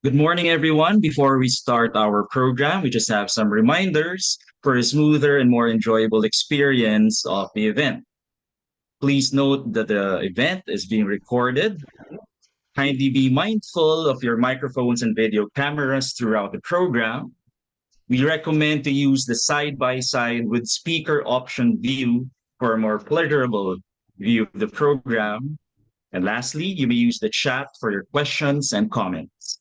Good morning, everyone. Before we start our program, we just have some reminders for a smoother and more enjoyable experience of the event. Please note that the event is being recorded. Kindly be mindful of your microphones and video cameras throughout the program. We recommend to use the side-by-side with speaker option view for a more pleasurable view of the program. And lastly, you may use the chat for your questions and comments.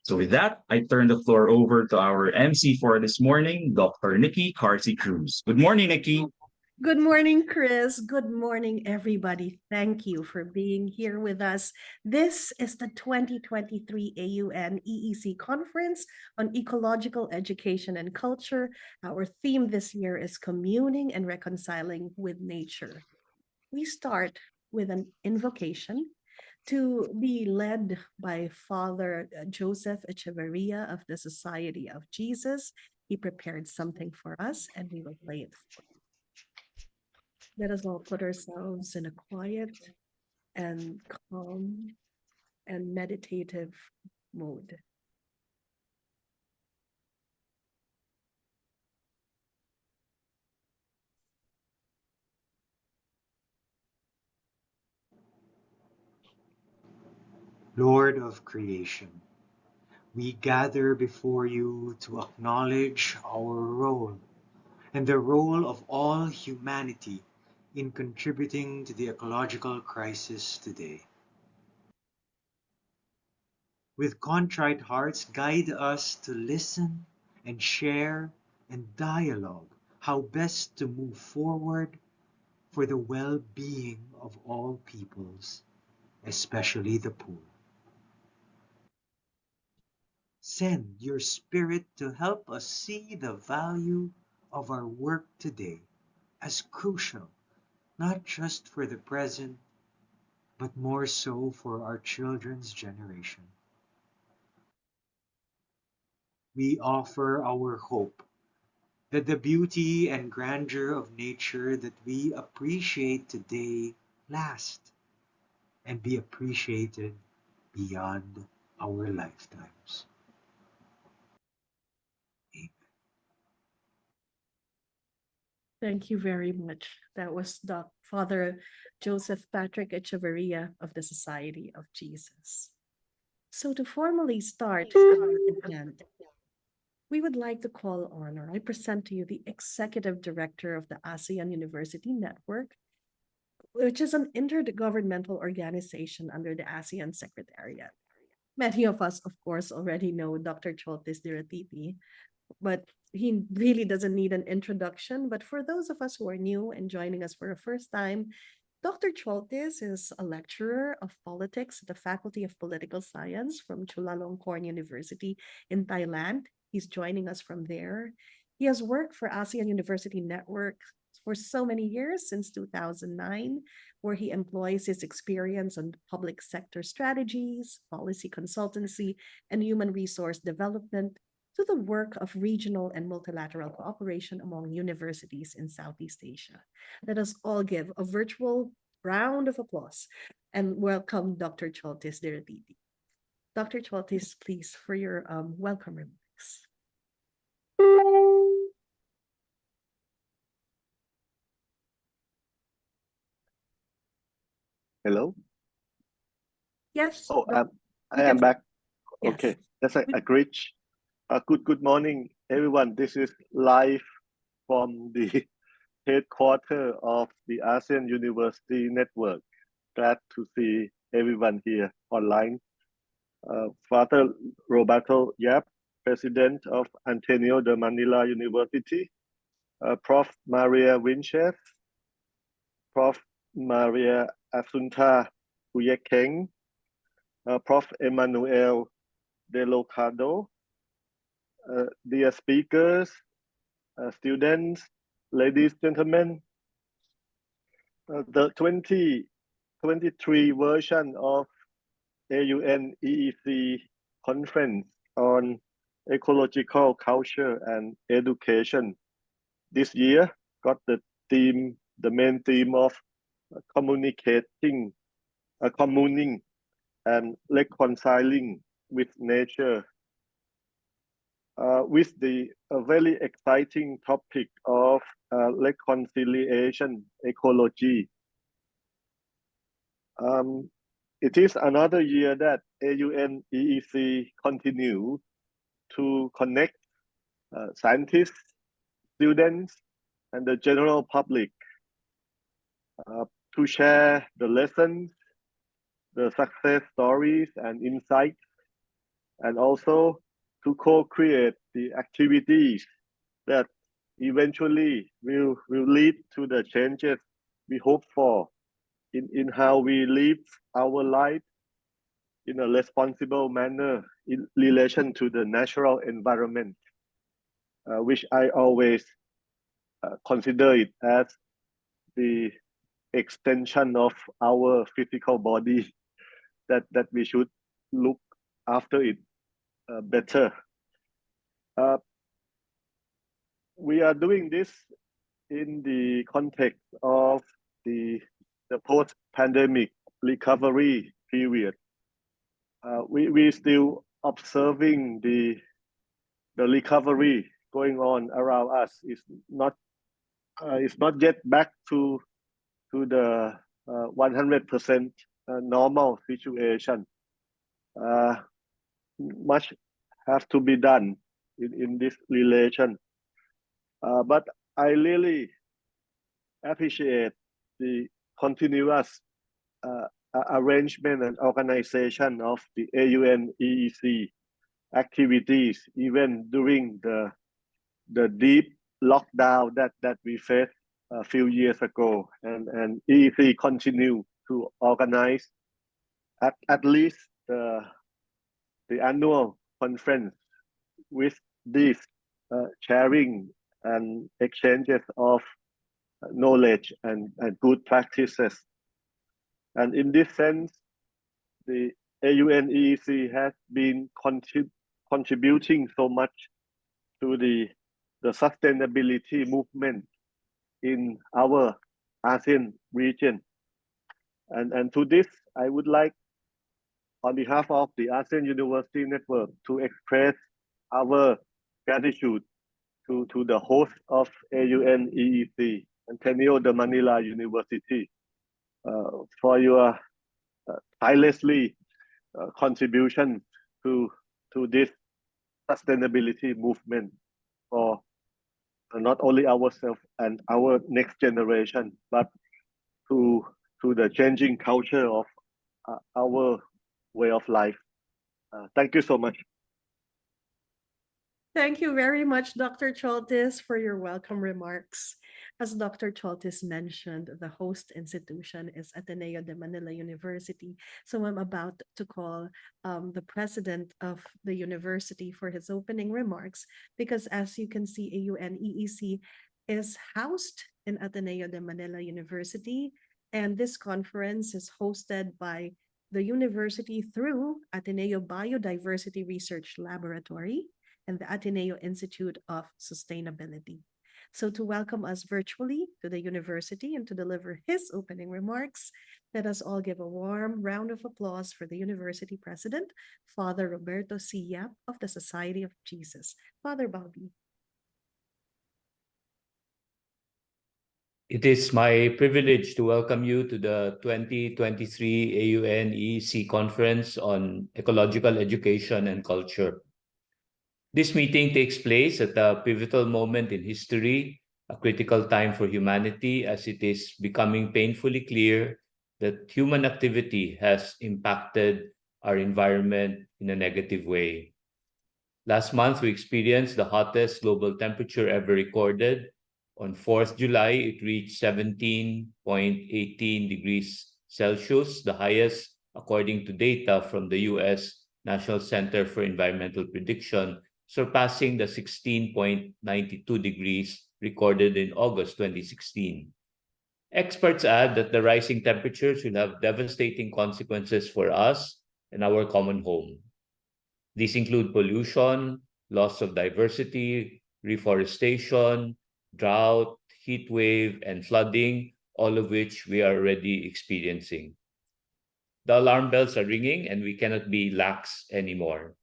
So with that, I turn the floor over to our MC for this morning, Dr. Nikki Carcy Cruz. Good morning, Nikki. Good morning, Chris. Good morning, everybody. Thank you for being here with us. This is the 2023 AUN-EEC Conference on Ecological Education and Culture. Our theme this year is communing and reconciling with nature. We start with an invocation to be led by Father Joseph Echeverria of the Society of Jesus. He prepared something for us, and we will play it. Let us all put ourselves in a quiet and calm and meditative mode. Lord of creation, we gather before you to acknowledge our role and the role of all humanity in contributing to the ecological crisis today. With contrite hearts, guide us to listen and share and dialogue how best to move forward for the well-being of all peoples, especially the poor. Send your Spirit to help us see the value of our work today as crucial, not just for the present, but more so for our children's generation. We offer our hope that the beauty and grandeur of nature that we appreciate today last and be appreciated beyond our lifetimes. Thank you very much. That was Father Joseph Patrick Echeverria of the Society of Jesus. So to formally start our event, we would like to call on, or I present to you, the Executive Director of the ASEAN University Network, which is an intergovernmental organization under the ASEAN Secretariat. Many of us, of course, already know Dr. Choltis Diratiti, but he really doesn't need an introduction. But for those of us who are new and joining us for the first time, Dr. Choltis is a lecturer of politics at the Faculty of Political Science from Chulalongkorn University in Thailand. He's joining us from there. He has worked for ASEAN University Network for so many years, since 2009, where he employs his experience on public sector strategies, policy consultancy, and human resource development to the work of regional and multilateral cooperation among universities in Southeast Asia. Let us all give a virtual round of applause and welcome Dr. Choltis Diratiti. Dr. Choltis, please, for your welcome remarks. Hello? Yes. Oh, I am back. Yes. Okay, that's a great. Good morning, everyone. This is live from the headquarters of the ASEAN University Network. Glad to see everyone here online. Father Roberto Yap, President of Ateneo de Manila University, Prof. Maria Winchester, Prof. Maria Asunta Huyekeng, Prof. Emmanuel De Locado, dear speakers, students, ladies, gentlemen, the 2023 version of AUN-EEC conference on ecological culture and education. This year got the main theme of communicating, communing, and reconciling with nature, with the very exciting topic of reconciliation ecology. It is another year that AUN-EEC continue to connect scientists, students, and the general public to share the lessons, the success stories and insights, and also to co-create the activities that eventually will lead to the changes we hope for in how we live our life in a responsible manner in relation to the natural environment, which I always consider it as the extension of our physical body, that we should look after it better. We are doing this in the context of the post-pandemic recovery period. We still observing the recovery going on around us. It's not yet back to the 100% normal situation. Much have to be done in this relation. But I really appreciate the continuous arrangement and organization of the AUN-EEC activities, even during the deep lockdown that we faced a few years ago, and EEC continue to organize at least the annual conference with this sharing and exchanges of knowledge and good practices. And in this sense, the AUN-EEC has been contributing so much to the sustainability movement in our ASEAN region. And to this, I would like, on behalf of the ASEAN University Network, to express our gratitude to the host of AUN-EEC, Ateneo de Manila University, for your tirelessly contribution to this sustainability movement for not only ourselves and our next generation, but to the changing culture of our way of life. Thank you so much. Thank you very much, Dr. Choltis, for your welcome remarks. As Dr. Choltis mentioned, the host institution is Ateneo de Manila University. So I'm about to call the president of the university for his opening remarks, because as you can see, AUN-EEC is housed in Ateneo de Manila University, and this conference is hosted by the university through Ateneo Biodiversity Research Laboratory and the Ateneo Institute of Sustainability. So to welcome us virtually to the university and to deliver his opening remarks, let us all give a warm round of applause for the university president, Father Roberto C. Yap of the Society of Jesus. Father Bobby. It is my privilege to welcome you to the 2023 AUN-EEC Conference on Ecological Education and Culture. This meeting takes place at a pivotal moment in history, a critical time for humanity, as it is becoming painfully clear that human activity has impacted our environment in a negative way. Last month, we experienced the hottest global temperature ever recorded. On 4th July, it reached 17.18 degrees Celsius, the highest according to data from the US National Center for Environmental Prediction, surpassing the 16.92 degrees recorded in August 2016. Experts add that the rising temperatures will have devastating consequences for us and our common home. These include pollution, loss of diversity, reforestation, drought, heat wave, and flooding, all of which we are already experiencing. The alarm bells are ringing and we cannot be lax anymore.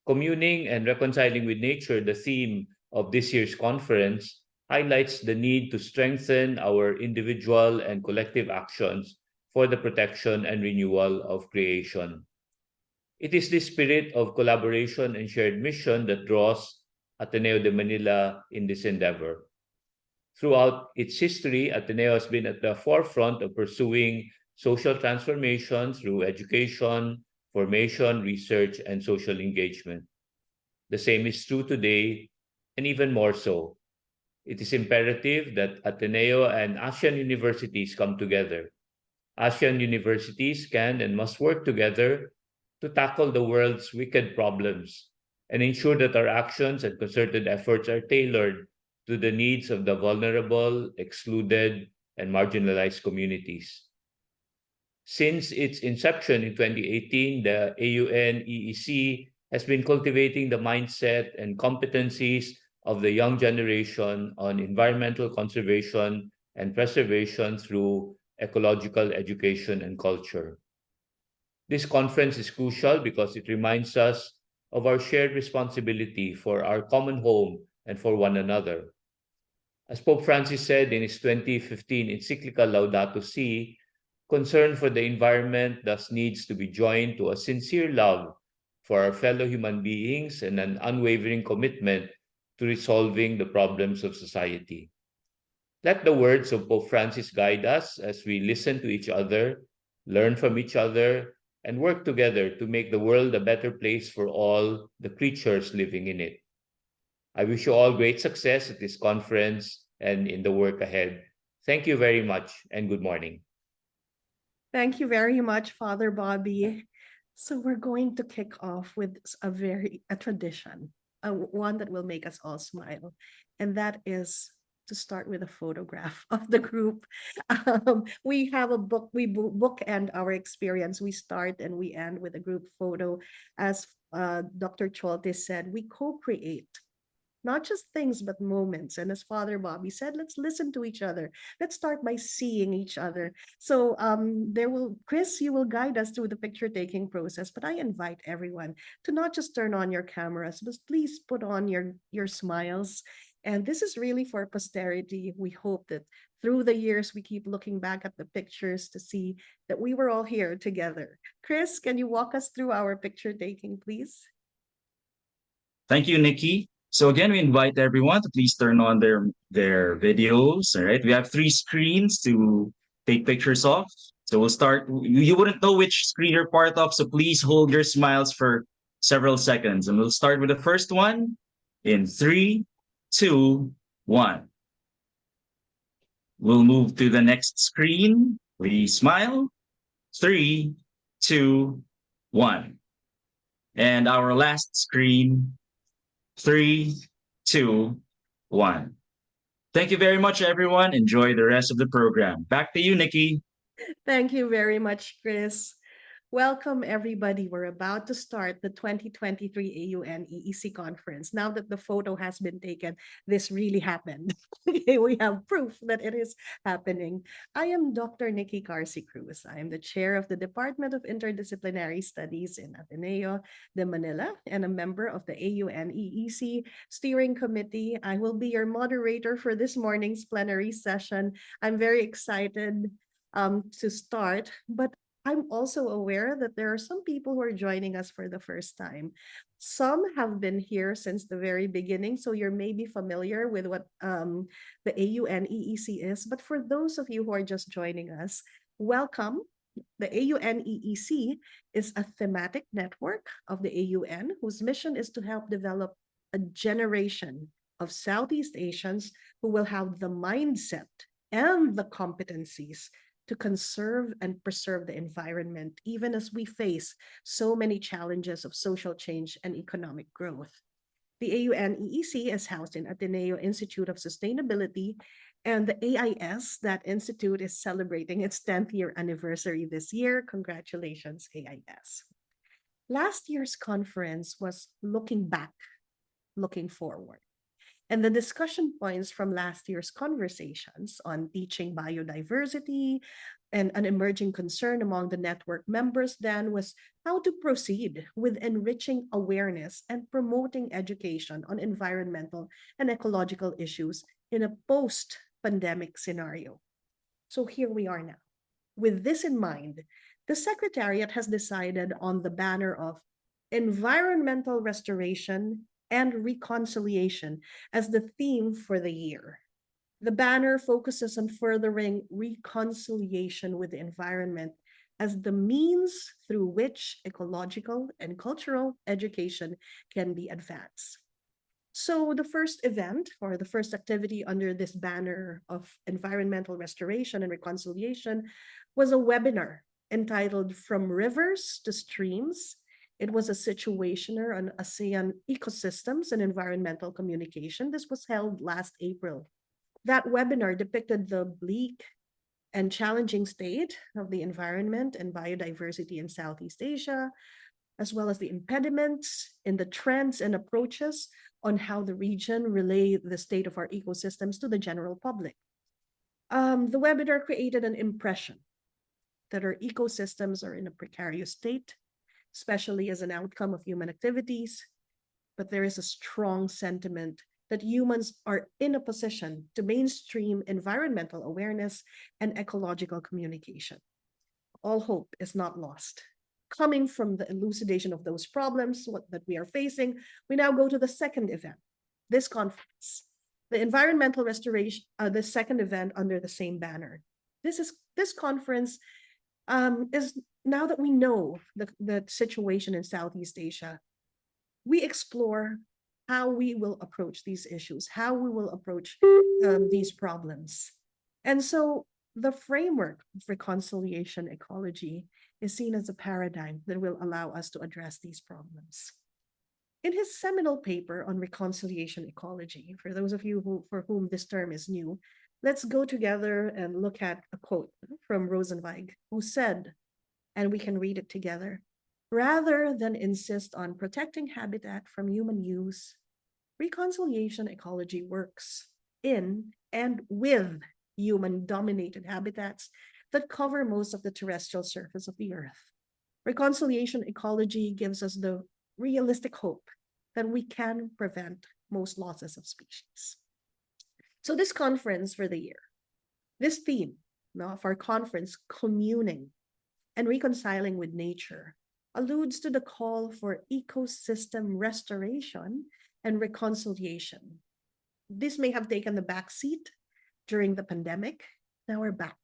Communing and reconciling with nature, the theme of this year's conference, highlights the need to strengthen our individual and collective actions for the protection and renewal of creation. It is this spirit of collaboration and shared mission that draws Ateneo de Manila in this endeavor. Throughout its history, Ateneo has been at the forefront of pursuing social transformation through education, formation, research, and social engagement. The same is true today, and even more so. It is imperative that Ateneo and ASEAN universities come together. ASEAN universities can and must work together to tackle the world's wicked problems and ensure that our actions and concerted efforts are tailored to the needs of the vulnerable, excluded, and marginalized communities. Since its inception in 2018, the AUN-EEC has been cultivating the mindset and competencies of the young generation on environmental conservation and preservation through ecological education and culture. This conference is crucial because it reminds us of our shared responsibility for our common home and for one another. As Pope Francis said in his 2015 encyclical Laudato Si, concern for the environment thus needs to be joined to a sincere love for our fellow human beings and an unwavering commitment to resolving the problems of society. Let the words of Pope Francis guide us as we listen to each other, learn from each other, and work together to make the world a better place for all the creatures living in it. I wish you all great success at this conference and in the work ahead. Thank you very much and good morning. Thank you very much, Father Bobby. So we're going to kick off with a tradition, one that will make us all smile, and that is to start with a photograph of the group. We have a book, bookend our experience. We start and we end with a group photo. As Dr. Cholte said, we co-create not just things, but moments. And as Father Bobby said, let's listen to each other. Let's start by seeing each other. So Chris, you will guide us through the picture taking process, but I invite everyone to not just turn on your cameras, but please put on your smiles. And this is really for posterity. We hope that through the years, we keep looking back at the pictures to see that we were all here together. Chris, can you walk us through our picture taking, please? Thank you, Nikki. So again, we invite everyone to please turn on their videos. All right, we have 3 screens to take pictures of. So we'll start. You wouldn't know which screen you're part of, so please hold your smiles for several seconds, and we'll start with the first one in 3, 2, 1. We'll move to the next screen. Please smile. 3, 2, 1. And our last screen. 3, 2, 1. Thank you very much, everyone. Enjoy the rest of the program. Back to you, Nikki. Thank you very much, Chris. Welcome, everybody. We're about to start the 2023 AUN-EEC conference. Now that the photo has been taken, this really happened. We have proof that it is happening. I am Dr. Nikki Carci Cruz. I am the chair of the Department of Interdisciplinary Studies in Ateneo de Manila and a member of the AUN-EEC Steering Committee. I will be your moderator for this morning's plenary session. I'm very excited to start, but I'm also aware that there are some people who are joining us for the first time. Some have been here since the very beginning, so you're maybe familiar with what the AUN-EEC is. But for those of you who are just joining us, welcome. The AUN-EEC is a thematic network of the AUN whose mission is to help develop a generation of Southeast Asians who will have the mindset and the competencies to conserve and preserve the environment, even as we face so many challenges of social change and economic growth. The AUN-EEC is housed in Ateneo Institute of Sustainability, and the AIS, that institute, is celebrating its 10th year anniversary this year. Congratulations, AIS. Last year's conference was looking back looking forward. And the discussion points from last year's conversations on teaching biodiversity and an emerging concern among the network members then was how to proceed with enriching awareness and promoting education on environmental and ecological issues in a post-pandemic scenario. So here we are now. With this in mind, the Secretariat has decided on the banner of environmental restoration and reconciliation as the theme for the year. The banner focuses on furthering reconciliation with the environment as the means through which ecological and cultural education can be advanced. So the first event or the first activity under this banner of environmental restoration and reconciliation was a webinar entitled From Rivers to Streams. It was a situationer on ASEAN ecosystems and environmental communication. This was held last April. That webinar depicted the bleak and challenging state of the environment and biodiversity in Southeast Asia, as well as the impediments in the trends and approaches on how the region relay the state of our ecosystems to the general public. The webinar created an impression that our ecosystems are in a precarious state, especially as an outcome of human activities, but there is a strong sentiment that humans are in a position to mainstream environmental awareness and ecological communication. All hope is not lost. Coming from the elucidation of those problems that we are facing, we now go to the second event, this conference, the environmental restoration, the second event under the same banner. This conference is, now that we know the situation in Southeast Asia, we explore how we will approach these issues, how we will approach these problems. And so the framework of reconciliation ecology is seen as a paradigm that will allow us to address these problems. In his seminal paper on reconciliation ecology, for those of you for whom this term is new, let's go together and look at a quote from Rosenzweig, who said, and we can read it together, rather than insist on protecting habitat from human use, reconciliation ecology works in and with human-dominated habitats that cover most of the terrestrial surface of the Earth. Reconciliation ecology gives us the realistic hope that we can prevent most losses of species. So this conference for the year, this theme of our conference, communing and reconciling with nature, alludes to the call for ecosystem restoration and reconciliation. This may have taken the back seat during the pandemic. Now we're back.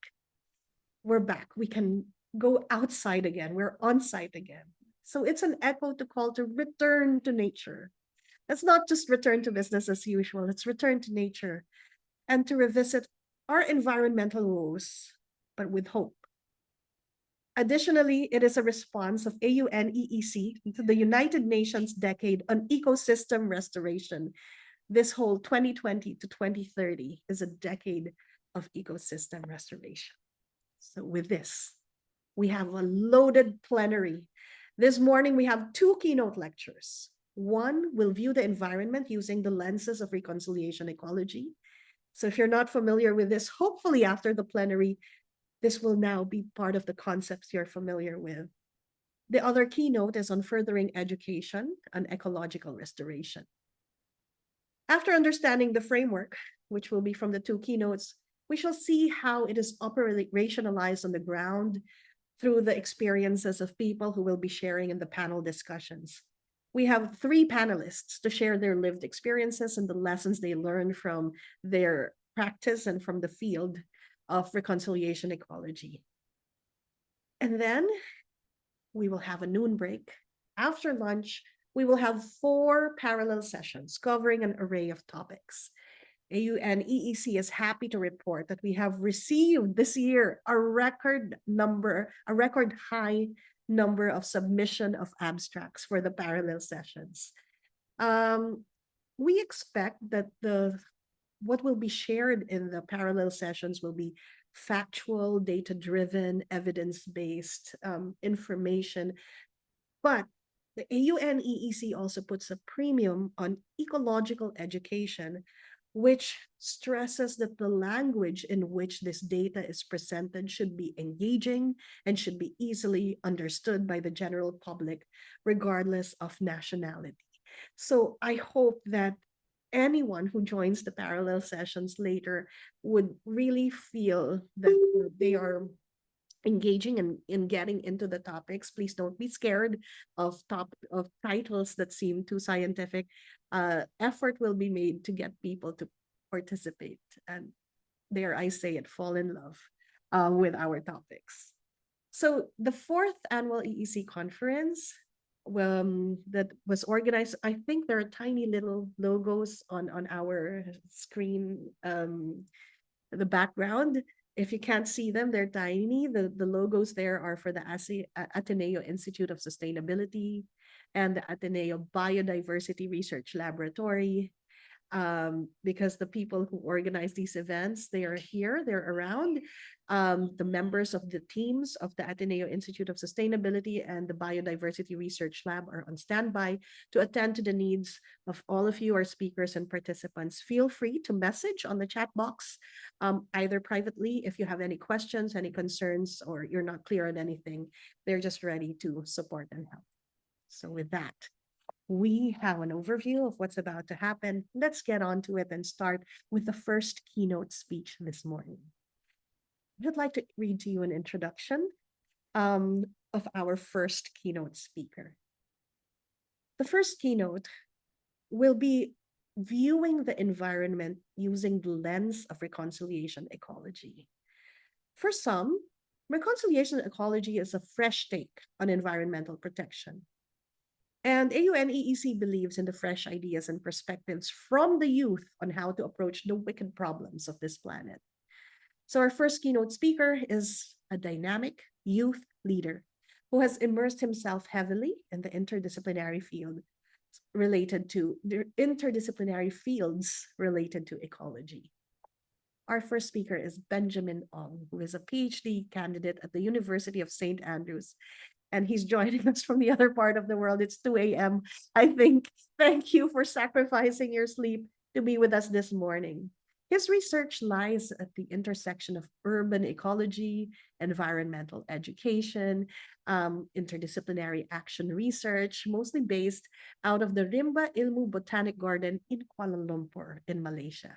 We're back. We can go outside again. We're on site again. So it's an echo to call to return to nature. Let's not just return to business as usual. Let's return to nature and to revisit our environmental woes, but with hope. Additionally, it is a response of AUN-EEC to the United Nations Decade on Ecosystem Restoration. This whole 2020 to 2030 is a decade of ecosystem restoration. So with this, we have a loaded plenary. This morning, we have 2 keynote lectures. One will view the environment using the lenses of reconciliation ecology. So if you're not familiar with this, hopefully after the plenary, this will now be part of the concepts you're familiar with. The other keynote is on furthering education and ecological restoration. After understanding the framework, which will be from the 2 keynotes, we shall see how it is operationalized on the ground through the experiences of people who will be sharing in the panel discussions. We have 3 panelists to share their lived experiences and the lessons they learned from their practice and from the field of reconciliation ecology. And then we will have a noon break. After lunch, we will have 4 parallel sessions covering an array of topics. AUN-EEC is happy to report that we have received this year a record high number of submission of abstracts for the parallel sessions. We expect that what will be shared in the parallel sessions will be factual, data-driven, evidence-based information, but The AUN-EEC also puts a premium on ecological education, which stresses that the language in which this data is presented should be engaging and should be easily understood by the general public, regardless of nationality. So I hope that anyone who joins the parallel sessions later would really feel that they are engaging and in getting into the topics. Please don't be scared of titles that seem too scientific. Effort will be made to get people to participate, and dare I say it, fall in love with our topics. So the fourth annual EEC conference, that was organized, I think there are tiny little logos on our screen, the background. If you can't see them, they're tiny. The logos there are for the Ateneo Institute of Sustainability and the Ateneo Biodiversity Research Laboratory. Because the people who organize these events, they are here, they're around. The members of the teams of the Ateneo Institute of Sustainability and the Biodiversity Research Lab are on standby to attend to the needs of all of you, our speakers and participants. Feel free to message on the chat box, either privately if you have any questions, any concerns, or you're not clear on anything. They're just ready to support and help. So with that, we have an overview of what's about to happen. Let's get on to it and start with the first keynote speech this morning. I'd like to read to you an introduction of our first keynote speaker. The first keynote will be viewing the environment using the lens of reconciliation ecology. For some, reconciliation ecology is a fresh take on environmental protection. And AUN-EEC believes in the fresh ideas and perspectives from the youth on how to approach the wicked problems of this planet. So our first keynote speaker is a dynamic youth leader who has immersed himself heavily in the interdisciplinary fields related to ecology. Our first speaker is Benjamin Ong, who is a PhD candidate at the University of St. Andrews. And he's joining us from the other part of the world. It's 2 a.m. I think. Thank you for sacrificing your sleep to be with us this morning. His research lies at the intersection of urban ecology, environmental education, interdisciplinary action research, mostly based out of the Rimba Ilmu Botanic Garden in Kuala Lumpur in Malaysia.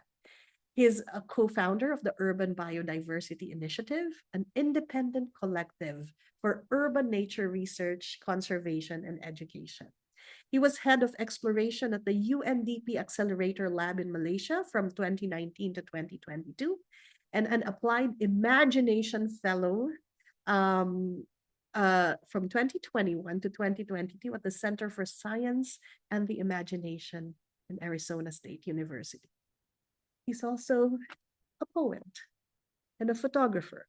He is a co-founder of the Urban Biodiversity Initiative, an independent collective for urban nature research, conservation, and education. He was head of exploration at the UNDP Accelerator Lab in Malaysia from 2019 to 2022, and an applied imagination fellow from 2021 to 2022 at the Center for Science and the Imagination in Arizona State University. He's also a poet and a photographer.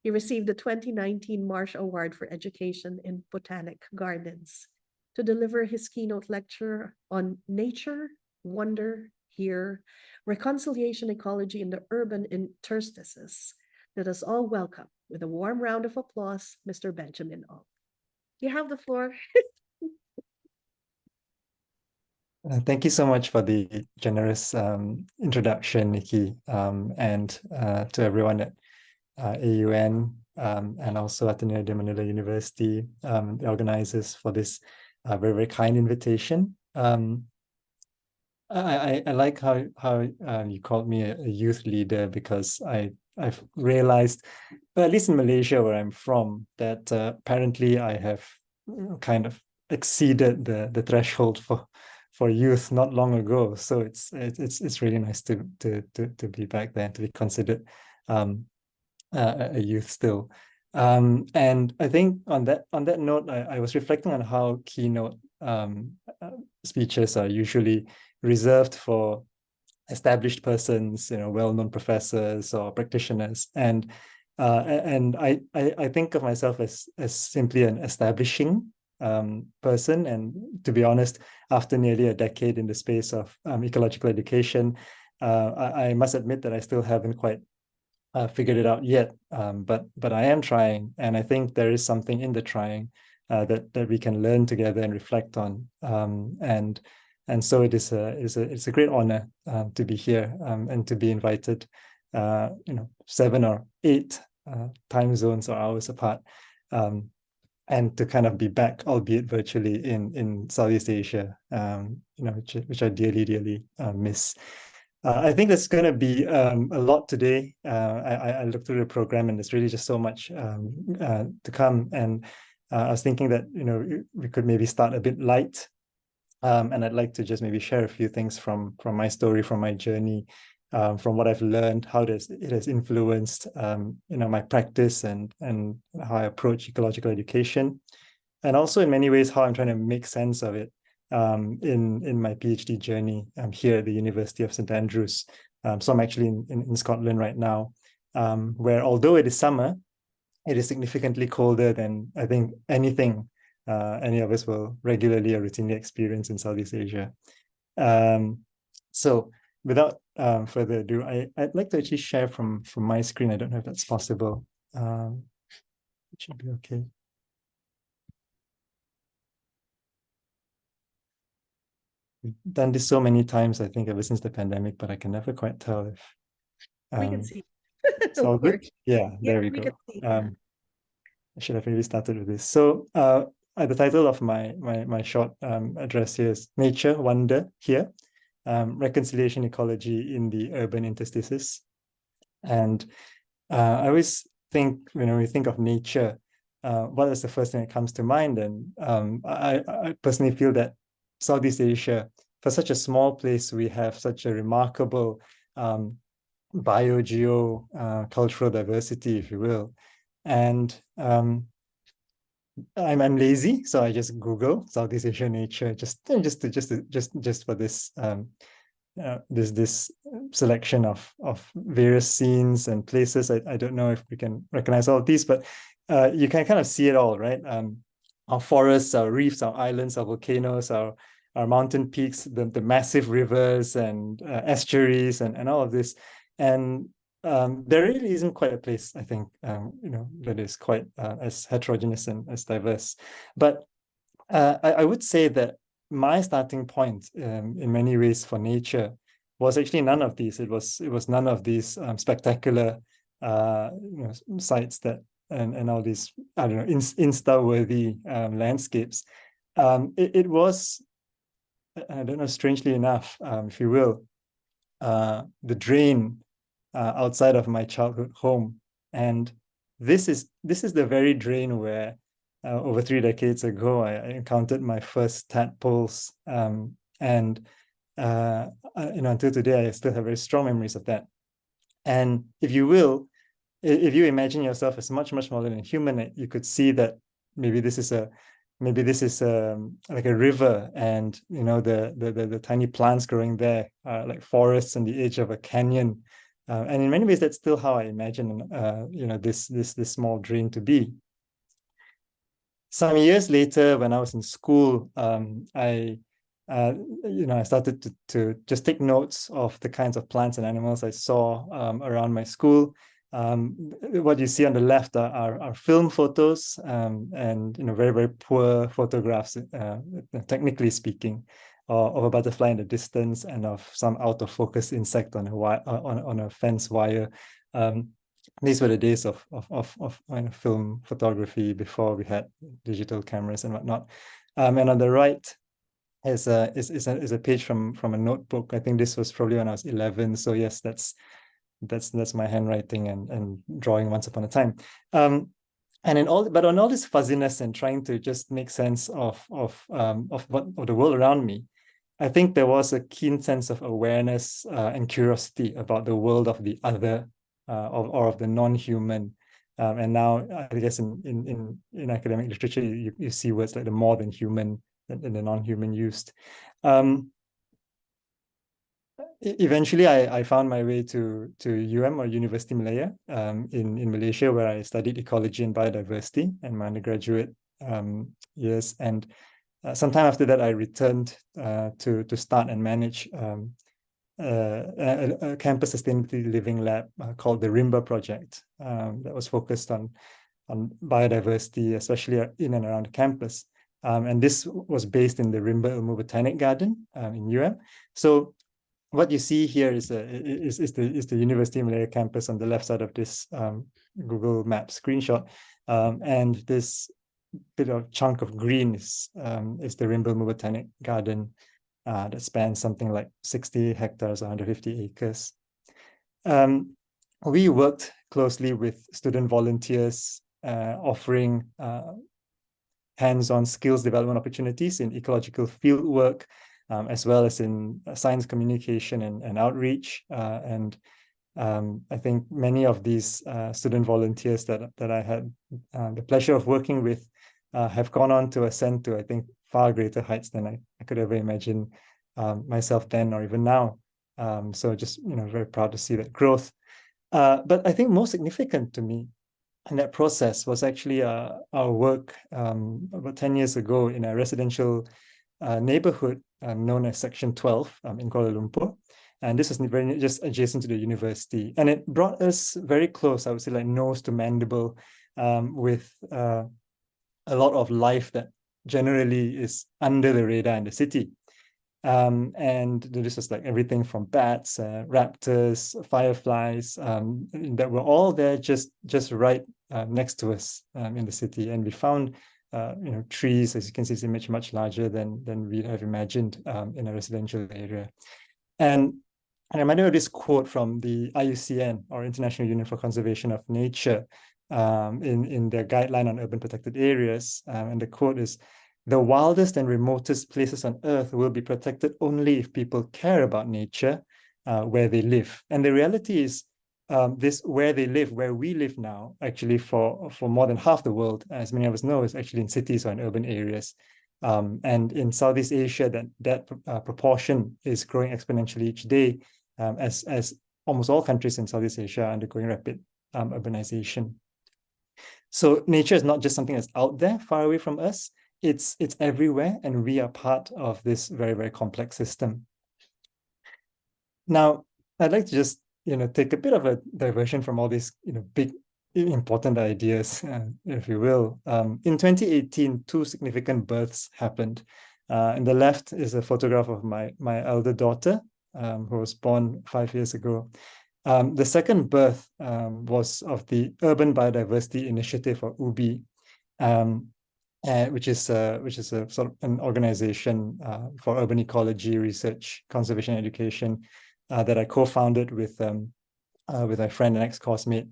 He received the 2019 Marsh Award for Education in Botanic Gardens to deliver his keynote lecture on nature, wonder, here, reconciliation ecology in the urban interstices. Let us all welcome, with a warm round of applause, Mr. Benjamin Ong. You have the floor. Thank you so much for the generous introduction, Nikki, and to everyone at AUN and also Ateneo de Manila University, the organizers, for this very, very kind invitation. I like how you called me a youth leader, because I've realized, at least in Malaysia, where I'm from, that apparently I have kind of exceeded the threshold for youth not long ago. So it's really nice to be back there, to be considered a youth still. And I think on that note, I was reflecting on how keynote speeches are usually reserved for established persons, well-known professors or practitioners, and I think of myself as simply an establishing person. And to be honest, after nearly a decade in the space of ecological education, I must admit that I still haven't quite figured it out yet, but I am trying, and I think there is something in the trying that we can learn together and reflect on. And so it's a great honor to be here and to be invited, 7 or 8 time zones or hours apart, and to kind of be back, albeit virtually, in Southeast Asia, which I dearly miss. I think there's going to be a lot today. I looked through the program, and there's really just so much to come. And I was thinking that we could maybe start a bit light, and I'd like to just maybe share a few things from my story, from my journey, from what I've learned, how it has influenced my practice and how I approach ecological education, and also in many ways how I'm trying to make sense of it in my PhD journey here at the University of St Andrews. So I'm actually in Scotland right now, where although it is summer, it is significantly colder than I think anything any of us will regularly or routinely experience in Southeast Asia. So without further ado, I'd like to actually share from my screen. I don't know if that's possible. It should be okay. We've done this so many times, I think, ever since the pandemic, but I can never quite tell if We can see. it's all Don't worry. good. Yeah, there we we go. can see. I should have really started with this. So the title of my short address here is Nature, Wonder Here, Reconciliation Ecology in the Urban Interstices. And I always think, when we think of nature, what is the first thing that comes to mind? And I personally feel that Southeast Asia, for such a small place, we have such a remarkable cultural diversity, if you will. And I'm lazy, so I just Google Southeast Asian nature just for this this selection of various scenes and places. I don't know if we can recognize all of these, but you can kind of see it all, right? Our forests, our reefs, our islands, our volcanoes, our mountain peaks, the massive rivers and estuaries and all of this. And there really isn't quite a place, I think, that is quite as heterogeneous and as diverse. But I would say that my starting point, in many ways, for nature was actually none of these. It was none of these spectacular, sites that and all these, I don't know, Insta-worthy landscapes. It was, I don't know, strangely enough, if you will, the drain outside of my childhood home. And this is the very drain where over 3 decades ago I encountered my first tadpoles, and until today I still have very strong memories of that. And if you will, if you imagine yourself as much smaller than a human, you could see that maybe this is like a river, and the tiny plants growing there are like forests on the edge of a canyon. And in many ways, that's still how I imagine, this small drain to be. Some years later, when I was in school, I started to just take notes of the kinds of plants and animals I saw around my school. What you see on the left are film photos, and very poor photographs, technically speaking, of a butterfly in the distance and of some out of focus insect on a fence wire. These were the days of film photography before we had digital cameras and whatnot. And on the right is a page from a notebook. I think this was probably when I was 11. So yes, that's my handwriting and drawing once upon a time. And on all this fuzziness and trying to just make sense of the world around me, I think there was a keen sense of awareness and curiosity about the world of the other, or of the non-human. And now, I guess in academic literature, you see words like the more than human and the non-human used. Eventually, I found my way to UM, or University Malaya, in Malaysia, where I studied ecology and biodiversity in my undergraduate years. And sometime after that, I returned to start and manage a campus sustainability living lab called the RIMBA project, that was focused on biodiversity, especially in and around the campus. And this was based in the Rimba Ilmu Botanic Garden in UM. So what you see here is the University of Malaya campus on the left side of this Google Maps screenshot, and this bit of chunk of green is the Rimba Ilmu Botanic Garden that spans something like 60 hectares, 150 acres. We worked closely with student volunteers, offering hands-on skills development opportunities in ecological field work, as well as in science communication and outreach. And I think many of these student volunteers that I had the pleasure of working with have gone on to ascend to, I think, far greater heights than I could ever imagine myself then or even now. So just, very proud to see that growth. But I think most significant to me in that process was actually our work about 10 years ago in a residential neighborhood known as Section 12 in Kuala Lumpur. And this is very just adjacent to the university. And it brought us very close, I would say, like nose to mandible, with a lot of life that generally is under the radar in the city. And this was like everything from bats, raptors, fireflies, that were all there just right next to us in the city. And we found trees, as you can see, it's much larger than we'd have imagined in a residential area. And I remember this quote from the IUCN, or International Union for Conservation of Nature, in their guideline on urban protected areas. And the quote is, "The wildest and remotest places on Earth will be protected only if people care about nature where they live." And the reality is, this where they live, where we live now, actually for more than half the world, as many of us know, is actually in cities or in urban areas. And in Southeast Asia, that proportion is growing exponentially each day, as almost all countries in Southeast Asia are undergoing rapid urbanization. So nature is not just something that's out there, far away from us. It's everywhere, and we are part of this very, very complex system. Now, I'd like to just take a bit of a diversion from all these big, important ideas, if you will. In 2018, two significant births happened. On the left is a photograph of my elder daughter, who was born 5 years ago. The second birth was of the Urban Biodiversity Initiative, or UBI, which is a sort of an organization for urban ecology research, conservation, and education that I co-founded with my friend and ex-coursemate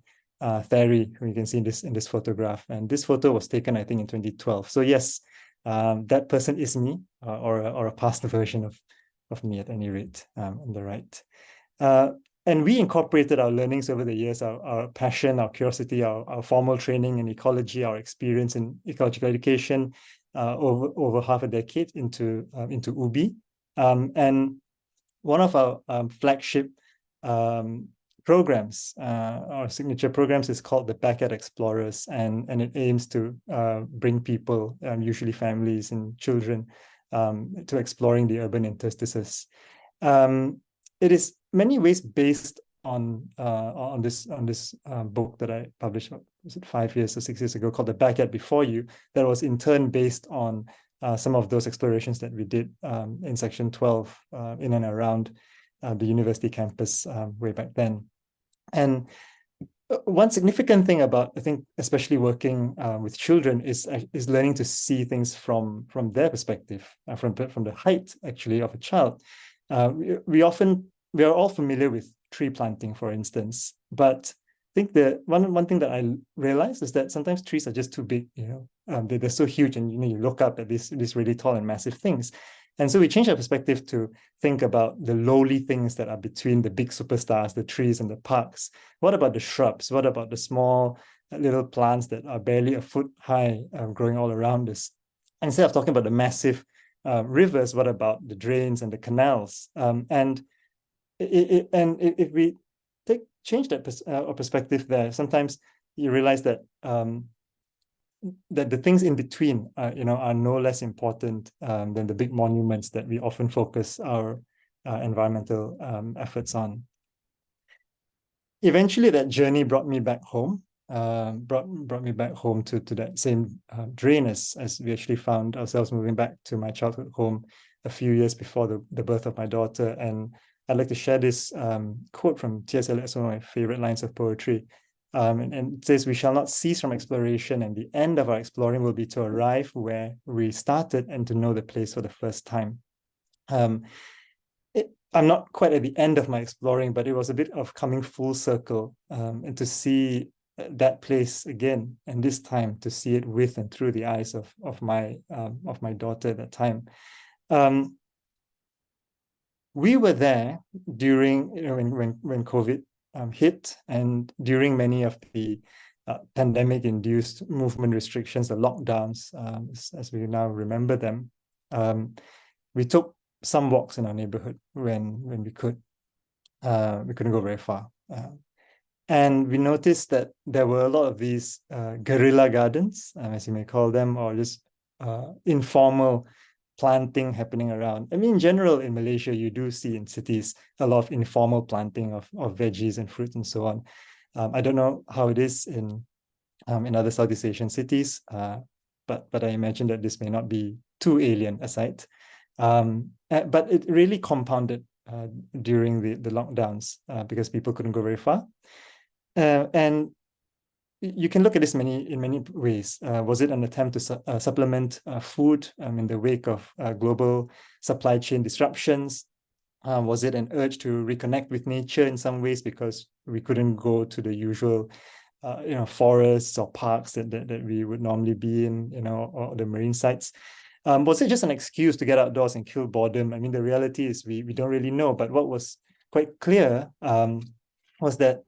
Thierry, who you can see in this photograph. And this photo was taken, I think, in 2012. So yes, that person is me, or a past version of me at any rate, on the right. And we incorporated our learnings over the years, our passion, our curiosity, our formal training in ecology, our experience in ecological education over half a decade into UBI. And one of our flagship programs, our signature programs, is called the Backyard Explorers, and it aims to bring people, usually families and children, to exploring the urban interstices. It is many ways based on this book that I published, was it 5 years or 6 years ago, called The Backyard Before You, that was in turn based on some of those explorations that we did in Section 12 in and around the university campus way back then. And one significant thing about, I think, especially working with children is learning to see things from their perspective, from the height, actually, of a child. We are all familiar with tree planting, for instance, but I think the one thing that I realized is that sometimes trees are just too big. They're so huge, and you look up at these really tall and massive things. And so we changed our perspective to think about the lowly things that are between the big superstars, the trees and the parks. What about the shrubs? What about the small little plants that are barely a foot high, growing all around us? Instead of talking about the massive rivers, what about the drains and the canals? And if we change that perspective there, sometimes you realize that that the things in between, are no less important than the big monuments that we often focus our environmental efforts on. Eventually, that journey brought me back home brought me back home to that same drain as we actually found ourselves moving back to my childhood home a few years before the birth of my daughter. And I'd like to share this quote from T.S. Eliot, one of my favorite lines of poetry. And it says, "We shall not cease from exploration, and the end of our exploring will be to arrive where we started and to know the place for the first time." I'm not quite at the end of my exploring, but it was a bit of coming full circle, and to see that place again, and this time to see it with and through the eyes of my daughter at that time. We were there during, when COVID hit, and during many of the pandemic-induced movement restrictions, the lockdowns, as we now remember them. We took some walks in our neighborhood when we could. We couldn't go very far. And we noticed that there were a lot of these guerrilla gardens, as you may call them, or just informal planting happening around. I mean, in general, in Malaysia, you do see in cities a lot of informal planting of veggies and fruits and so on. I don't know how it is in other Southeast Asian cities, but I imagine that this may not be too alien a sight. But it really compounded during the lockdowns because people couldn't go very far. And you can look at this in many ways. Was it an attempt to supplement food in the wake of global supply chain disruptions? Was it an urge to reconnect with nature in some ways because we couldn't go to the usual forests or parks that we would normally be in, or the marine sites? Was it just an excuse to get outdoors and kill boredom? I mean, the reality is we don't really know. But what was quite clear was that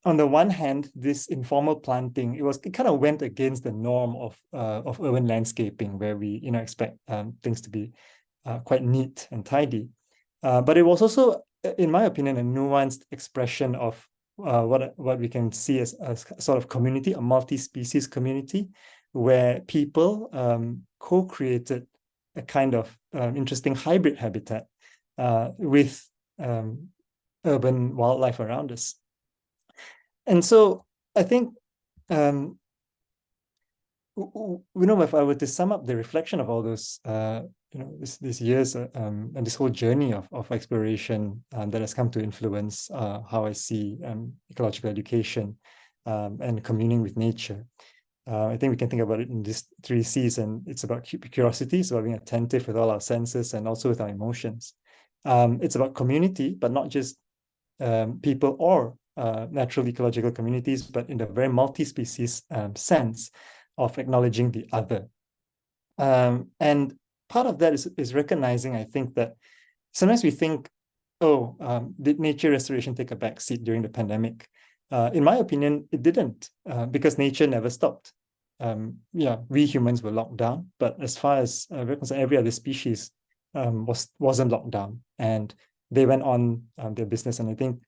on the one hand, this informal planting, it kind of went against the norm of urban landscaping, where we expect things to be quite neat and tidy. But it was also, in my opinion, a nuanced expression of what we can see as a sort of community, a multi-species community, where people co-created a kind of interesting hybrid habitat with urban wildlife around us. And so I think, if I were to sum up the reflection of all those, these years and this whole journey of exploration that has come to influence how I see ecological education and communing with nature. I think we can think about it in these 3 C's, and it's about curiosity, so being attentive with all our senses and also with our emotions. It's about community, but not just people or natural ecological communities, but in the very multi-species sense of acknowledging the other. And part of that is recognizing, I think, that sometimes we think, did nature restoration take a backseat during the pandemic? In my opinion, it didn't, because nature never stopped. We humans were locked down, but as far as every other species wasn't locked down, and they went on their business. And I think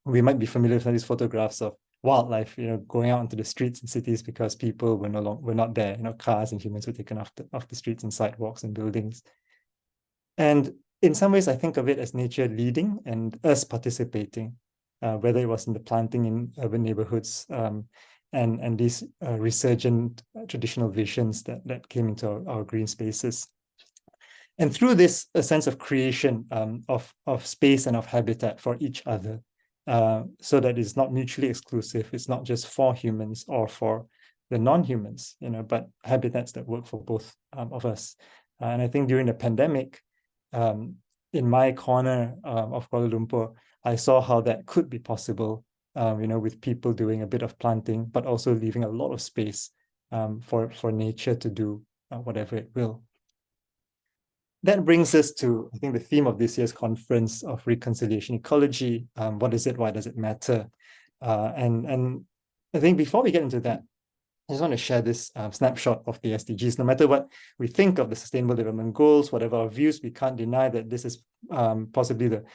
we might be familiar with these photographs of wildlife, going out into the streets and cities because people were not there. Cars and humans were taken off the streets and sidewalks and buildings. And in some ways, I think of it as nature leading and us participating, whether it was in the planting in urban neighborhoods and these resurgent traditional visions that came into our green spaces. And through this, a sense of creation of space and of habitat for each other, so that it's not mutually exclusive. It's not just for humans or for the non-humans, but habitats that work for both of us. And I think during the pandemic, in my corner of Kuala Lumpur, I saw how that could be possible, with people doing a bit of planting, but also leaving a lot of space for nature to do whatever it will. That brings us to, I think, the theme of this year's conference of reconciliation ecology. What is it? Why does it matter? And I think before we get into that, I just want to share this snapshot of the SDGs. No matter what we think of the Sustainable Development Goals, whatever our views, we can't deny that this is possibly the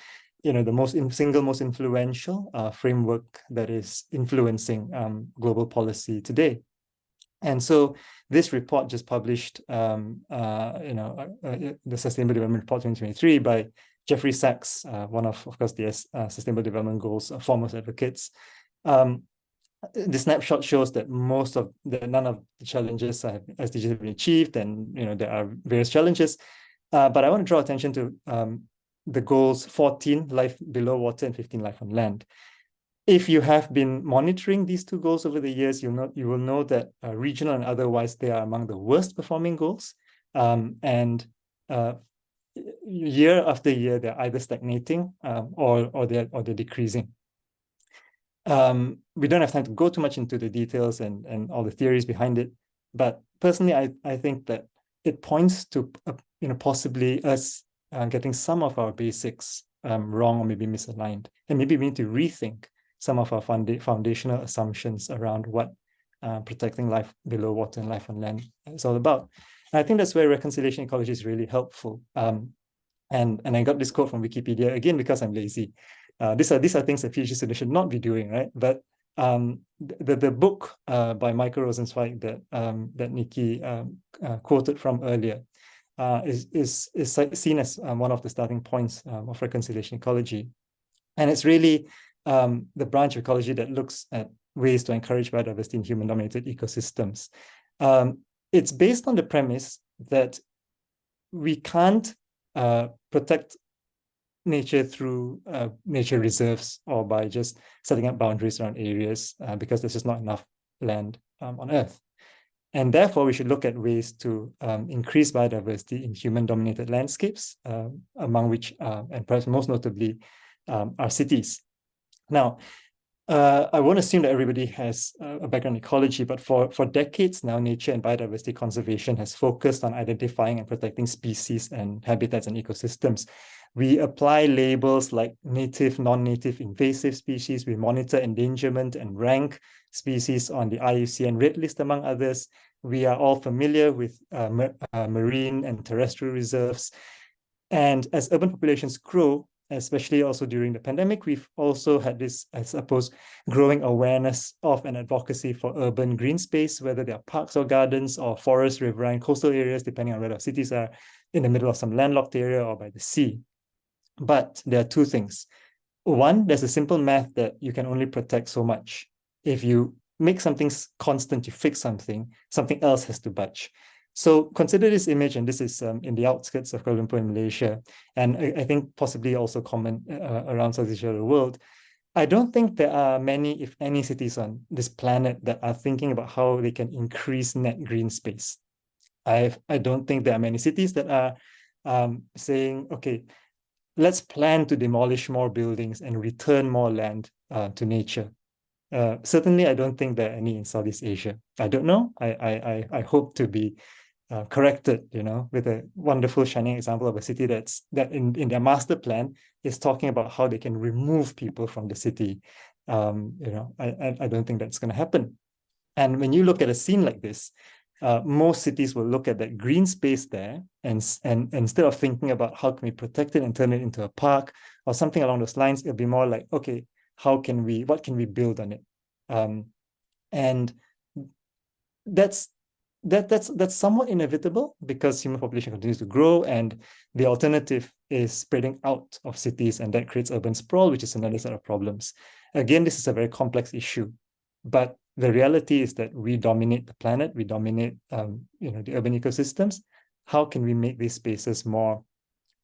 single most influential framework that is influencing global policy today. And so this report just published, the Sustainable Development Report 2023 by Jeffrey Sachs, one of course, the Sustainable Development Goals foremost advocates. the snapshot shows that none of the challenges SDGs have been achieved, and there are various challenges. But I want to draw attention to the goals 14, life below water, and 15, life on land. If you have been monitoring these two goals over the years, you will know that regional and otherwise, they are among the worst performing goals. And year after year, they're either stagnating or they're decreasing. We don't have time to go too much into the details and all the theories behind it, but personally, I think that it points to possibly us getting some of our basics wrong or maybe misaligned, and maybe we need to rethink some of our foundational assumptions around what protecting life below water and life on land is all about. And I think that's where reconciliation ecology is really helpful. And I got this quote from Wikipedia again because I'm lazy. These are things that PhD students should not be doing, right? But the book by Michael Rosenzweig that Nikki quoted from earlier is seen as one of the starting points of reconciliation ecology, and it's really the branch of ecology that looks at ways to encourage biodiversity in human-dominated ecosystems. It's based on the premise that we can't protect nature through nature reserves or by just setting up boundaries around areas because there's just not enough land on Earth. And therefore, we should look at ways to increase biodiversity in human-dominated landscapes, among which, and perhaps most notably, are cities. Now, I won't assume that everybody has a background in ecology, but for decades now, nature and biodiversity conservation has focused on identifying and protecting species and habitats and ecosystems. We apply labels like native, non-native, invasive species. We monitor endangerment and rank species on the IUCN Red List, among others. We are all familiar with marine and terrestrial reserves. And as urban populations grow, especially also during the pandemic, we've also had this, I suppose, growing awareness of and advocacy for urban green space, whether they are parks or gardens or forests, riverine, coastal areas, depending on whether cities are in the middle of some landlocked area or by the sea. But there are two things. One, there's a simple math that you can only protect so much. If you make something constant, you fix something else has to budge. So consider this image, and this is in the outskirts of Kuala Lumpur in Malaysia, and I think possibly also common around Southeast Asia, the world. I don't think there are many, if any, cities on this planet that are thinking about how they can increase net green space. I don't think there are many cities that are saying, okay, let's plan to demolish more buildings and return more land to nature. Certainly, I don't think there are any in Southeast Asia. I don't know. I hope to be corrected, with a wonderful shining example of a city that in their master plan is talking about how they can remove people from the city. I don't think that's going to happen. And when you look at a scene like this, most cities will look at that green space there and instead of thinking about how can we protect it and turn it into a park or something along those lines, it'll be more like, okay, what can we build on it? And that's somewhat inevitable because human population continues to grow, and the alternative is spreading out of cities, and that creates urban sprawl, which is another set of problems. Again, this is a very complex issue, but the reality is that we dominate the planet, we dominate the urban ecosystems. How can we make these spaces more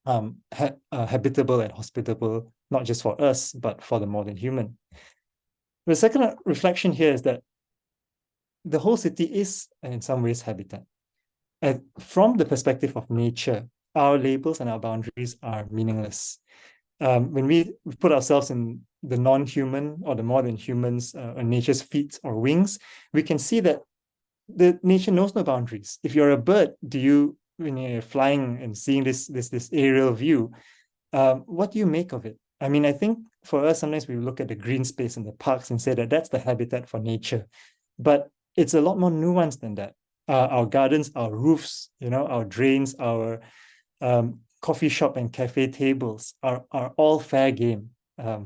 habitable and hospitable, not just for us, but for the modern human? The second reflection here is that the whole city is, in some ways, habitat. And from the perspective of nature, our labels and our boundaries are meaningless. When we put ourselves in the non-human or the more than humans on nature's feet or wings, we can see that the nature knows no boundaries. If you're a bird, when you're flying and seeing this aerial view, what do you make of it? I mean, I think for us, sometimes we look at the green space in the parks and say that that's the habitat for nature. But it's a lot more nuanced than that. Our gardens, our roofs, our drains, our coffee shop and cafe tables are all fair game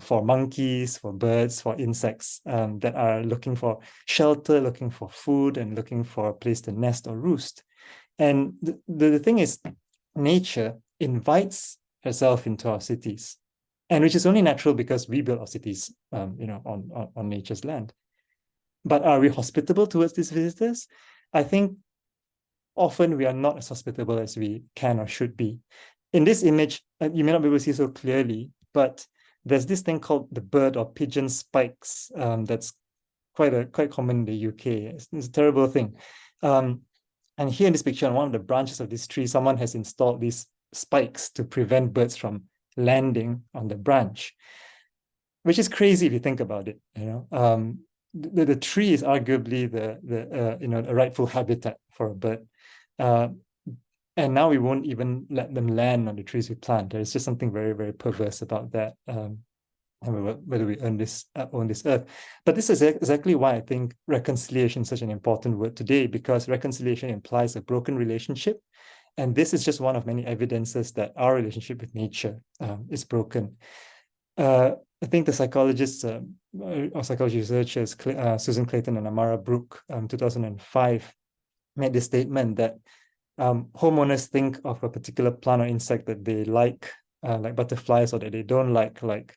for monkeys, for birds, for insects that are looking for shelter, looking for food, and looking for a place to nest or roost. And the thing is, nature invites herself into our cities, and which is only natural because we built our cities, on nature's land. But are we hospitable towards these visitors? I think often we are not as hospitable as we can or should be. In this image, you may not be able to see so clearly, but there's this thing called the bird or pigeon spikes that's quite common in the UK. It's a terrible thing. And here in this picture, on one of the branches of this tree, someone has installed these spikes to prevent birds from landing on the branch, which is crazy if you think about it. The tree is arguably the rightful habitat for a bird. And now we won't even let them land on the trees we plant. There's just something very, very perverse about that. Whether we own this earth. But this is exactly why I think reconciliation is such an important word today, because reconciliation implies a broken relationship. And this is just one of many evidences that our relationship with nature is broken. I think the psychologists or psychology researchers, Susan Clayton and Amara Brook, 2005, made this statement that homeowners think of a particular plant or insect that they like butterflies, or that they don't like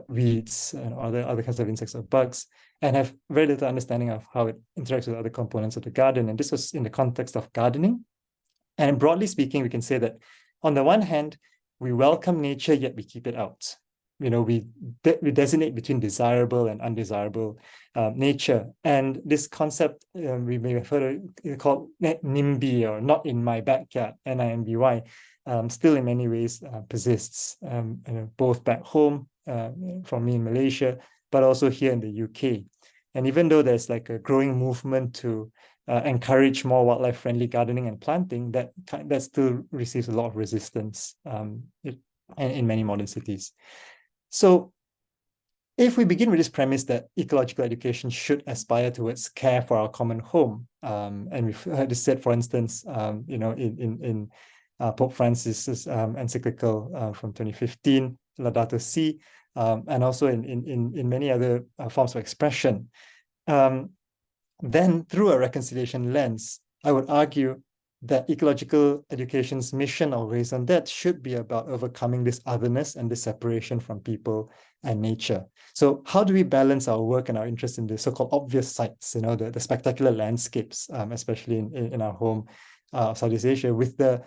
weeds and other kinds of insects or bugs, and have very little understanding of how it interacts with other components of the garden. And this was in the context of gardening. And broadly speaking, we can say that on the one hand, we welcome nature, yet we keep it out. We designate between desirable and undesirable nature. And this concept, we may have heard it called NIMBY, or not in my backyard, NIMBY, still in many ways persists, both back home for me in Malaysia, but also here in the UK. And even though there's like a growing movement to encourage more wildlife-friendly gardening and planting, that still receives a lot of resistance in many modern cities. So if we begin with this premise that ecological education should aspire towards care for our common home, and we've heard this said, for instance, in Pope Francis's encyclical from 2015, Laudato Si, and also in many other forms of expression, then through a reconciliation lens, I would argue that ecological education's mission or raison d'etre should be about overcoming this otherness and this separation from people and nature. So how do we balance our work and our interest in the so-called obvious sights, the spectacular landscapes, especially in our home of Southeast Asia, with the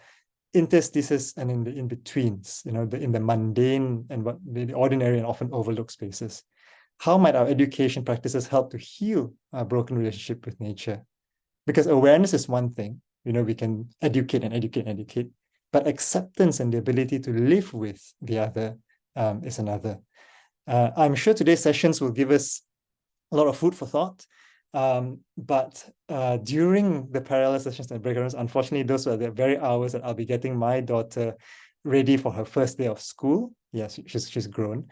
interstices and in the in-betweens, in the mundane and what the ordinary and often overlooked spaces? How might our education practices help to heal our broken relationship with nature? Because awareness is one thing, we can educate, but acceptance and the ability to live with the other is another. I'm sure today's sessions will give us a lot of food for thought. But during the parallel sessions and breakout rooms, unfortunately, those are the very hours that I'll be getting my daughter ready for her first day of school. Yes, she's grown.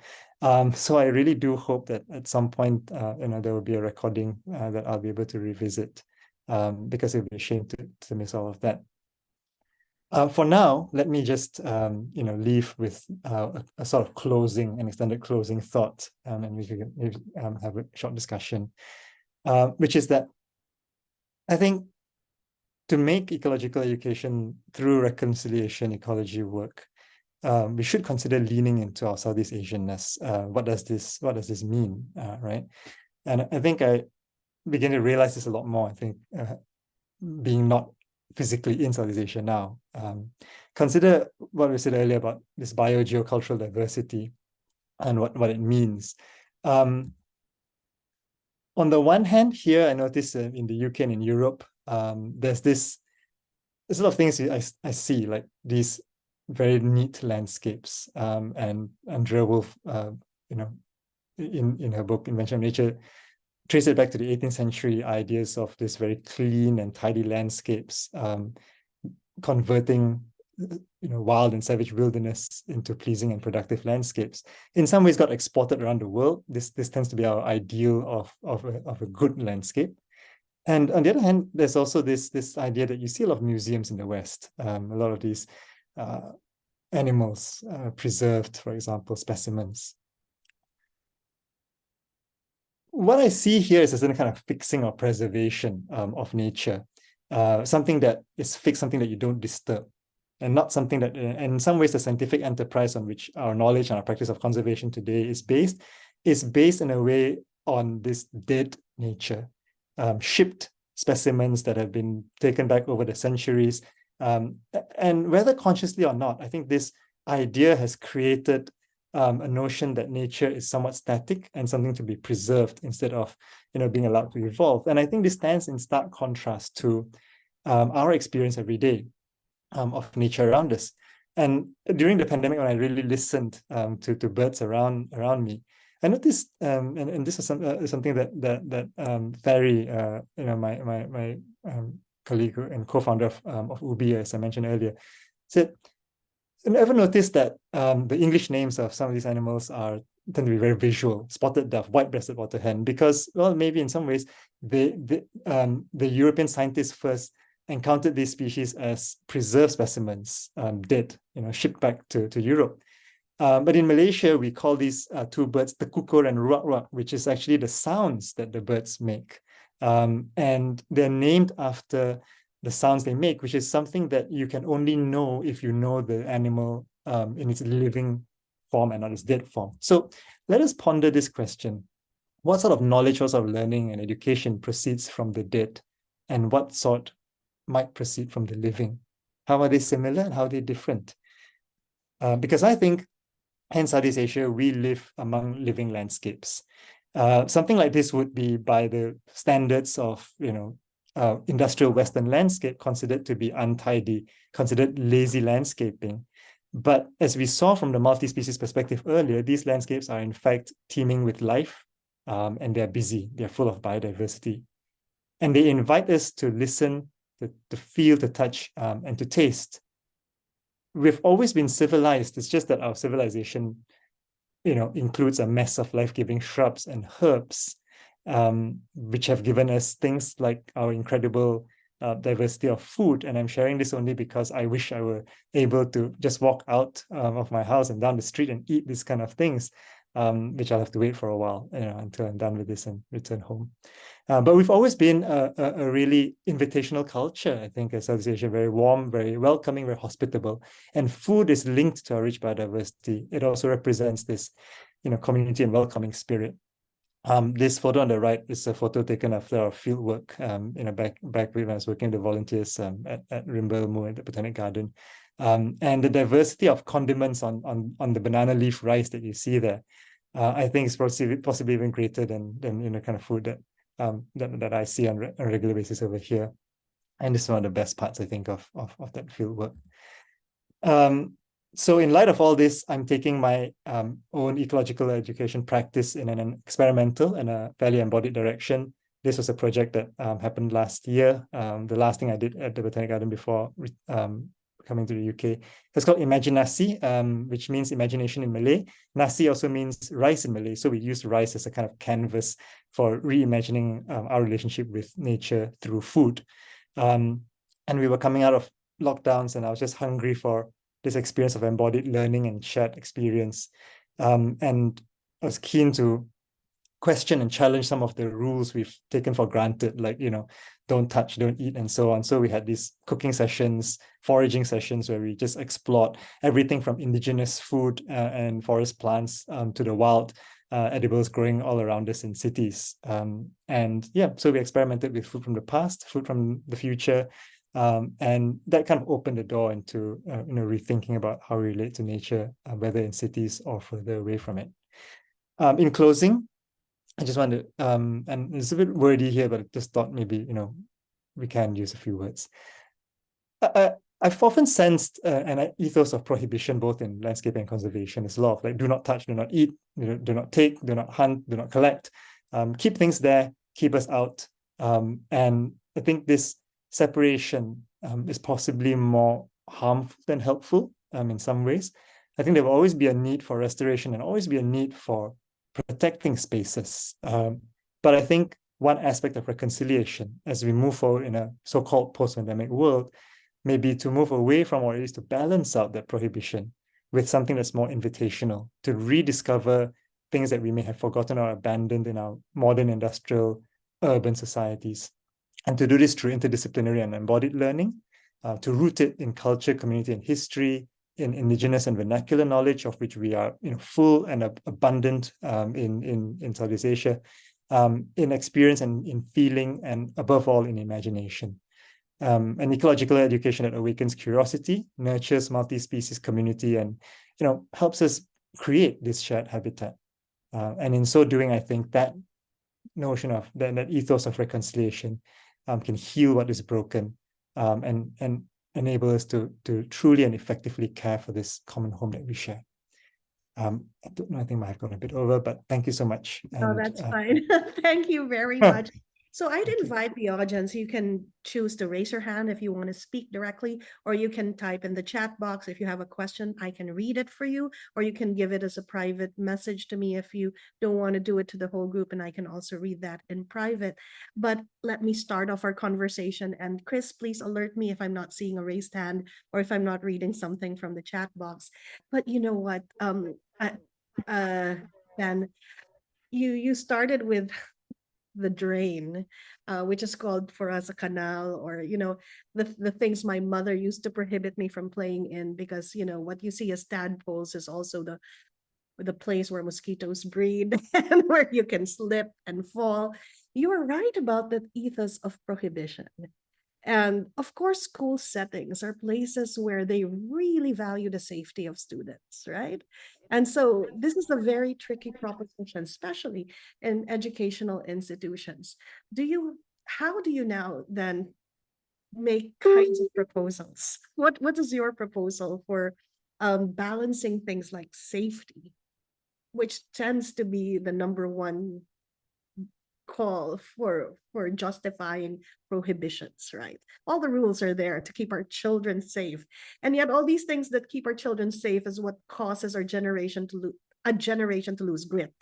So I really do hope that at some point, there will be a recording that I'll be able to revisit, because it would be a shame to miss all of that. For now, let me just leave with a sort of an extended closing thought, and we can have a short discussion. Which is that I think to make ecological education through reconciliation ecology work, we should consider leaning into our Southeast Asianness. What does this mean, right? And I think I begin to realize this a lot more, I think, being not physically in Southeast Asia now. Consider what we said earlier about this biogeocultural diversity and what it means. On the one hand, here I notice in the UK and in Europe, there's a lot of things I see, like these very neat landscapes. And Andrea Wolf, in her book Invention of Nature, trace it back to the 18th century ideas of this very clean and tidy landscapes, converting wild and savage wilderness into pleasing and productive landscapes. In some ways got exported around the world. This tends to be our ideal of a good landscape. And on the other hand, there's also this idea that you see a lot of museums in the West, a lot of these animals preserved, for example, specimens. What I see here is a certain kind of fixing or preservation of nature, something that is fixed, something that you don't disturb. And not something that, in some ways, the scientific enterprise on which our knowledge and our practice of conservation today is based in a way on this dead nature, shipped specimens that have been taken back over the centuries. And whether consciously or not, I think this idea has created a notion that nature is somewhat static and something to be preserved instead of, being allowed to evolve. And I think this stands in stark contrast to our experience every day of nature around us. And during the pandemic, when I really listened to birds around me, I noticed, and this is something that Ferry, my colleague and co-founder of UBI, as I mentioned earlier, said, "You ever noticed that the English names of some of these animals tend to be very visual? Spotted dove, white-breasted water hen, because, well, maybe in some ways the European scientists first encountered these species as preserved specimens, dead, shipped back to Europe. But in Malaysia, we call these two birds tekukur and ruak-ruak, which is actually the sounds that the birds make. And they're named after the sounds they make, which is something that you can only know if you know the animal in its living form and not its dead form. So let us ponder this question. What sort of knowledge, what sort of learning and education proceeds from the dead, and what sort might proceed from the living? How are they similar and how are they different? Because I think in Southeast Asia, we live among living landscapes. Something like this would be, by the standards of industrial Western landscape, considered to be untidy, considered lazy landscaping. But as we saw from the multi-species perspective earlier, these landscapes are in fact teeming with life, and they're busy, they're full of biodiversity. And they invite us to listen, to feel, to touch, and to taste. We've always been civilized. It's just that our civilization, includes a mess of life-giving shrubs and herbs, which have given us things like our incredible diversity of food. And I'm sharing this only because I wish I were able to just walk out of my house and down the street and eat these kind of things, which I'll have to wait for a while, until I'm done with this and return home. But we've always been a really invitational culture, I think, as Southeast Asia, very warm, very welcoming, very hospitable. And food is linked to our rich biodiversity. It also represents this, community and welcoming spirit. This photo on the right is a photo taken after our field work, back when I was working with the volunteers at Rimbalmu at the Botanic Garden. And the diversity of condiments on the banana leaf rice that you see there, I think is possibly even greater than kind of food that I see on a regular basis over here. And this is one of the best parts, I think, of that field work. So in light of all this, I'm taking my own ecological education practice in an experimental and a fairly embodied direction. This was a project that happened last year, the last thing I did at the Botanic Garden before coming to the UK. It's called Imaginasi, which means imagination in Malay. Nasi also means rice in Malay. So we use rice as a kind of canvas for reimagining our relationship with nature through food. And we were coming out of lockdowns, and I was just hungry for this experience of embodied learning and shared experience. And I was keen to question and challenge some of the rules we've taken for granted, like, don't touch, don't eat, and so on. So we had these cooking sessions, foraging sessions, where we just explored everything from indigenous food and forest plants to the wild edibles growing all around us in cities. And yeah, so we experimented with food from the past, food from the future, and that kind of opened the door into rethinking about how we relate to nature, whether in cities or further away from it. In closing, I just want to, and it's a bit wordy here, but I just thought maybe, we can use a few words. I've often sensed an ethos of prohibition, both in landscape and conservation. It's a lot of like, do not touch, do not eat, do not take, do not hunt, do not collect, keep things there, keep us out. And I think this separation is possibly more harmful than helpful in some ways. I think there will always be a need for restoration and always be a need for protecting spaces. But I think one aspect of reconciliation as we move forward in a so-called post-pandemic world may be to move away from, or at least to balance out that prohibition with something that's more invitational, to rediscover things that we may have forgotten or abandoned in our modern industrial urban societies. And to do this through interdisciplinary and embodied learning, to root it in culture, community, and history, in indigenous and vernacular knowledge, of which we are full and abundant in Southeast Asia, in experience and in feeling, and above all, in imagination. An ecological education that awakens curiosity, nurtures multi-species community, and helps us create this shared habitat. And in so doing, I think that notion of that ethos of reconciliation can heal what is broken, and enable us to truly and effectively care for this common home that we share. I don't know, I think I've gone a bit over, but thank you so much. Oh, And, that's fine. Thank you very much. So I'd invite the audience, you can choose to raise your hand if you want to speak directly, or you can type in the chat box. If you have a question, I can read it for you, or you can give it as a private message to me if you don't want to do it to the whole group, and I can also read that in private. But let me start off our conversation. And Chris, please alert me if I'm not seeing a raised hand or if I'm not reading something from the chat box. But you know what, Ben, you started with the drain, which is called for us a canal, or the things my mother used to prohibit me from playing in, because what you see as tadpoles is also the place where mosquitoes breed and where you can slip and fall. You are right about that ethos of prohibition. And of course, school settings are places where they really value the safety of students, right? And so this is a very tricky proposition, especially in educational institutions. How do you now then make kinds of proposals? What is your proposal for balancing things like safety, which tends to be the number one call for justifying prohibitions, right? All the rules are there to keep our children safe, and yet all these things that keep our children safe is what causes our generation to lose grit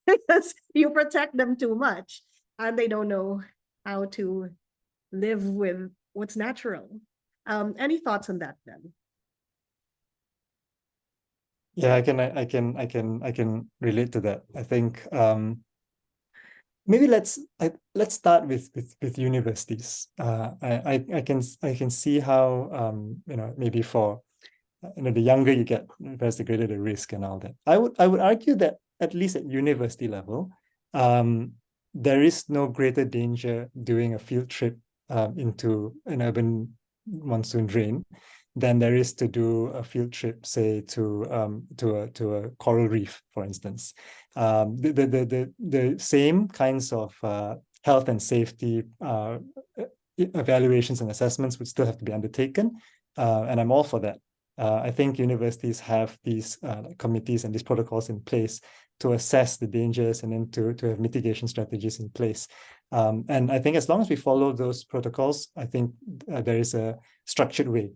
because you protect them too much and they don't know how to live with what's natural. Any thoughts on that, then? Yeah, I can relate to that. I think maybe let's start with universities. I can see how maybe for the younger you get, perhaps the greater the risk and all that. I would argue that at least at university level, there is no greater danger doing a field trip into an urban monsoon drain than there is to do a field trip, say, to a coral reef, for instance. The same kinds of health and safety evaluations and assessments would still have to be undertaken, and I'm all for that. I think universities have these committees and these protocols in place to assess the dangers and then to have mitigation strategies in place. And I think as long as we follow those protocols, I think there is a structured way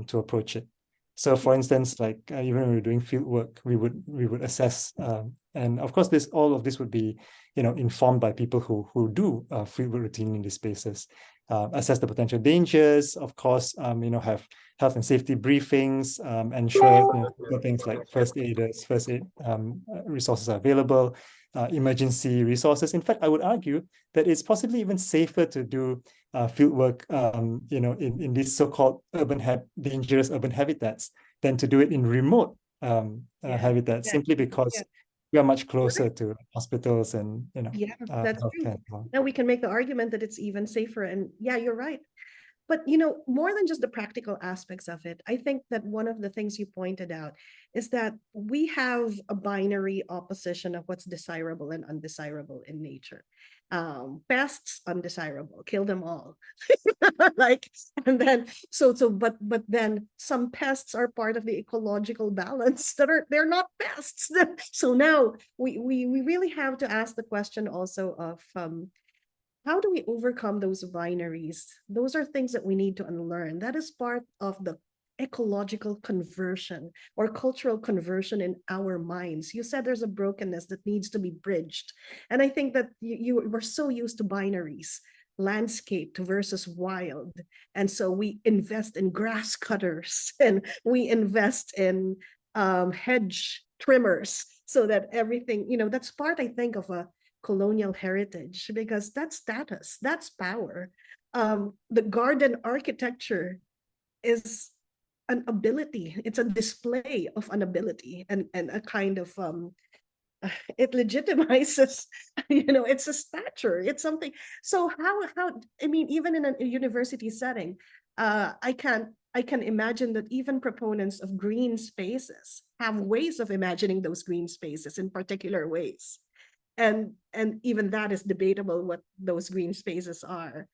to approach it. So, for instance, like even when we're doing field work, we would assess, and of course, all of this would be informed by people who do field work routinely in these spaces. Assess the potential dangers, of course, have health and safety briefings, ensure things like first aid resources are available, emergency resources. In fact, I would argue that it's possibly even safer to do field work, in these so-called dangerous urban habitats than to do it in remote habitats, simply because we are much closer to hospitals and that's true. Now we can make the argument that it's even safer, and you're right. But more than just the practical aspects of it, I think that one of the things you pointed out is that we have a binary opposition of what's desirable and undesirable in nature. Pests, undesirable, kill them all. And then but then some pests are part of the ecological balance they're not pests. So now we really have to ask the question also of how do we overcome those binaries? Those are things that we need to unlearn. That is part of the ecological conversion or cultural conversion in our minds. You said there's a brokenness that needs to be bridged. And I think that you were so used to binaries, landscape versus wild. And so we invest in grass cutters and we invest in hedge trimmers so that everything, that's part, I think, of a colonial heritage, because that's status, that's power. The garden architecture is an ability, it's a display of an ability and a kind of it legitimizes, it's a stature, it's something. So how I mean, even in a university setting, I can imagine that even proponents of green spaces have ways of imagining those green spaces in particular ways. And even that is debatable what those green spaces are.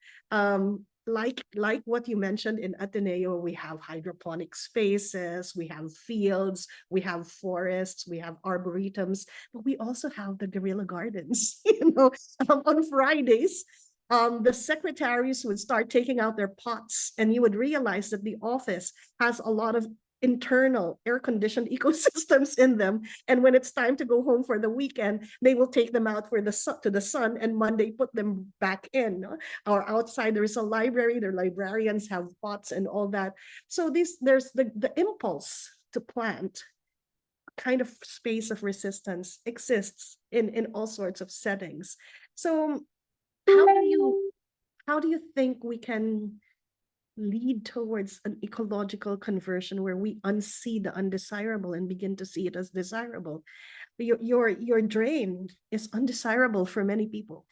Like what you mentioned in Ateneo, we have hydroponic spaces, we have fields, we have forests, we have arboretums, but we also have the guerrilla gardens. On Fridays, the secretaries would start taking out their pots, and you would realize that the office has a lot of internal air-conditioned ecosystems in them. And when it's time to go home for the weekend, they will take them out for to the sun, and Monday put them back in. No? Or outside, there is a library. Their librarians have pots and all that. So there's the impulse to plant kind of space of resistance exists in all sorts of settings. So how do you think we can lead towards an ecological conversion where we unsee the undesirable and begin to see it as desirable? Your drain is undesirable for many people,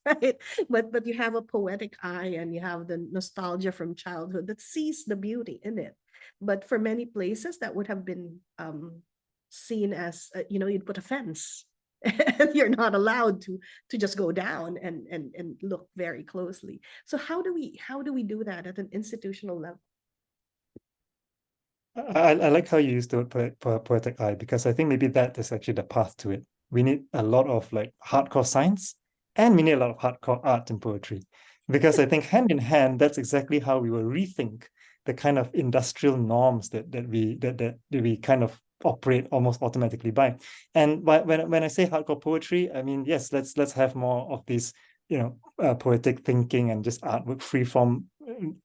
right? But you have a poetic eye, and you have the nostalgia from childhood that sees the beauty in it. But for many places, that would have been seen as you'd put a fence. And you're not allowed to just go down and look very closely. So how do we do that at an institutional level? I like how you use the word poetic eye, because I think maybe that is actually the path to it. We need a lot of like hardcore science, and we need a lot of hardcore art and poetry, because I think hand in hand, that's exactly how we will rethink the kind of industrial norms that we kind of operate almost automatically by. And when I say hardcore poetry, I mean, yes, let's have more of this, poetic thinking and just artwork free from,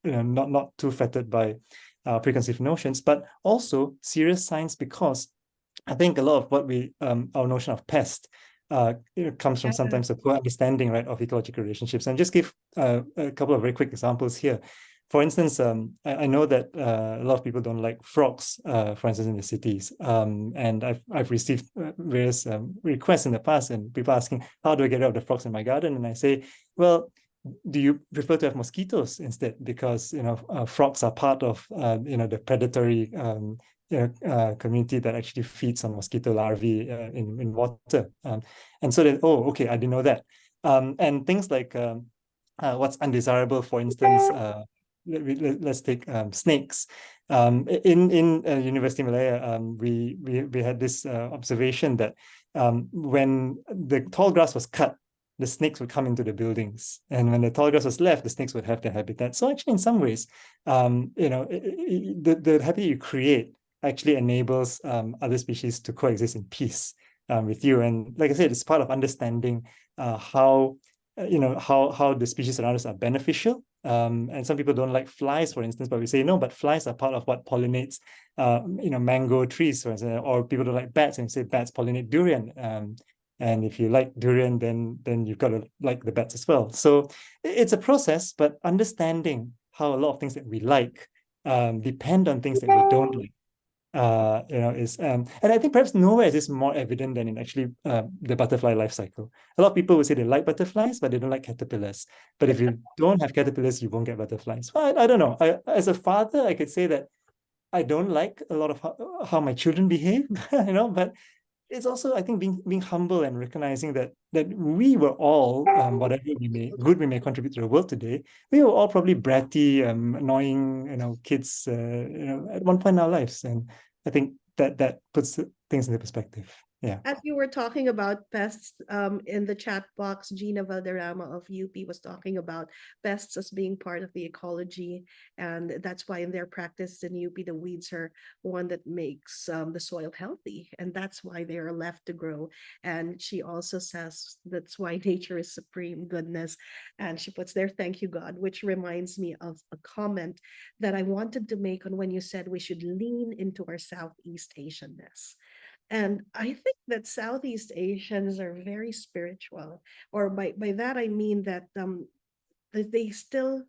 not too fettered by preconceived notions, but also serious science, because I think a lot of what our notion of pest comes from sometimes a poor understanding, right, of ecological relationships. And just give a couple of very quick examples here. For instance, I know that a lot of people don't like frogs, for instance, in the cities. And I've received various requests in the past, and people asking, how do I get rid of the frogs in my garden? And I say, well, do you prefer to have mosquitoes instead? Because frogs are part of the predatory community that actually feeds on mosquito larvae in water. And so that, oh, okay, I didn't know that. And things like what's undesirable, for instance, let's take snakes. In University of Malaya, we had this observation that when the tall grass was cut, the snakes would come into the buildings, and when the tall grass was left, the snakes would have their habitat. So actually, in some ways, the habitat you create actually enables other species to coexist in peace with you. And like I said, it's part of understanding how the species around us are beneficial. And some people don't like flies, for instance, but we say no, but flies are part of what pollinates mango trees, for instance. Or people don't like bats, and say bats pollinate durian. And if you like durian, then you've got to like the bats as well. So it's a process, but understanding how a lot of things that we like depend on things that we don't like. And I think perhaps nowhere is this more evident than in actually the butterfly life cycle. A lot of people will say they like butterflies, but they don't like caterpillars. But if you don't have caterpillars, you won't get butterflies. Well, I don't know. As a father, I could say that I don't like a lot of how my children behave, but it's also, I think, being humble and recognizing that we were all, whatever we may contribute to the world today, we were all probably bratty, annoying, kids, at one point in our lives. And I think that puts things into perspective. Yeah. As you were talking about pests, in the chat box, Gina Valderrama of UP was talking about pests as being part of the ecology. And that's why in their practice in UP, the weeds are one that makes the soil healthy. And that's why they are left to grow. And she also says that's why nature is supreme goodness. And she puts there, thank you, God, which reminds me of a comment that I wanted to make on when you said we should lean into our Southeast Asianness. And I think that Southeast Asians are very spiritual, or by that I mean that they still,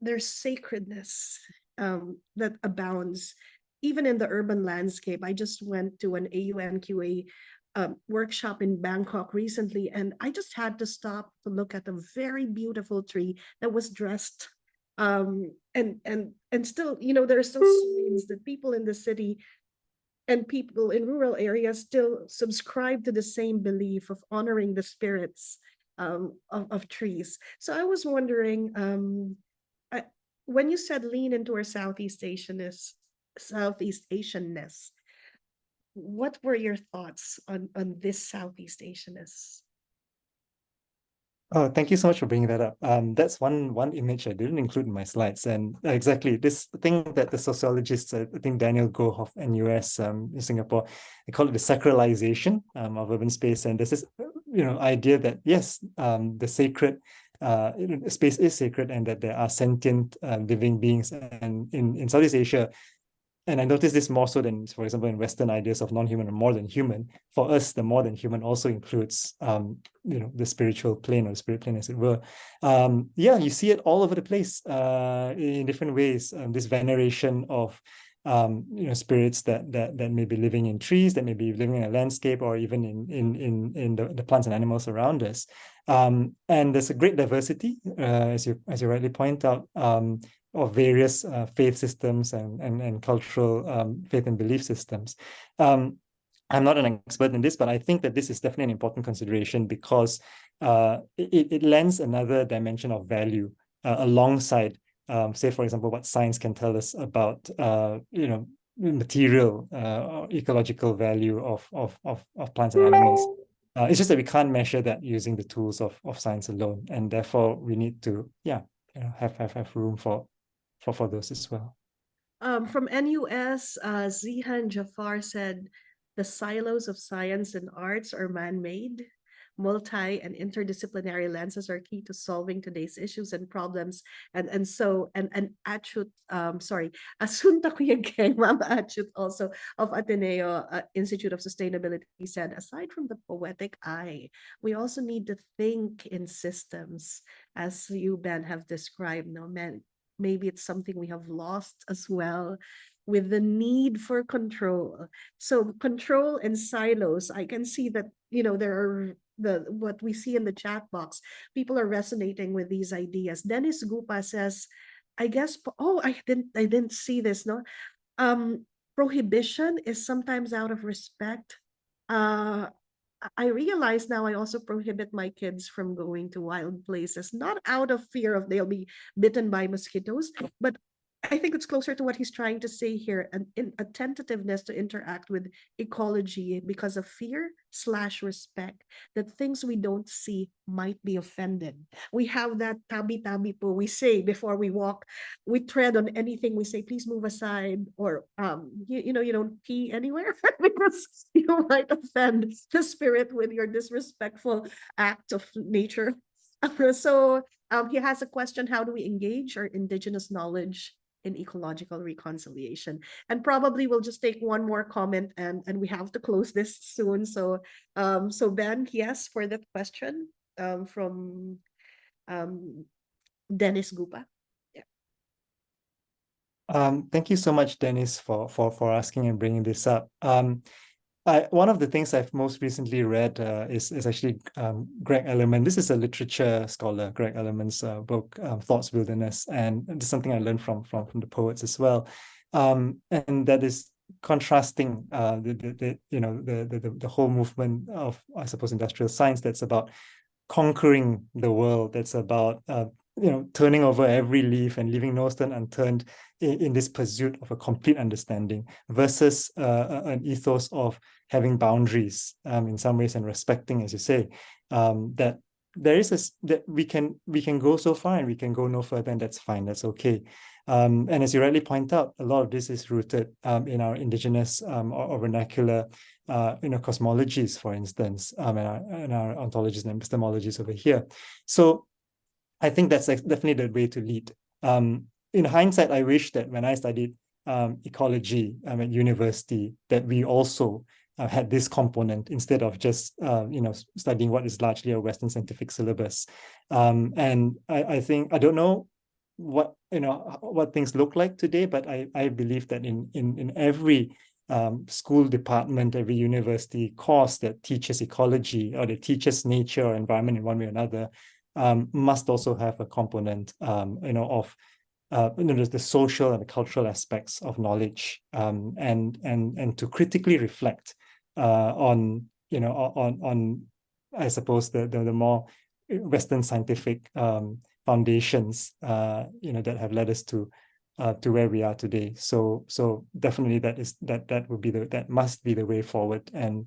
there's sacredness that abounds even in the urban landscape. I just went to an AUN-QA workshop in Bangkok recently, and I just had to stop to look at a very beautiful tree that was dressed. And still, there are still signs that people in the city and people in rural areas still subscribe to the same belief of honoring the spirits of trees. So I was wondering, when you said lean into our Southeast Asianness, what were your thoughts on this Southeast Asianness? Oh, thank you so much for bringing that up. That's one image I didn't include in my slides, and exactly this thing that the sociologists, I think Daniel Gohoff, NUS in Singapore, they call it the sacralization of urban space, and there's this idea that yes, the sacred space is sacred, and that there are sentient living beings, and in Southeast Asia. And I noticed this more so than, for example, in Western ideas of non-human or more than human. For us, the more than human also includes, the spiritual plane or the spirit plane, as it were. You see it all over the place in different ways. This veneration of, spirits that may be living in trees, that may be living in a landscape, or even in the plants and animals around us. And there's a great diversity, as you rightly point out. Of various faith systems and cultural faith and belief systems. I'm not an expert in this, but I think that this is definitely an important consideration because it lends another dimension of value alongside, say, for example, what science can tell us about, material ecological value of plants and animals. It's just that we can't measure that using the tools of science alone, and therefore we need to, have room for those as well. From NUS, Zihan Jafar said, the silos of science and arts are man-made. Multi and interdisciplinary lenses are key to solving today's issues and problems. And Achut, Asunta Kuyageng, Ma'am Achut, also of Ateneo Institute of Sustainability, said, aside from the poetic eye, we also need to think in systems, as you, Ben, have described. Maybe it's something we have lost as well, with the need for control. So control and silos, I can see that, there are what we see in the chat box, people are resonating with these ideas. Dennis Gupa says, I guess, I didn't see this, no? Prohibition is sometimes out of respect. I realize now I also prohibit my kids from going to wild places, not out of fear of they'll be bitten by mosquitoes, but I think it's closer to what he's trying to say here, in a tentativeness to interact with ecology because of fear/respect, that things we don't see might be offended. We have that tabi-tabi po, we say before we walk, we tread on anything, we say, please move aside, or you don't pee anywhere because you might offend the spirit with your disrespectful act of nature. So he has a question, how do we engage our indigenous knowledge in ecological reconciliation? And probably we'll just take one more comment, and we have to close this soon. So Ben, yes, for that question from Dennis Gupa. Thank you so much, Dennis, for asking and bringing this up. One of the things I've most recently read is actually Greg Ellerman. This is a literature scholar, Greg Ellerman's book, Thoughts Wilderness, and this is something I learned from the poets as well. And that is contrasting the whole movement of, I suppose, industrial science that's about conquering the world, that's about turning over every leaf and leaving no stone unturned in this pursuit of a complete understanding, versus an ethos of having boundaries in some ways and respecting, as you say, that there is that we can go so far and we can go no further, and that's fine, that's okay. And as you rightly point out, a lot of this is rooted in our indigenous or vernacular cosmologies, for instance, and our ontologies and epistemologies over here. So I think that's definitely the way to lead. In hindsight, I wish that when I studied ecology at university, that we also had this component instead of just studying what is largely a Western scientific syllabus. And I think, I don't know what things look like today, but I believe that in every school department, every university course that teaches ecology or that teaches nature or environment in one way or another must also have a component, of the social and the cultural aspects of knowledge, and to critically reflect on I suppose the more Western scientific foundations that have led us to where we are today. So definitely that must be the way forward. And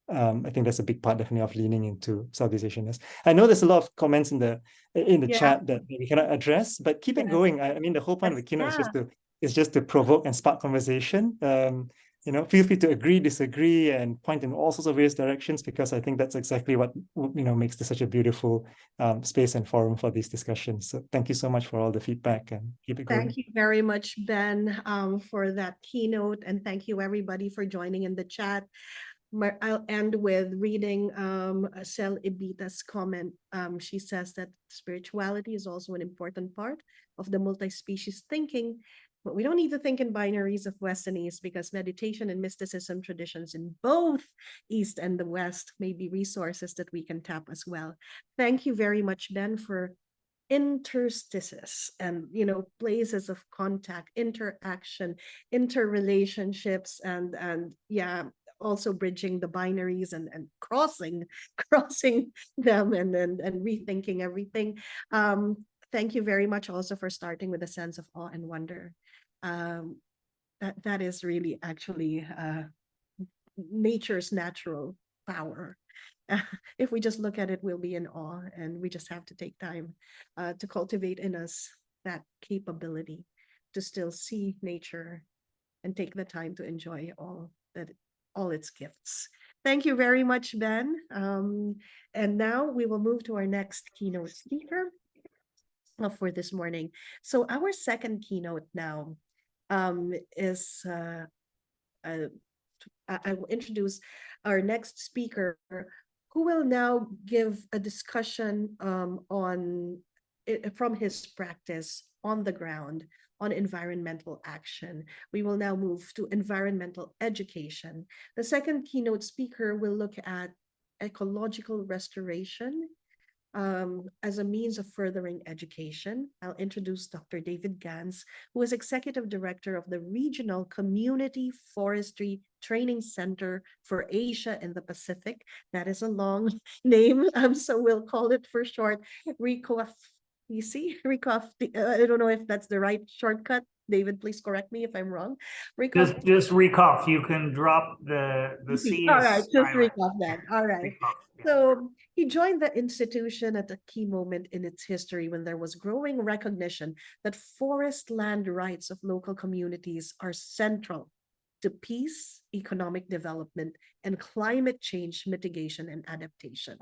I think that's a big part definitely of leaning into Southeast Asianness. I know there's a lot of comments in the chat that we cannot address, but keep it going. I mean, the whole point of the keynote is just to provoke and spark conversation. Feel free to agree, disagree, and point in all sorts of various directions, because I think that's exactly what makes this such a beautiful space and forum for these discussions. So thank you so much for all the feedback, and keep it going. Thank you very much, Ben, for that keynote, and thank you everybody for joining in the chat. I'll end with reading Sel Ibita's comment. She says that spirituality is also an important part of the multi-species thinking, but we don't need to think in binaries of West and East, because meditation and mysticism traditions in both East and the West may be resources that we can tap as well. Thank you very much, Ben, for interstices and places of contact, interaction, interrelationships, and also bridging the binaries and crossing them and rethinking everything. Thank you very much also for starting with a sense of awe and wonder. That is really actually nature's natural power. If we just look at it, we'll be in awe, and we just have to take time to cultivate in us that capability to still see nature and take the time to enjoy all its gifts. Thank you very much, Ben. And now we will move to our next keynote speaker for this morning. So our second keynote now is I will introduce our next speaker, who will now give a discussion from his practice on the ground on environmental action. We will now move to environmental education. The second keynote speaker will look at ecological restoration as a means of furthering education. I'll introduce Dr. David Gans, who is Executive Director of the Regional Community Forestry Training Center for Asia and the Pacific. That is a long name, so we'll call it for short RECOF. You see, RECOF. I don't know if that's the right shortcut. David, please correct me if I'm wrong. RECOF. Just RECOF. You can drop the C. All right, just RECOF then. All right. RECOF, yeah. So he joined the institution at a key moment in its history when there was growing recognition that forest land rights of local communities are central to peace, economic development, and climate change mitigation and adaptation.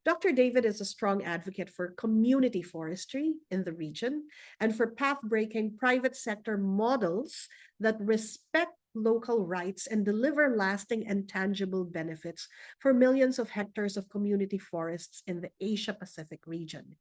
Dr. David is a strong advocate for community forestry in the region and for path-breaking private sector models that respect local rights and deliver lasting and tangible benefits for millions of hectares of community forests in the Asia-Pacific region.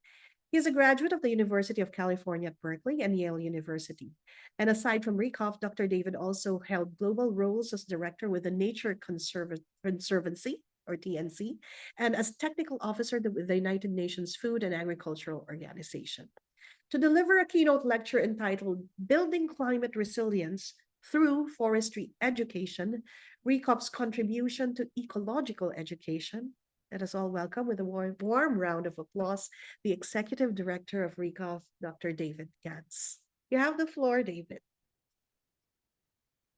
He is a graduate of the University of California at Berkeley and Yale University. And aside from RECOF, Dr. David also held global roles as director with the Nature Conservancy, or TNC, and as technical officer with the United Nations Food and Agricultural Organization. To deliver a keynote lecture entitled Building Climate Resilience Through Forestry Education, RECOF's contribution to ecological education, let us all welcome with a warm round of applause the Executive Director of RECOF, Dr. David Gans. You have the floor, David.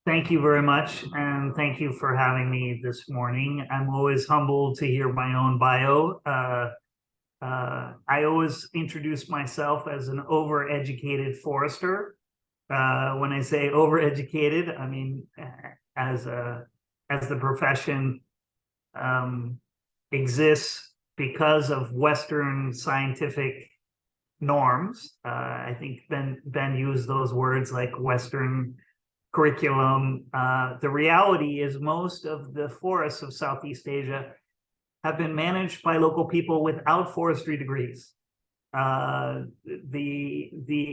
Thank you very much, and thank you for having me this morning. I'm always humbled to hear my own bio. I always introduce myself as an overeducated forester. When I say overeducated, I mean as the profession exists because of Western scientific norms. I think Ben used those words like Western curriculum. The reality is most of the forests of Southeast Asia have been managed by local people without forestry degrees. The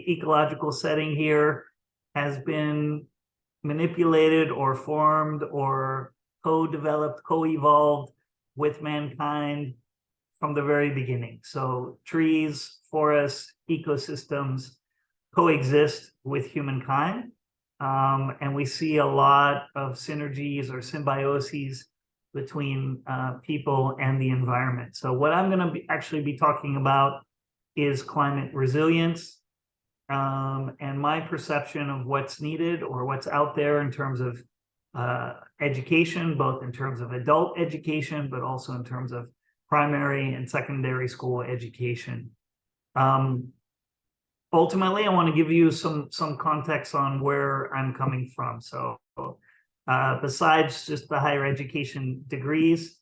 ecological setting here has been manipulated or formed or co-developed, co-evolved with mankind from the very beginning. So trees, forests, ecosystems coexist with humankind. And we see a lot of synergies or symbioses between people and the environment. So what I'm going to actually be talking about is climate resilience, and my perception of what's needed or what's out there in terms of education, both in terms of adult education, but also in terms of primary and secondary school education. Ultimately, I want to give you some context on where I'm coming from. So besides just the higher education degrees,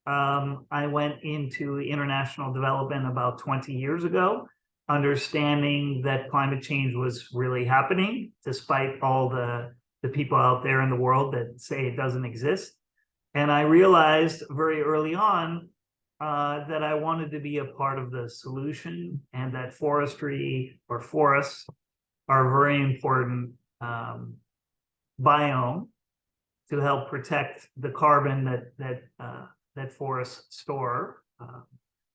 I went into international development about 20 years ago, understanding that climate change was really happening, despite all the people out there in the world that say it doesn't exist. And I realized very early on that I wanted to be a part of the solution, and that forestry or forests are a very important biome to help protect the carbon that forests store,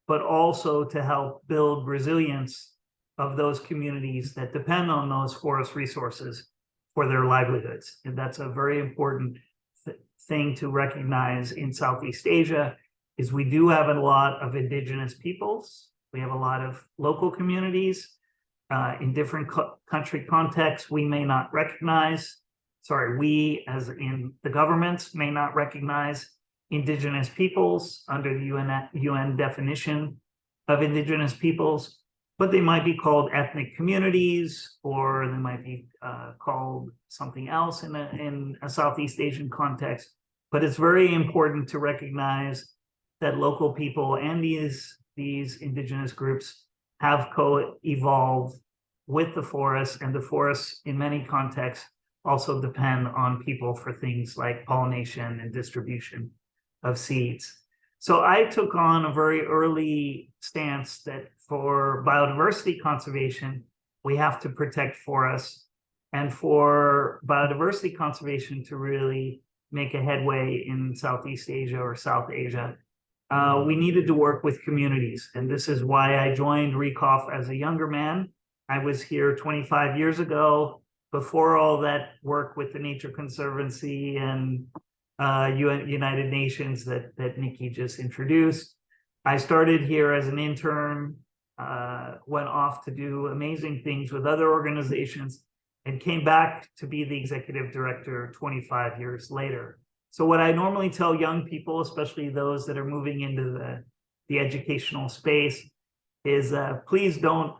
but also to help build resilience of those communities that depend on those forest resources for their livelihoods. And that's a very important thing to recognize in Southeast Asia, is we do have a lot of indigenous peoples. We have a lot of local communities in different country contexts. We may not recognize, we as in the governments may not recognize indigenous peoples under the UN definition of indigenous peoples, but they might be called ethnic communities, or they might be called something else in a Southeast Asian context. But it's very important to recognize that local people and these indigenous groups have co-evolved with the forests, and the forests in many contexts also depend on people for things like pollination and distribution of seeds. So I took on a very early stance that for biodiversity conservation, we have to protect forests, and for biodiversity conservation to really make a headway in Southeast Asia or South Asia, we needed to work with communities. And this is why I joined RECOF as a younger man. I was here 25 years ago, before all that work with the Nature Conservancy and United Nations that Nikki just introduced. I started here as an intern, went off to do amazing things with other organizations, and came back to be the executive director 25 years later. So what I normally tell young people, especially those that are moving into the educational space, is please don't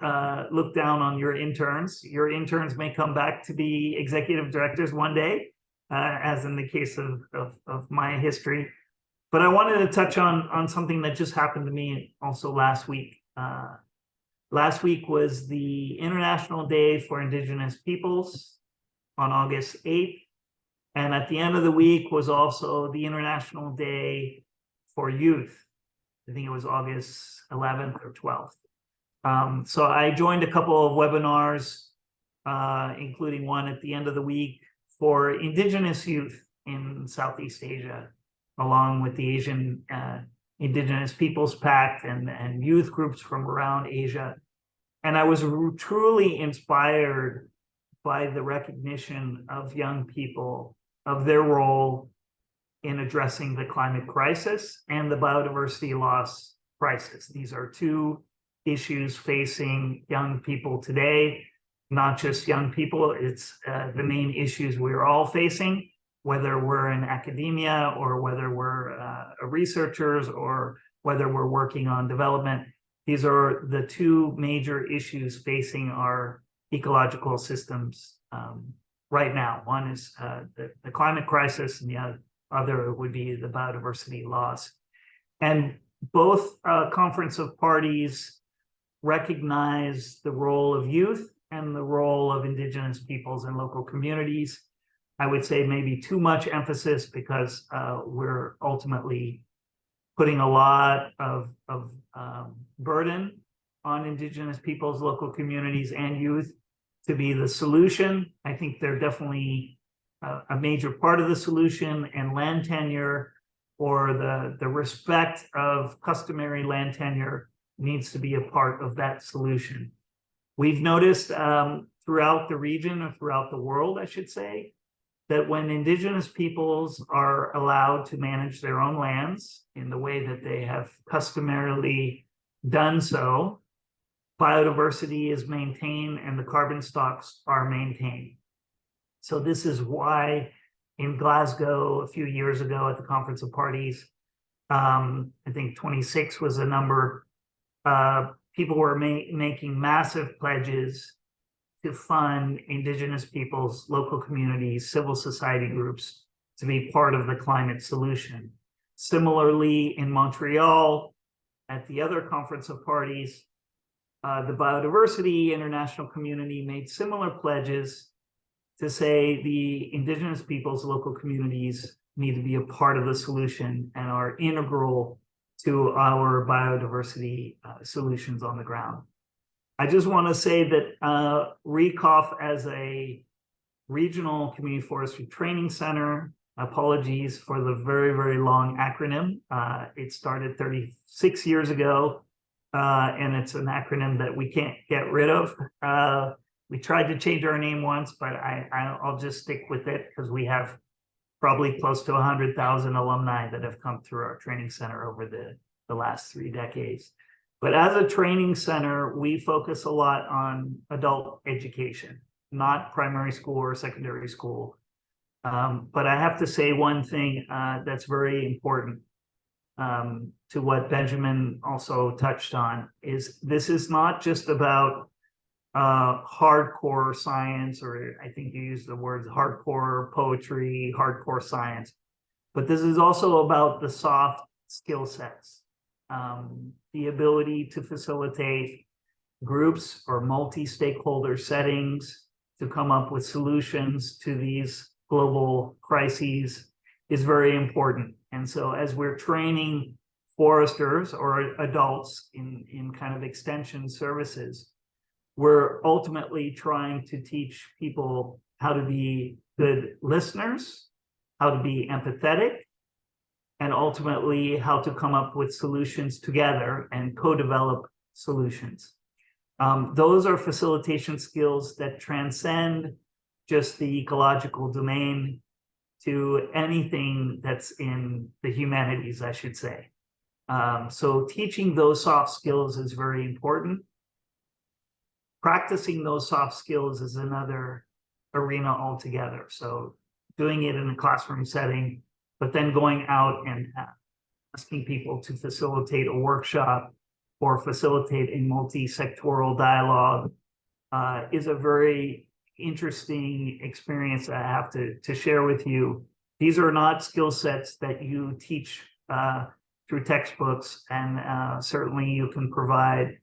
look down on your interns. Your interns may come back to be executive directors one day, as in the case of my history. But I wanted to touch on something that just happened to me also last week. Last week was the International Day for Indigenous Peoples on August 8th. And at the end of the week was also the International Day for Youth. I think it was August 11th or 12th. So I joined a couple of webinars, including one at the end of the week for Indigenous youth in Southeast Asia, along with the Asian Indigenous Peoples Pact and youth groups from around Asia. And I was truly inspired by the recognition of young people, of their role in addressing the climate crisis and the biodiversity loss crisis. These are two issues facing young people today, not just young people. It's the main issues we're all facing, whether we're in academia or whether we're researchers or whether we're working on development. These are the two major issues facing our ecological systems right now. One is the climate crisis, and the other would be the biodiversity loss. And both Conference of Parties recognize the role of youth and the role of Indigenous peoples and local communities. I would say maybe too much emphasis, because we're ultimately putting a lot of burden on Indigenous peoples, local communities, and youth to be the solution. I think they're definitely a major part of the solution, and land tenure or the respect of customary land tenure needs to be a part of that solution. We've noticed throughout the region, or throughout the world, I should say, that when indigenous peoples are allowed to manage their own lands in the way that they have customarily done so, biodiversity is maintained and the carbon stocks are maintained. So this is why in Glasgow a few years ago at the Conference of Parties, I think 26 was the number, people were making massive pledges to fund indigenous peoples, local communities, civil society groups to be part of the climate solution. Similarly, in Montreal, at the other Conference of Parties, the biodiversity international community made similar pledges to say the indigenous peoples, local communities need to be a part of the solution and are integral to our biodiversity solutions on the ground. I just want to say that RECOF as a regional community forestry training center, apologies for the very, very long acronym. It started 36 years ago, and it's an acronym that we can't get rid of. We tried to change our name once, but I'll just stick with it because we have probably close to 100,000 alumni that have come through our training center over the last 3 decades. But as a training center, we focus a lot on adult education, not primary school or secondary school. But I have to say one thing that's very important to what Benjamin also touched on is this is not just about hardcore science, or I think you used the words hardcore poetry, hardcore science, but this is also about the soft skill sets. The ability to facilitate groups or multi-stakeholder settings to come up with solutions to these global crises is very important. And so as we're training foresters or adults in kind of extension services, we're ultimately trying to teach people how to be good listeners, how to be empathetic, and ultimately how to come up with solutions together and co-develop solutions. Those are facilitation skills that transcend just the ecological domain to anything that's in the humanities, I should say. So teaching those soft skills is very important. Practicing those soft skills is another arena altogether. So doing it in a classroom setting, but then going out and asking people to facilitate a workshop or facilitate a multi-sectoral dialogue is a very interesting experience I have to share with you. These are not skill sets that you teach through textbooks, and certainly you can provide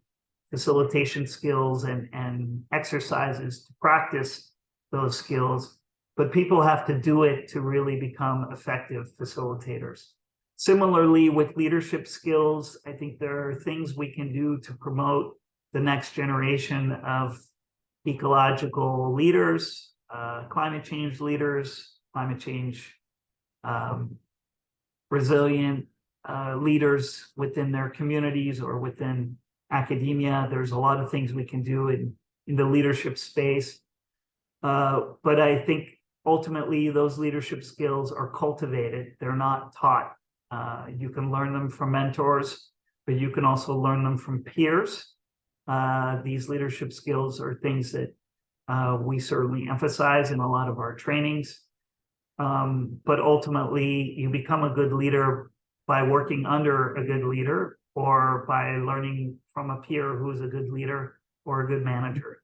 facilitation skills and exercises to practice those skills, but people have to do it to really become effective facilitators. Similarly, with leadership skills, I think there are things we can do to promote the next generation of ecological leaders, climate change leaders, climate change resilient leaders within their communities or within academia. There's a lot of things we can do in the leadership space. But I think ultimately those leadership skills are cultivated. They're not taught. You can learn them from mentors, but you can also learn them from peers. These leadership skills are things that we certainly emphasize in a lot of our trainings. But ultimately, you become a good leader by working under a good leader or by learning from a peer who's a good leader or a good manager.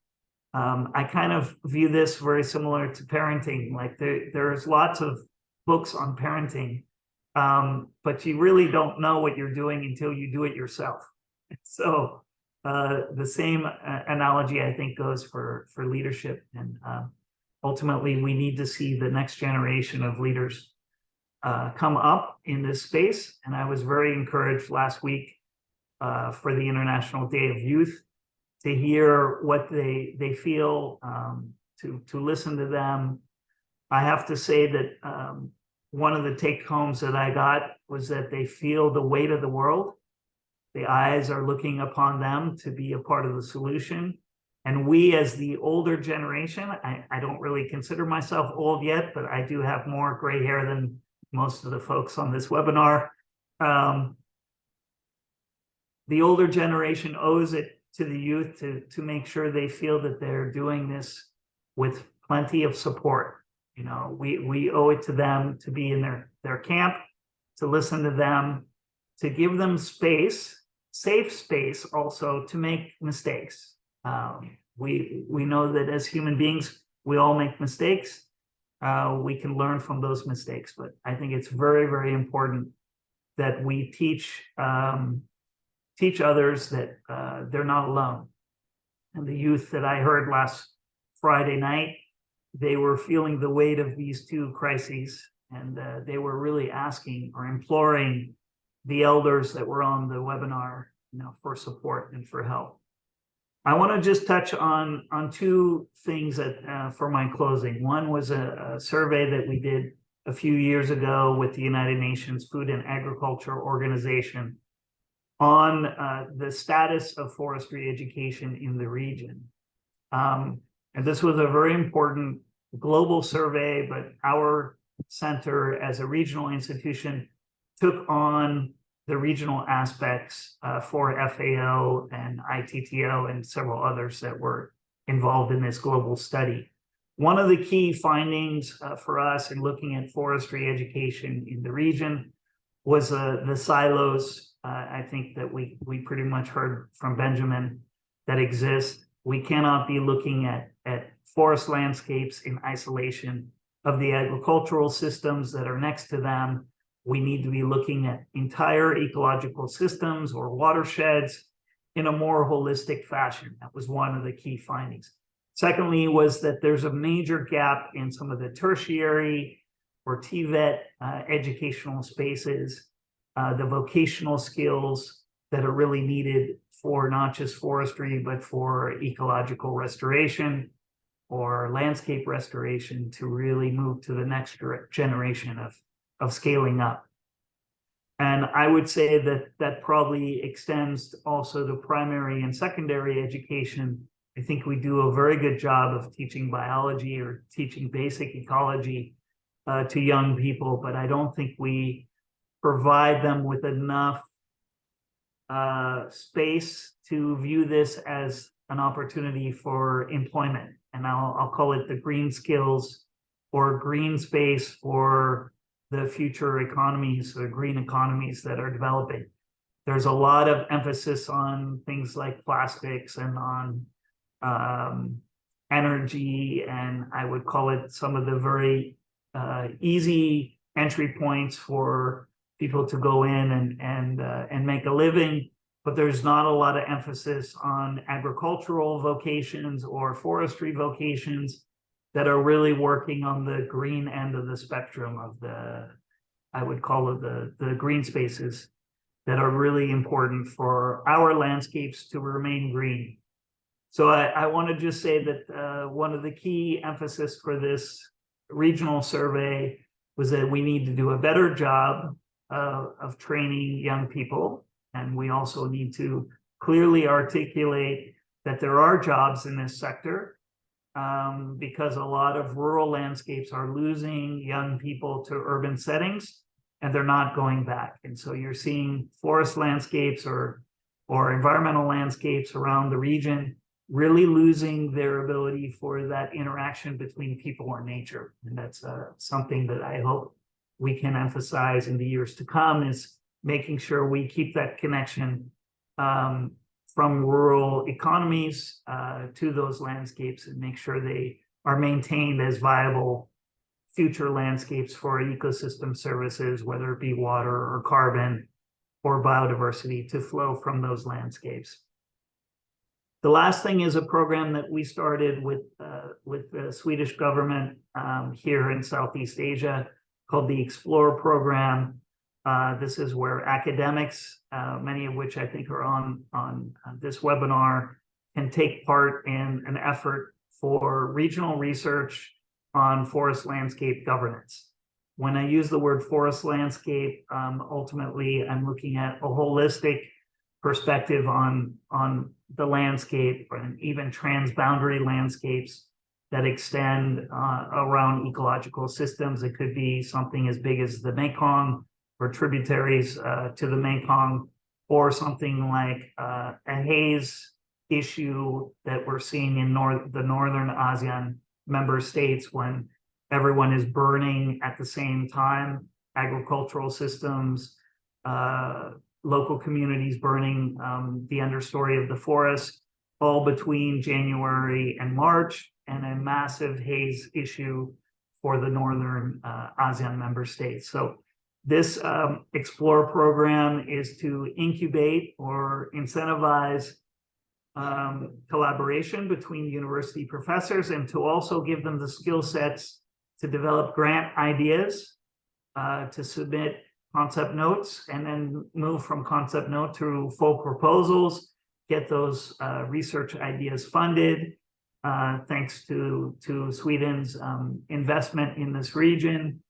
I kind of view this very similar to parenting. Like there's lots of books on parenting, but you really don't know what you're doing until you do it yourself. So the same analogy, I think, goes for leadership. And ultimately, we need to see the next generation of leaders come up in this space. And I was very encouraged last week for the International Day of Youth to hear what they feel, to listen to them, I have to say that one of the take-homes that I got was that they feel the weight of the world. The eyes are looking upon them to be a part of the solution. And we, as the older generation, I don't really consider myself old yet, but I do have more gray hair than most of the folks on this webinar. The older generation owes it to the youth to make sure they feel that they're doing this with plenty of support. You know, we owe it to them to be in their camp, to listen to them, to give them space, safe space also to make mistakes. We know that as human beings, we all make mistakes. We can learn from those mistakes, but I think it's very, very important that we teach others that they're not alone. And the youth that I heard last Friday night, they were feeling the weight of these two crises, and they were really asking or imploring the elders that were on the webinar, you know, for support and for help. I want to just touch on two things that for my closing. One was a survey that we did a few years ago with the United Nations Food and Agriculture Organization on the status of forestry education in the region. And this was a very important global survey, but our center as a regional institution took on the regional aspects for FAO and ITTO and several others that were involved in this global study. One of the key findings for us in looking at forestry education in the region was the silos. I think that we pretty much heard from Benjamin that exist. We cannot be looking at forest landscapes in isolation of the agricultural systems that are next to them. We need to be looking at entire ecological systems or watersheds in a more holistic fashion. That was one of the key findings. Secondly, was that there's a major gap in some of the tertiary or TVET educational spaces, the vocational skills that are really needed for not just forestry, but for ecological restoration or landscape restoration to really move to the next generation of scaling up. And I would say that that probably extends also to primary and secondary education. I think we do a very good job of teaching biology or teaching basic ecology to young people, but I don't think we provide them with enough space to view this as an opportunity for employment. And I'll call it the green skills or green space for the future economies or green economies that are developing. There's a lot of emphasis on things like plastics and on energy, and I would call it some of the very easy entry points for people to go in and make a living. But there's not a lot of emphasis on agricultural vocations or forestry vocations that are really working on the green end of the spectrum of the, I would call it the green spaces that are really important for our landscapes to remain green. So I want to just say that one of the key emphasis for this regional survey was that we need to do a better job of training young people. And we also need to clearly articulate that there are jobs in this sector because a lot of rural landscapes are losing young people to urban settings and they're not going back. And so you're seeing forest landscapes or environmental landscapes around the region really losing their ability for that interaction between people and nature. And that's something that I hope we can emphasize in the years to come, is making sure we keep that connection from rural economies to those landscapes and make sure they are maintained as viable future landscapes for ecosystem services, whether it be water or carbon or biodiversity to flow from those landscapes. The last thing is a program that we started with the Swedish government here in Southeast Asia called the Explore program. This is where academics, many of which I think are on this webinar, can take part in an effort for regional research on forest landscape governance. When I use the word forest landscape, ultimately I'm looking at a holistic perspective on the landscape and even transboundary landscapes that extend around ecological systems. It could be something as big as the Mekong or tributaries to the Mekong, or something like a haze issue that we're seeing in the northern ASEAN member states when everyone is burning at the same time, agricultural systems, local communities burning the understory of the forest, all between January and March, and a massive haze issue for the northern ASEAN member states. So this Explore program is to incubate or incentivize collaboration between university professors, and to also give them the skill sets to develop grant ideas, to submit concept notes, and then move from concept note to full proposals, get those research ideas funded, thanks to Sweden's investment in this region.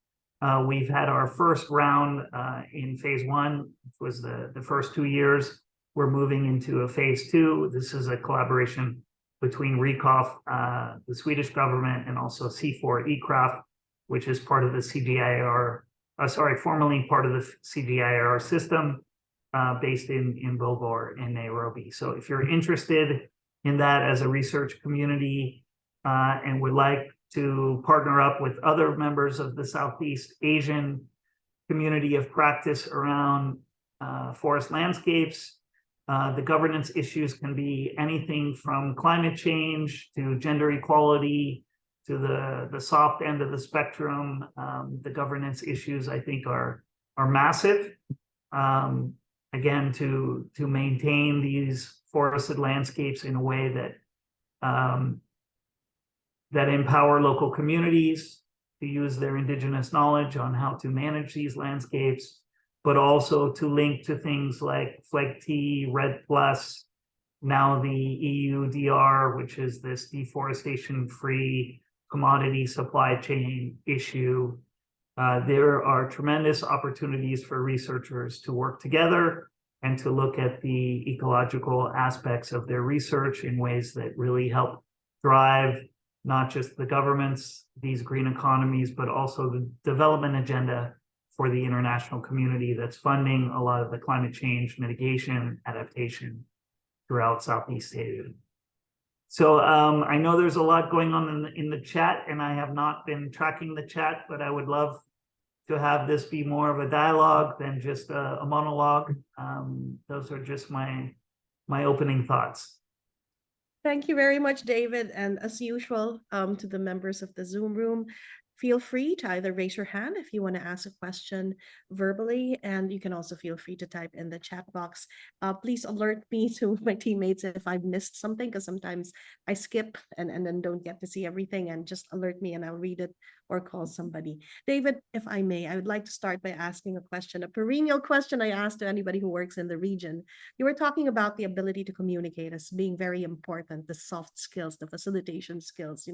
We've had our first round in phase 1, which was the first 2 years. We're moving into a phase 2. This is a collaboration between RECOF, the Swedish government, and also C4ECRAF, which is part of the CGIAR, formerly part of the CGIAR system, based in Bogor in Nairobi. So if you're interested in that as a research community and would like to partner up with other members of the Southeast Asian community of practice around forest landscapes, the governance issues can be anything from climate change to gender equality to the soft end of the spectrum. The governance issues, I think, are massive. Again, to maintain these forested landscapes in a way that empower local communities to use their indigenous knowledge on how to manage these landscapes, but also to link to things like FLEGT, REDD+, now the EUDR, which is this deforestation-free commodity supply chain issue. There are tremendous opportunities for researchers to work together and to look at the ecological aspects of their research in ways that really help drive not just the governments, these green economies, but also the development agenda for the international community that's funding a lot of the climate change mitigation adaptation throughout Southeast Asia. So I know there's a lot going on in the chat, and I have not been tracking the chat, but I would love to have this be more of a dialogue than just a monologue. Those are just my opening thoughts. Thank you very much, David. And as usual, to the members of the Zoom room, feel free to either raise your hand if you want to ask a question verbally, and you can also feel free to type in the chat box. Please alert me to my teammates if I've missed something, because sometimes I skip and then don't get to see everything, and just alert me and I'll read it or call somebody. David, if I may, I would like to start by asking a question, a perennial question I ask to anybody who works in the region. You were talking about the ability to communicate as being very important, the soft skills, the facilitation skills,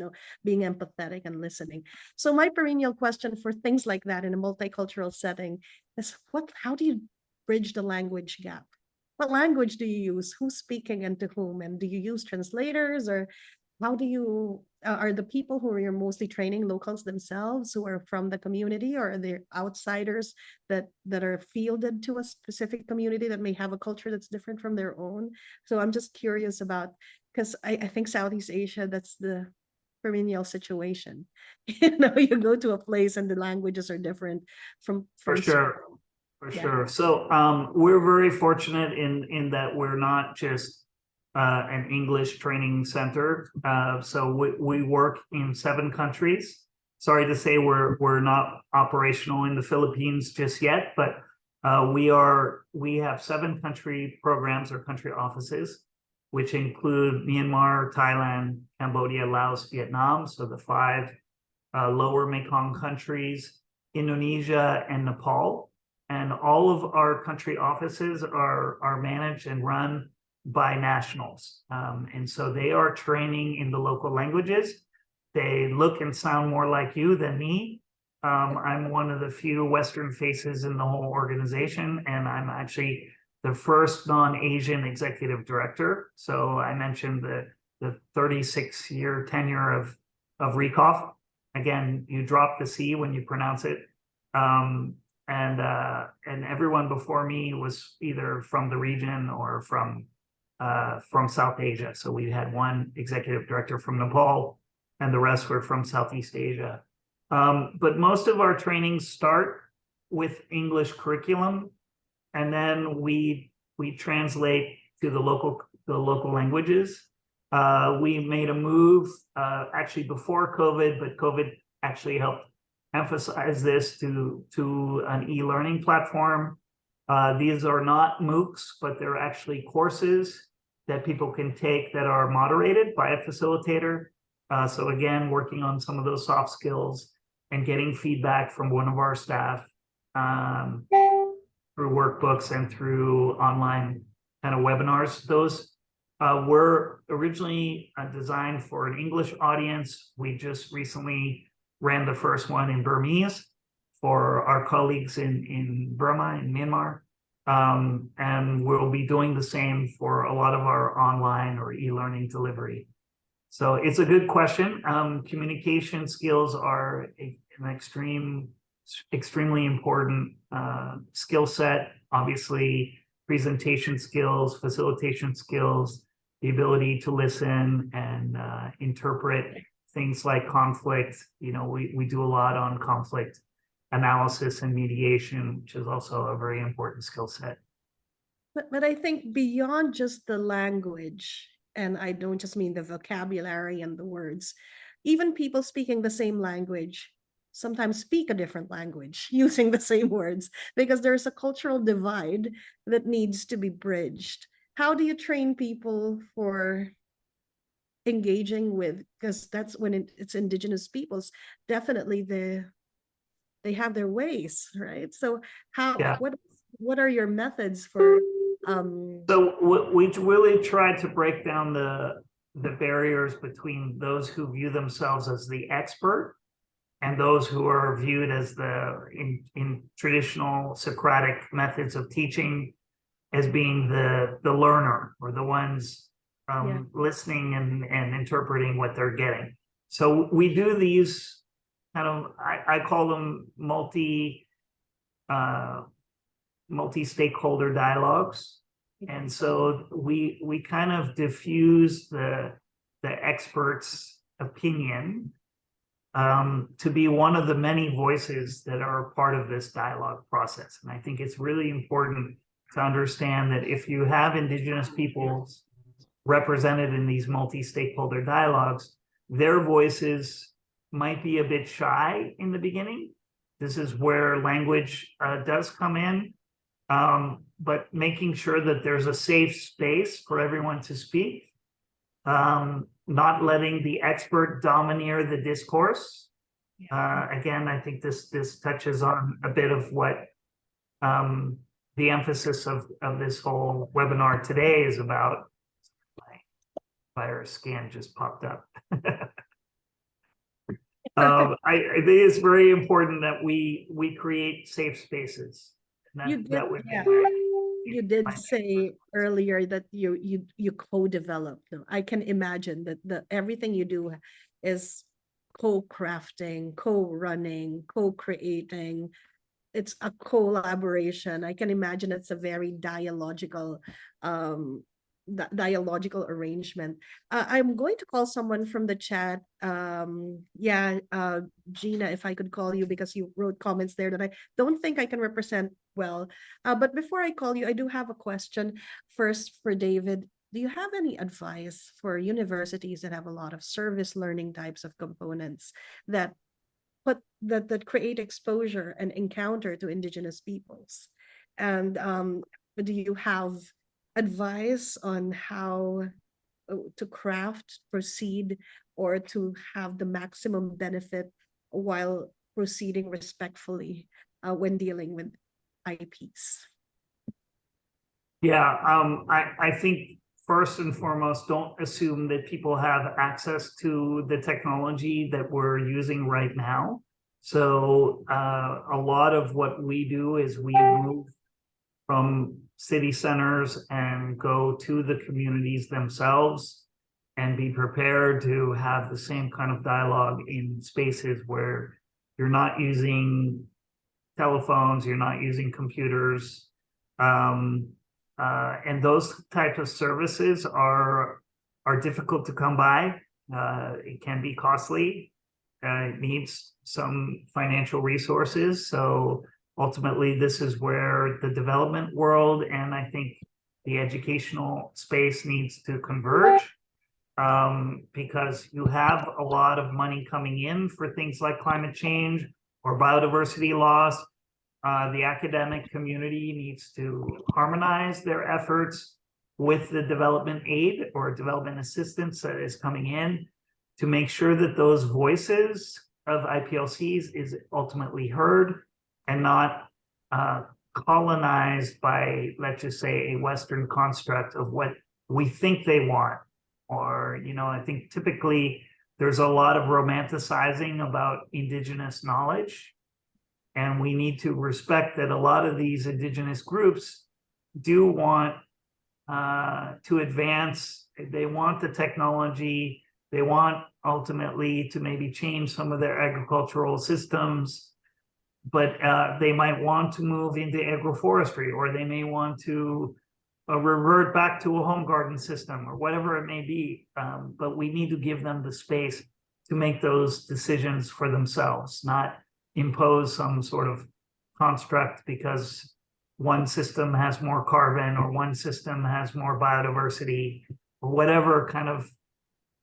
being empathetic and listening. So my perennial question for things like that in a multicultural setting is, how do you bridge the language gap? What language do you use? Who's speaking and to whom? And do you use translators, or how do you, are the people who you're mostly training locals themselves who are from the community, or are they outsiders that are fielded to a specific community that may have a culture that's different from their own? So I'm just curious about, because I think Southeast Asia, that's the perennial situation. You go to a place and the languages are different from For sure. So we're very fortunate in that we're not just an English training center. So we work in 7 countries. Sorry to say we're not operational in the Philippines just yet, but we have 7 country programs or country offices, which include Myanmar, Thailand, Cambodia, Laos, Vietnam, so the 5 lower Mekong countries, Indonesia, and Nepal. And all of our country offices are managed and run by nationals. And so they are training in the local languages. they look and sound more like you than me. I'm one of the few Western faces in the whole organization, and I'm actually the first non-Asian executive director. So I mentioned the 36-year tenure of Rieckhoff. Again, you drop the C when you pronounce it. And everyone before me was either from the region or from South Asia. So we had one executive director from Nepal, and the rest were from Southeast Asia. But most of our trainings start with English curriculum, and then we translate to the local languages. We made a move actually before COVID, but COVID actually helped emphasize this to an e-learning platform. These are not MOOCs, but they're actually courses that people can take that are moderated by a facilitator. So again, working on some of those soft skills and getting feedback from one of our staff through workbooks and through online kind of webinars. Those were originally designed for an English audience. We just recently ran the first one in Burmese for our colleagues in Burma, in Myanmar. And we'll be doing the same for a lot of our online or e-learning delivery. So it's a good question. Communication skills are an extremely important skill set. Obviously, presentation skills, facilitation skills, the ability to listen and interpret things like conflict. You know, we do a lot on conflict analysis and mediation, which is also a very important skill set. But I think beyond just the language, and I don't just mean the vocabulary and the words, even people speaking the same language sometimes speak a different language using the same words, because there's a cultural divide that needs to be bridged. How do you train people for engaging with, because that's when it's Indigenous peoples, definitely they have their ways, right? So what are your methods for So we really try to break down the barriers between those who view themselves as the expert and those who are viewed as in traditional Socratic methods of teaching as being the learner, or the ones listening and interpreting what they're getting. So we do these kind of, I call them multi-stakeholder dialogues. And so we kind of diffuse the expert's opinion to be one of the many voices that are part of this dialogue process. And I think it's really important to understand that if you have Indigenous peoples represented in these multi-stakeholder dialogues, their voices might be a bit shy in the beginning. This is where language does come in, but making sure that there's a safe space for everyone to speak, not letting the expert domineer the discourse. Again, I think this touches on a bit of what the emphasis of this whole webinar today is about. My virus scan just popped up. I think it's very important that we create safe spaces. You did say earlier that you co-develop. I can imagine that everything you do is co-crafting, co-running, co-creating. It's a collaboration. I can imagine it's a very dialogical arrangement. I'm going to call someone from the chat. Gina, if I could call you, because you wrote comments there that I don't think I can represent well. But before I call you, I do have a question first for David. Do you have any advice for universities that have a lot of service learning types of components that create exposure and encounter to Indigenous peoples? And do you have advice on how to craft, proceed, or to have the maximum benefit while proceeding respectfully when dealing with IPs? Yeah, I think first and foremost, don't assume that people have access to the technology that we're using right now. So a lot of what we do is we move from city centers and go to the communities themselves and be prepared to have the same kind of dialogue in spaces where you're not using telephones, you're not using computers. And those types of services are difficult to come by. It can be costly. It needs some financial resources. So ultimately, this is where the development world and I think the educational space needs to converge, because you have a lot of money coming in for things like climate change or biodiversity loss. The academic community needs to harmonize their efforts with the development aid or development assistance that is coming in to make sure that those voices of IPLCs is ultimately heard and not colonized by, let's just say, a Western construct of what we think they want. Or, I think typically there's a lot of romanticizing about indigenous knowledge. And we need to respect that a lot of these indigenous groups do want to advance. They want the technology. They want ultimately to maybe change some of their agricultural systems, but they might want to move into agroforestry, or they may want to revert back to a home garden system, or whatever it may be. But we need to give them the space to make those decisions for themselves, not impose some sort of construct because one system has more carbon or one system has more biodiversity, or whatever kind of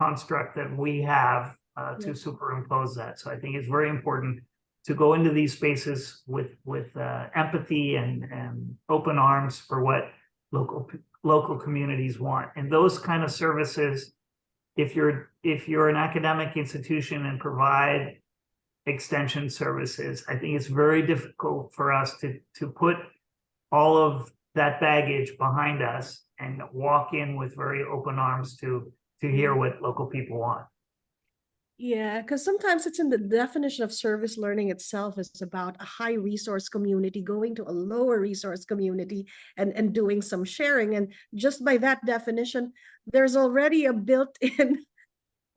construct that we have to superimpose that. So I think it's very important to go into these spaces with empathy and open arms for what local communities want. And those kind of services, if you're an academic institution and provide extension services, I think it's very difficult for us to put all of that baggage behind us and walk in with very open arms to hear what local people want. Yeah, because sometimes it's in the definition of service learning itself is about a high resource community going to a lower resource community and doing some sharing. And just by that definition, there's already a built-in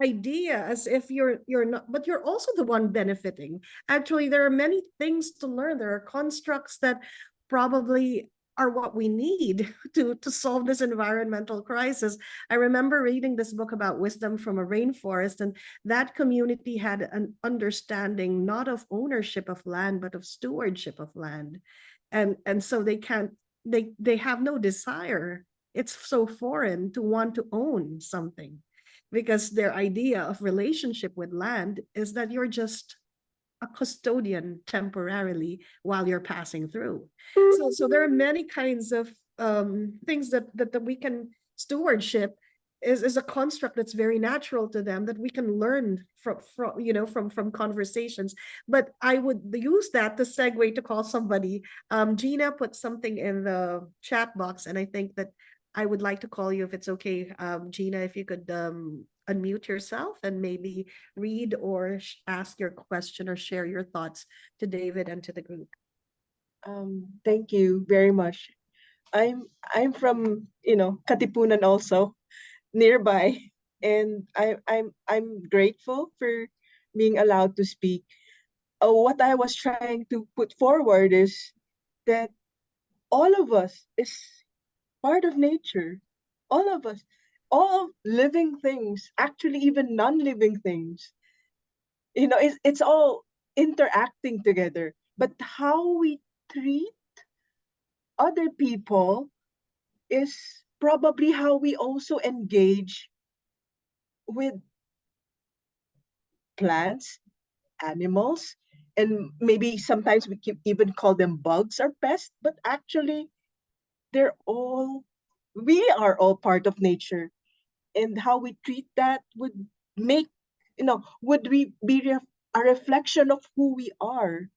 idea as if you're not, but you're also the one benefiting. Actually, there are many things to learn. There are constructs that probably are what we need to solve this environmental crisis. I remember reading this book about wisdom from a rainforest, and that community had an understanding not of ownership of land, but of stewardship of land. And so they have no desire. It's so foreign to want to own something, because their idea of relationship with land is that you're just a custodian temporarily while you're passing through. So there are many kinds of things that we can stewardship is a construct that's very natural to them that we can learn from conversations. But I would use that to segue to call somebody. Gina put something in the chat box, and I think that I would like to call you if it's okay. Gina, if you could unmute yourself and maybe read or ask your question or share your thoughts to David and to the group. Thank you very much. I'm from Katipunan also, nearby, and I'm grateful for being allowed to speak. What I was trying to put forward is that all of us is part of nature. All of us, all living things, actually even non-living things. It's all interacting together. But how we treat other people is probably how we also engage with plants, animals, and maybe sometimes we can even call them bugs or pests, but actually we are all part of nature. And how we treat that would make, would we be a reflection of who we are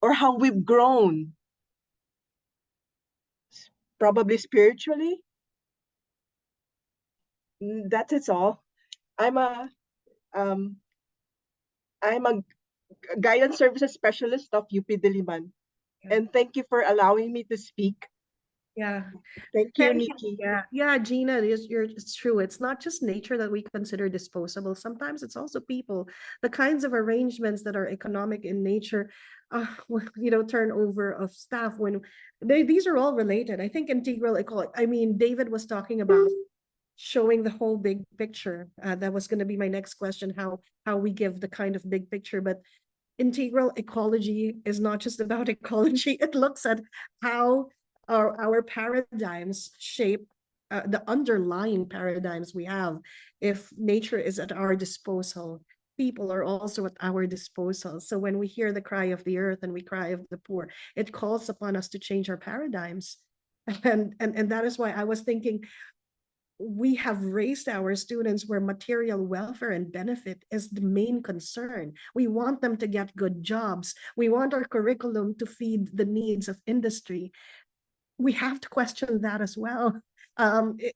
or how we've grown, probably spiritually, That's it all. I'm a um I'm a guidance services specialist of UP Diliman. Yeah. And thank you for allowing me to speak. Yeah. Thank you, Nikki. Yeah, Gina, it's true. It's not just nature that we consider disposable. Sometimes it's also people. The kinds of arrangements that are economic in nature, turnover of staff when these are all related. I think integral ecology. I mean, David was talking about showing the whole big picture. That was going to be my next question: how we give the kind of big picture, but integral ecology is not just about ecology. It looks at how our paradigms shape the underlying paradigms we have. If nature is at our disposal, people are also at our disposal. So when we hear the cry of the earth and we cry of the poor, it calls upon us to change our paradigms. And that is why I was thinking we have raised our students where material welfare and benefit is the main concern. We want them to get good jobs. We want our curriculum to feed the needs of industry. We have to question that as well.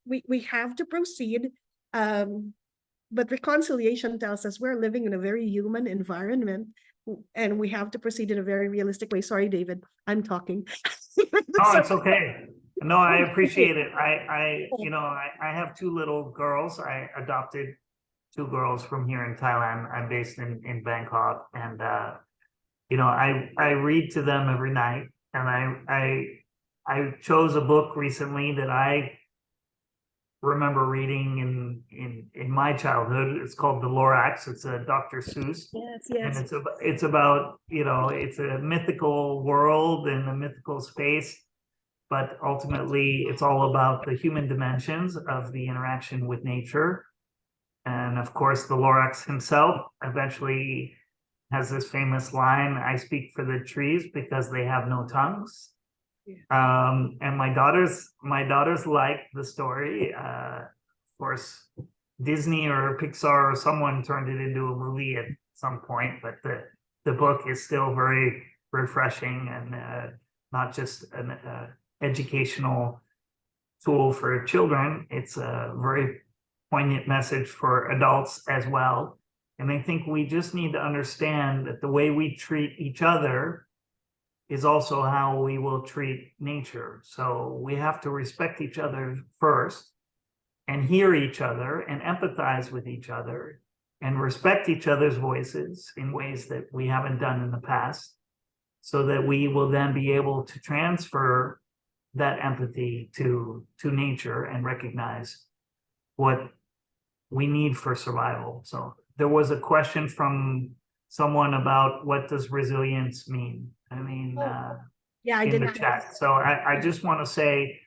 We have to proceed. But reconciliation tells us we're living in a very human environment and we have to proceed in a very realistic way. Sorry, David, I'm talking. Oh, it's okay. No, I appreciate it. I have two little girls. I adopted two girls from here in Thailand. I'm based in Bangkok, and I read to them every night. And I chose a book recently that I remember reading in my childhood. It's called The Lorax. It's a Dr. Seuss. Yes. And it's about, it's a mythical world and a mythical space, but ultimately it's all about the human dimensions of the interaction with nature. And of course, the Lorax himself eventually has this famous line, "I speak for the trees because they have no tongues." And my daughters like the story. Of course, Disney or Pixar or someone turned it into a movie at some point, but the book is still very refreshing and not just an educational tool for children. It's a very poignant message for adults as well. And I think we just need to understand that the way we treat each other is also how we will treat nature. So we have to respect each other first and hear each other and empathize with each other and respect each other's voices in ways that we haven't done in the past, so that we will then be able to transfer that empathy to nature and recognize what we need for survival. So there was a question from someone about what does resilience mean? I mean, Yeah, I in did the chat. So I just want to say,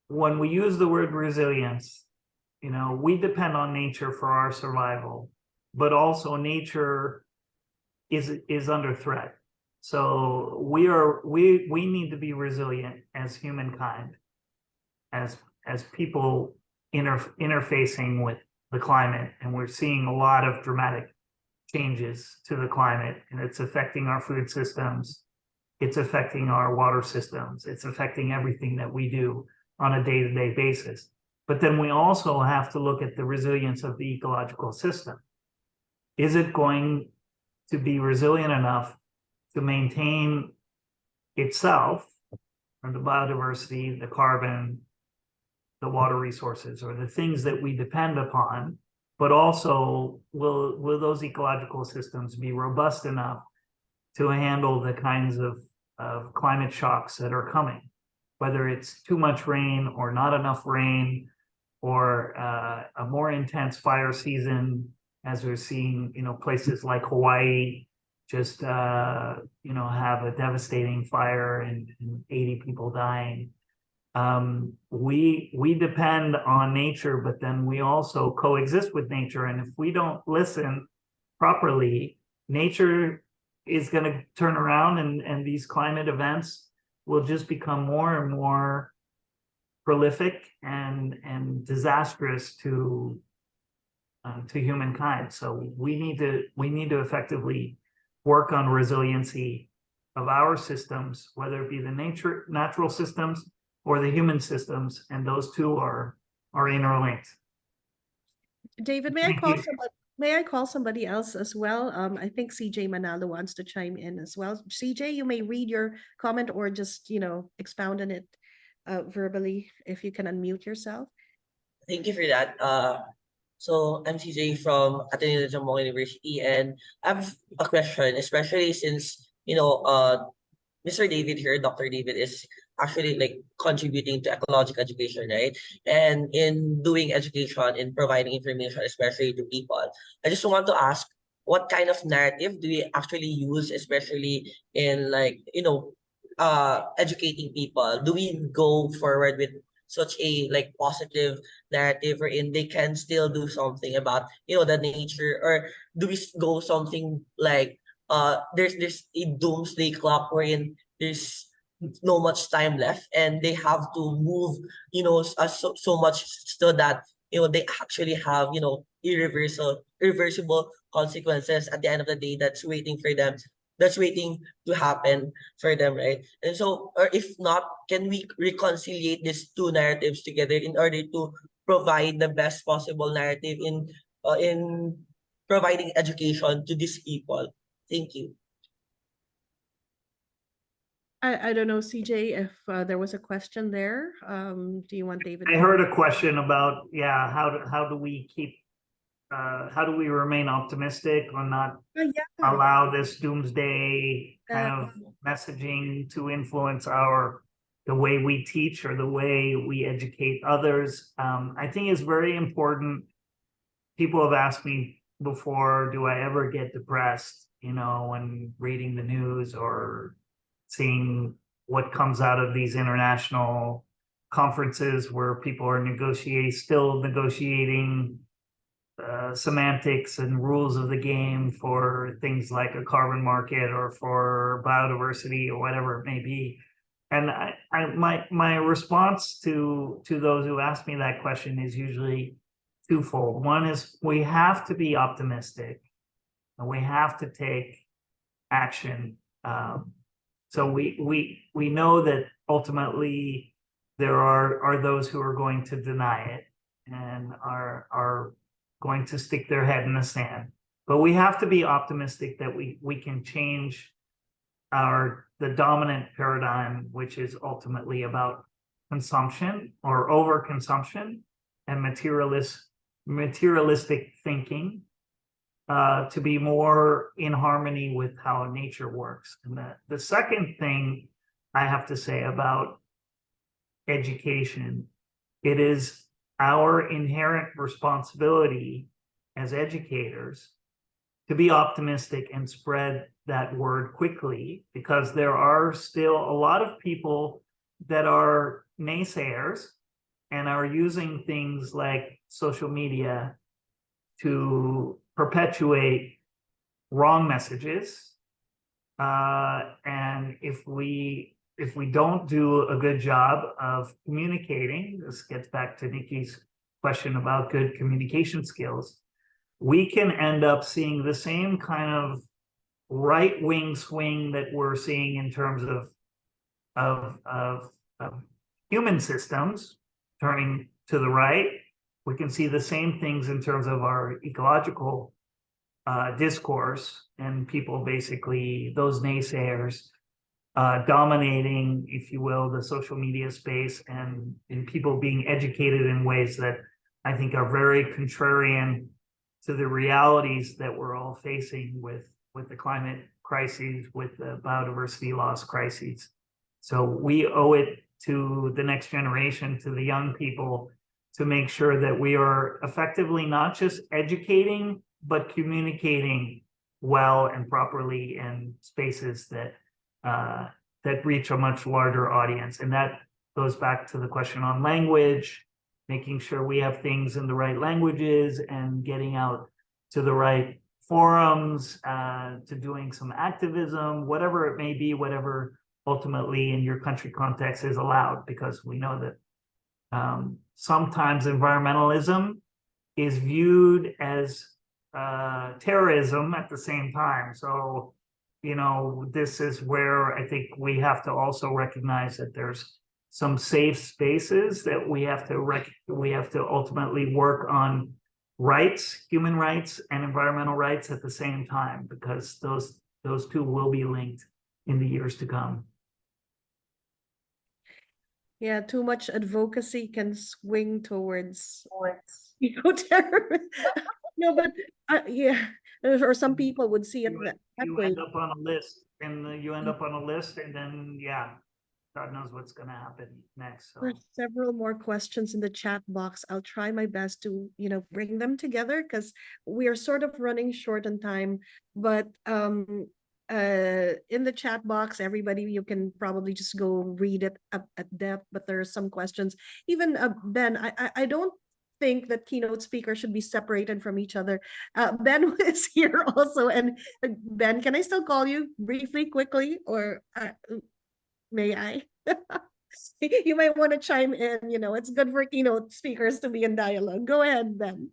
when we use the word resilience, we depend on nature for our survival, but also nature is under threat. So we need to be resilient as humankind, as people interfacing with the climate, and we're seeing a lot of dramatic changes to the climate, and it's affecting our food systems, it's affecting our water systems, it's affecting everything that we do on a day-to-day basis. But then we also have to look at the resilience of the ecological system. Is it going to be resilient enough to maintain itself, or the biodiversity, the carbon, the water resources, or the things that we depend upon, but also will those ecological systems be robust enough to handle the kinds of climate shocks that are coming, whether it's too much rain or not enough rain, or a more intense fire season, as we're seeing, places like Hawaii just, have a devastating fire and 80 people dying. We depend on nature, but then we also coexist with nature. And if we don't listen properly, nature is going to turn around, and these climate events will just become more and more prolific and disastrous to humankind. So we need to effectively work on resiliency of our systems, whether it be the natural systems or the human systems, and those two are interlinked. David, may I Thank call you. somebody? May I call somebody else as well? I think CJ Manalo wants to chime in as well. CJ, you may read your comment or just, expound on it verbally if you can unmute yourself. Thank you for that. So I'm CJ from Ateneo de Jamong University, and I have a question, especially since Mr. David here, Dr. David, is actually like contributing to ecological education, right? And in doing education, in providing information, especially to people, I just want to ask, what kind of narrative do we actually use, especially in educating people? Do we go forward with such a like positive narrative wherein they can still do something about the nature, or do we go something like there's a doomsday clock wherein there's no much time left and they have to move so much so that they actually have irreversible consequences at the end of the day that's waiting for them, that's waiting to happen for them, right? And so, or if not, can we reconciliate these two narratives together in order to provide the best possible narrative in providing education to these people? Thank you. I don't know, CJ, if there was a question there. Do you want David? I heard a question about, yeah, how do we keep, how do we remain optimistic or not Yeah. allow this doomsday kind of messaging to influence the way we teach or the way we educate others? I think it's very important. People have asked me before, do I ever get depressed, when reading the news or seeing what comes out of these international conferences where people are still negotiating semantics and rules of the game for things like a carbon market or for biodiversity or whatever it may be. And my response to those who ask me that question is usually twofold. One is we have to be optimistic and we have to take action. So we know that ultimately there are those who are going to deny it and are going to stick their head in the sand. But we have to be optimistic that we can change the dominant paradigm, which is ultimately about consumption or overconsumption and materialistic thinking, to be more in harmony with how nature works. And the second thing I have to say about education, it is our inherent responsibility as educators to be optimistic and spread that word quickly, because there are still a lot of people that are naysayers and are using things like social media to perpetuate wrong messages. And if we don't do a good job of communicating, this gets back to Nikki's question about good communication skills, we can end up seeing the same kind of right-wing swing that we're seeing in terms of human systems turning to the right. We can see the same things in terms of our ecological discourse and people, basically those naysayers, dominating, if you will, the social media space, and people being educated in ways that I think are very contrarian to the realities that we're all facing with the climate crises, with the biodiversity loss crises. So we owe it to the next generation, to the young people, to make sure that we are effectively not just educating, but communicating well and properly in spaces that reach a much larger audience. And that goes back to the question on language, making sure we have things in the right languages and getting out to the right forums, to doing some activism, whatever it may be, whatever ultimately in your country context is allowed, because we know that sometimes environmentalism is viewed as terrorism at the same time. So, this is where I think we have to also recognize that there's some safe spaces that we have to ultimately work on rights, human rights and environmental rights at the same time, because those two will be linked in the years to come. Yeah, too much advocacy can swing towards eco-terrorism. No, but yeah, or some people would see it that You way. end up on a list, and you end up on a list, and then yeah, God knows what's going to happen next. So. There's several more questions in the chat box. I'll try my best to, bring them together because we are sort of running short on time. But in the chat box, everybody, you can probably just go read it up at depth. But there are some questions. Even Ben, I don't think that keynote speakers should be separated from each other. Ben is here also, and Ben, can I still call you briefly, quickly, or may I? You might want to chime in. It's good for keynote speakers to be in dialogue. Go ahead, Ben.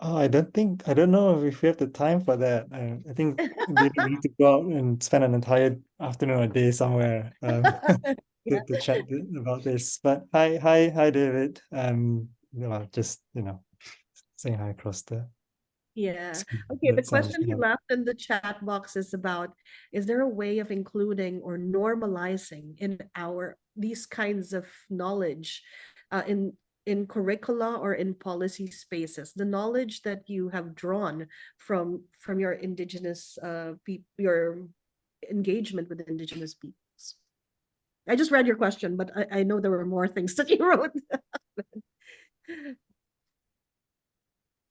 Oh, I don't know if we have the time for that. I think we need to go out and spend an entire afternoon or day somewhere to chat about this. But hi, David. Just saying hi across the. Yeah. Okay. The That sounds question he good. left in the chat box is about: is there a way of including or normalizing in these kinds of knowledge in curricula or in policy spaces, the knowledge that you have drawn from your indigenous your engagement with indigenous peoples? I just read your question, but I know there were more things that you wrote.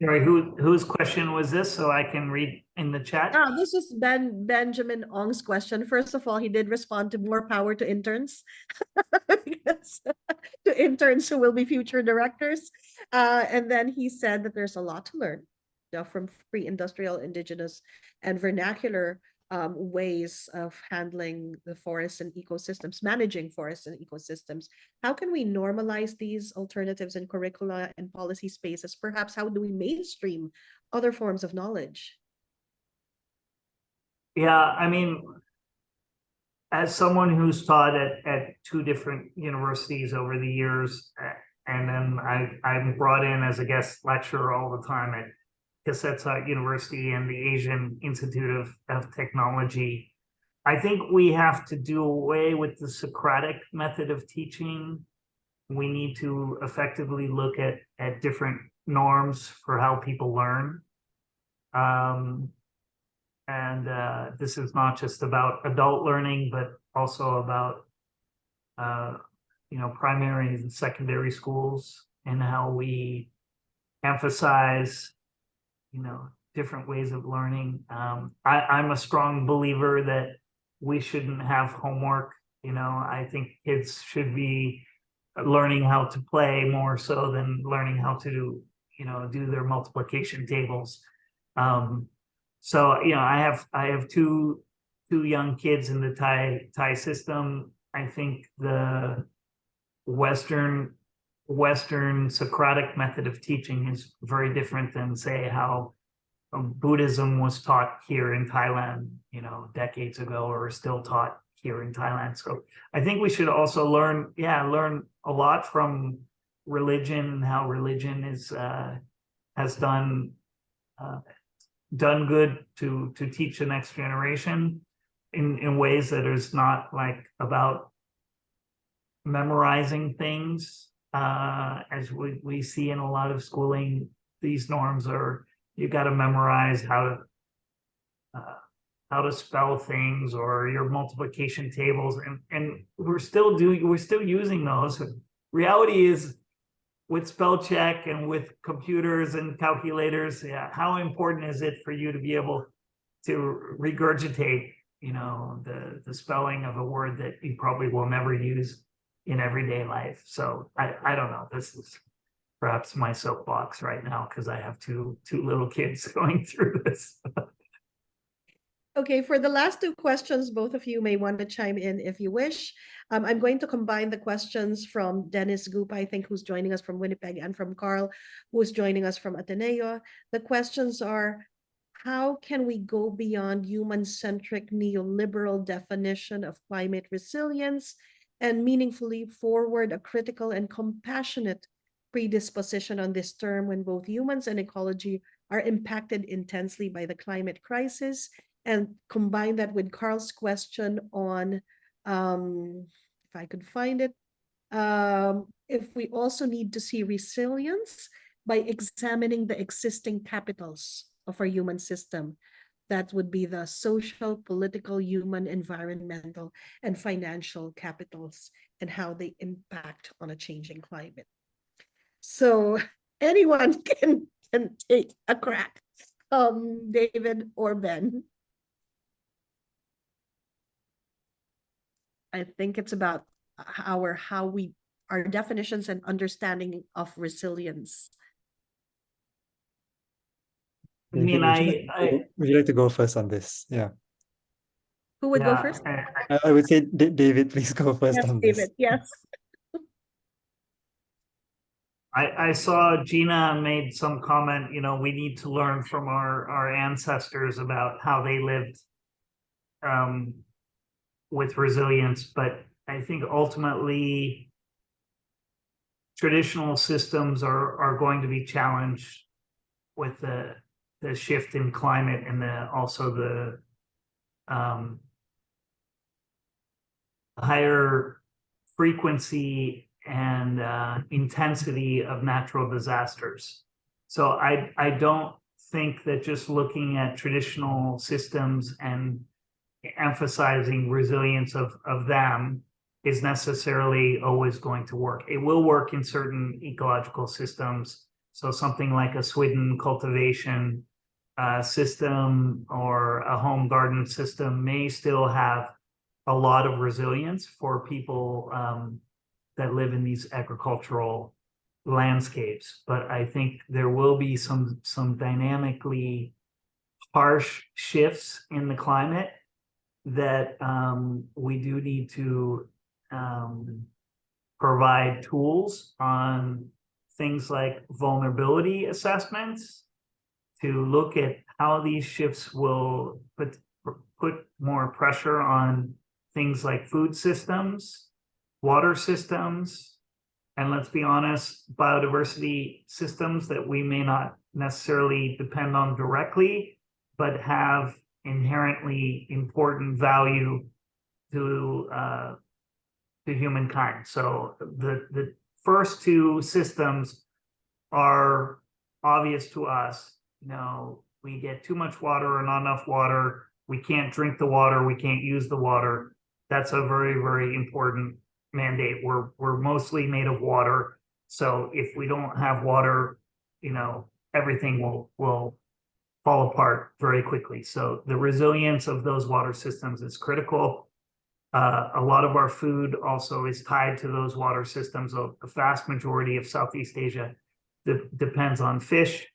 Sorry, whose question was this, so I can read in the chat? This is Benjamin Ong's question. First of all, he did respond to more power to interns, to interns who will be future directors. And then he said that there's a lot to learn from pre-industrial, indigenous, and vernacular ways of handling the forests and ecosystems, managing forests and ecosystems. How can we normalize these alternatives in curricula and policy spaces? Perhaps how do we mainstream other forms of knowledge? Yeah, I mean, as someone who's taught at two different universities over the years, and then I'm brought in as a guest lecturer all the time at Kasetsat University and the Asian Institute of Technology. I think we have to do away with the Socratic method of teaching. We need to effectively look at different norms for how people learn. And this is not just about adult learning, but also about primary and secondary schools, and how we emphasize different ways of learning. I'm a strong believer that we shouldn't have homework. I think kids should be learning how to play more so than learning how to do their multiplication tables. So I have two young kids in the Thai system. I think the Western Socratic method of teaching is very different than, say, how Buddhism was taught here in Thailand, decades ago, or is still taught here in Thailand. So I think we should also learn a lot from religion and how religion has done good to teach the next generation in ways that is not like about memorizing things, as we see in a lot of schooling. These norms are, you got to memorize how to spell things or your multiplication tables, and we're still using those. Reality is, with spell check and with computers and calculators, how important is it for you to be able to regurgitate the spelling of a word that you probably will never use in everyday life? So I don't know. This is perhaps my soapbox right now because I have two little kids going through this. Okay, for the last two questions, both of you may want to chime in if you wish. I'm going to combine the questions from Dennis Goop, I think, who's joining us from Winnipeg, and from Carl, who's joining us from Ateneo. The questions are: how can we go beyond human-centric neoliberal definition of climate resilience and meaningfully forward a critical and compassionate predisposition on this term when both humans and ecology are impacted intensely by the climate crisis, and combine that with Carl's question on, if I could find it, if we also need to see resilience by examining the existing capitals of our human system. That would be the social, political, human, environmental, and financial capitals, and how they impact on a changing climate. So anyone can take a crack, David or Ben. I think it's about our definitions and understanding of resilience. I mean, would you like to go first on this? Yeah. Who would go first? I would say David, please go first Yes, on David, this. yes. I saw Gina made some comment, we need to learn from our ancestors about how they lived with resilience. But I think ultimately traditional systems are going to be challenged with the shift in climate and also the higher frequency and intensity of natural disasters. So I don't think that just looking at traditional systems and emphasizing resilience of them is necessarily always going to work. It will work in certain ecological systems. So something like a Swidden cultivation system or a home garden system may still have a lot of resilience for people that live in these agricultural landscapes. But I think there will be some dynamically harsh shifts in the climate that we do need to provide tools on things like vulnerability assessments to look at how these shifts will put more pressure on things like food systems, water systems, and let's be honest, biodiversity systems that we may not necessarily depend on directly, but have inherently important value to humankind. So the first two systems are obvious to us. We get too much water or not enough water. We can't drink the water. We can't use the water. That's a very, very important mandate. We're mostly made of water. So if we don't have water, everything will fall apart very quickly. So the resilience of those water systems is critical. A lot of our food also is tied to those water systems. So the vast majority of Southeast Asia depends on fish,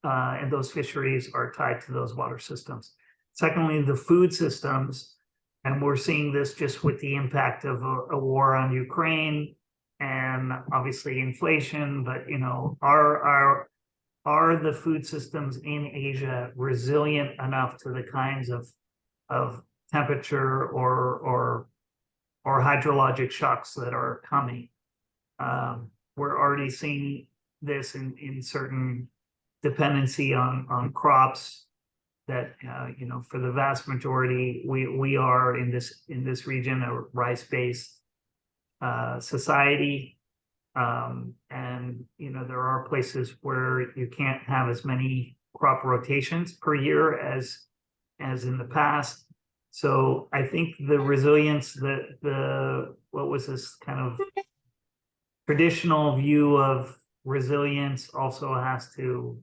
and those fisheries are tied to those water systems. Secondly, the food systems, and we're seeing this just with the impact of a war on Ukraine and obviously inflation, but are the food systems in Asia resilient enough to the kinds of temperature or hydrologic shocks that are coming? We're already seeing this in certain dependency on crops that for the vast majority we are in this region a rice-based society, and there are places where you can't have as many crop rotations per year as in the past. So I think the resilience, what was this kind of traditional view of resilience also has to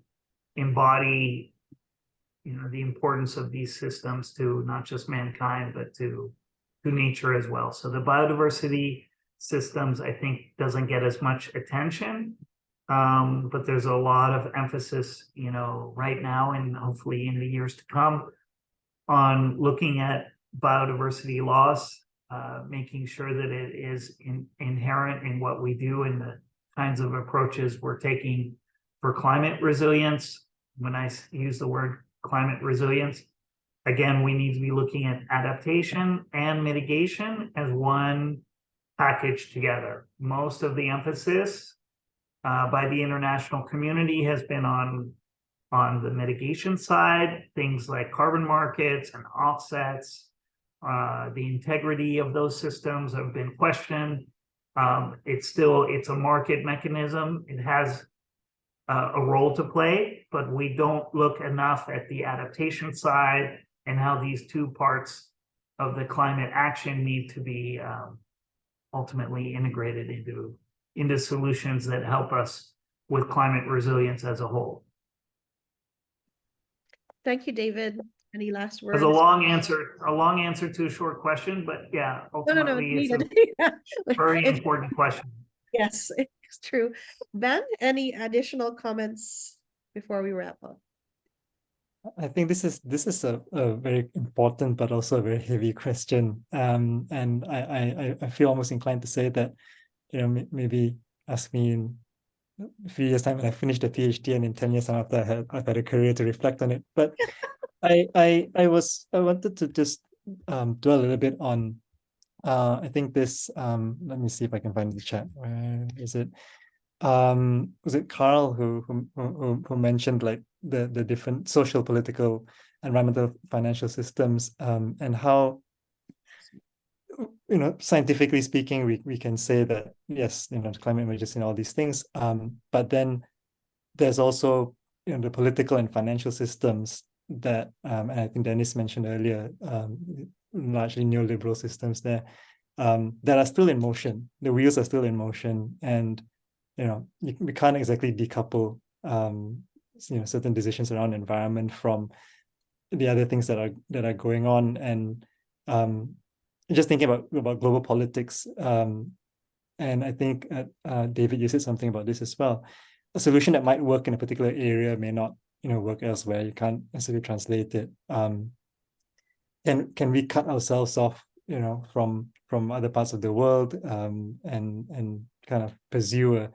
embody the importance of these systems to not just mankind but to nature as well. So the biodiversity systems I think doesn't get as much attention, but there's a lot of emphasis right now and hopefully in the years to come on looking at biodiversity loss, making sure that it is inherent in what we do and the kinds of approaches we're taking for climate resilience. When I use the word climate resilience, again, we need to be looking at adaptation and mitigation as one package together. Most of the emphasis by the international community has been on the mitigation side, things like carbon markets and offsets. The integrity of those systems have been questioned. It's a market mechanism. It has a role to play, but we don't look enough at the adaptation side and how these two parts of the climate action need to be ultimately integrated into solutions that help us with climate resilience as a whole. Thank you, David. Any last It words? was a long answer to a short question, but yeah, No, ultimately it's needed. a very It's- important question. Yes, it's true. Ben, any additional comments before we wrap up? I think this is a very important but also a very heavy question. And I feel almost inclined to say that, maybe ask me in a few years' time when I finish the PhD, and in 10 years after I've had a career to reflect on it. But I wanted to just dwell a little bit on I think this let me see if I can find the chat. Where is it? Was it Carl who mentioned like the different social, political, environmental, financial systems, and how, scientifically speaking, we can say that yes, climate emergency and all these things, but then there's also the political and financial systems that, and I think Dennis mentioned earlier, largely neoliberal systems there, that are still in motion. The wheels are still in motion, and we can't exactly decouple certain decisions around environment from the other things that are going on. And just thinking about global politics, and I think David, you said something about this as well. A solution that might work in a particular area may not work elsewhere. You can't necessarily translate it. Can we cut ourselves off from other parts of the world, and kind of pursue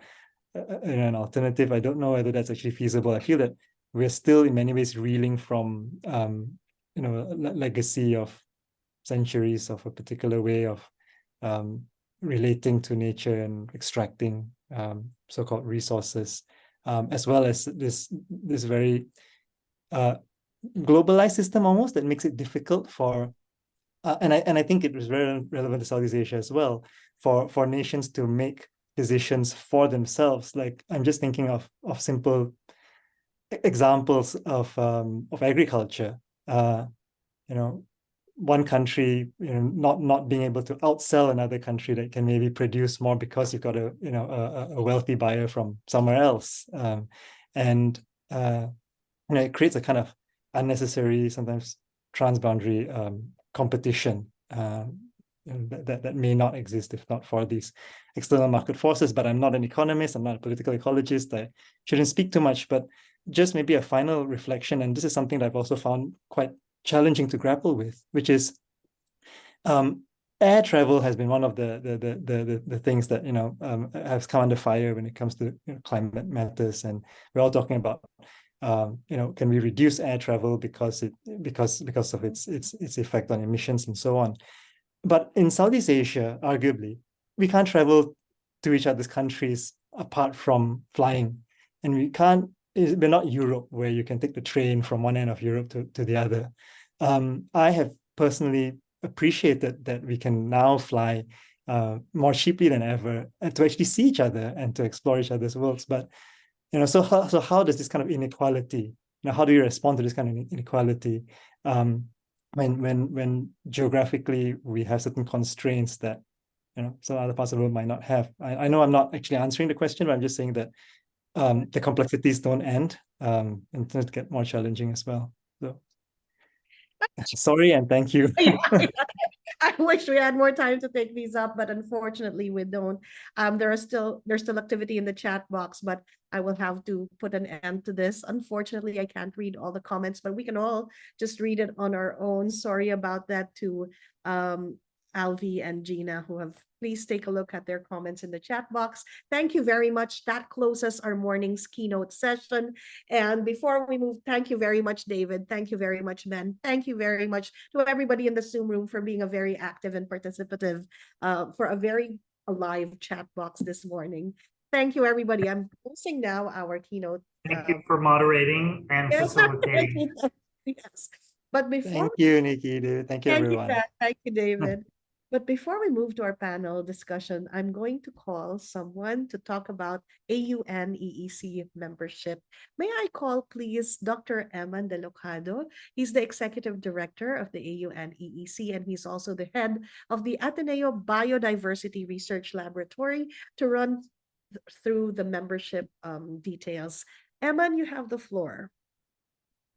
an alternative? I don't know whether that's actually feasible. I feel that we're still in many ways reeling from a legacy of centuries of a particular way of relating to nature and extracting so-called resources, as well as this very globalized system almost that makes it difficult for and I think it was very relevant to Southeast Asia as well, for nations to make decisions for themselves. Like, I'm just thinking of simple examples of agriculture. One country, not being able to outsell another country that can maybe produce more because you've got a wealthy buyer from somewhere else, and it creates a kind of unnecessary, sometimes transboundary competition that may not exist if not for these external market forces. But I'm not an economist, I'm not a political ecologist, I shouldn't speak too much, but just maybe a final reflection, and this is something that I've also found quite challenging to grapple with, which is air travel has been one of the things that has come under fire when it comes to climate matters, and we're all talking about can we reduce air travel because of its effect on emissions and so on. But in Southeast Asia, arguably, we can't travel to each other's countries apart from flying, and we're not Europe where you can take the train from one end of Europe to the other. I have personally appreciated that we can now fly more cheaply than ever, and to actually see each other and to explore each other's worlds. But so how does this kind of inequality, how do you respond to this kind of inequality when geographically we have certain constraints that some other parts of the world might not have? I know I'm not actually answering the question, but I'm just saying that the complexities don't end, and things get more challenging as well. So sorry and thank you. I wish we had more time to take these up, but unfortunately we don't. There's still activity in the chat box, but I will have to put an end to this. Unfortunately, I can't read all the comments, but we can all just read it on our own. Sorry about that to Alvi and Gina, who have please take a look at their comments in the chat box. Thank you very much. That closes our morning's keynote session. And before we move, thank you very much, David. Thank you very much, Ben. Thank you very much to everybody in the Zoom room for being a very active and participative, for a very alive chat box this morning. Thank you, everybody. I'm posting now our keynote. Thank you for moderating and Yes, facilitating. yes. But before Thank you, Nikki. Thank you, Thank you, everyone. Brad. Thank you, David. But before we move to our panel discussion, I'm going to call someone to talk about AUN-EEC membership. May I call, please, Dr. Eman De Locado? He's the Executive Director of the AUN-EEC, and he's also the head of the Ateneo Biodiversity Research Laboratory to run through the membership details. Eman, you have the floor.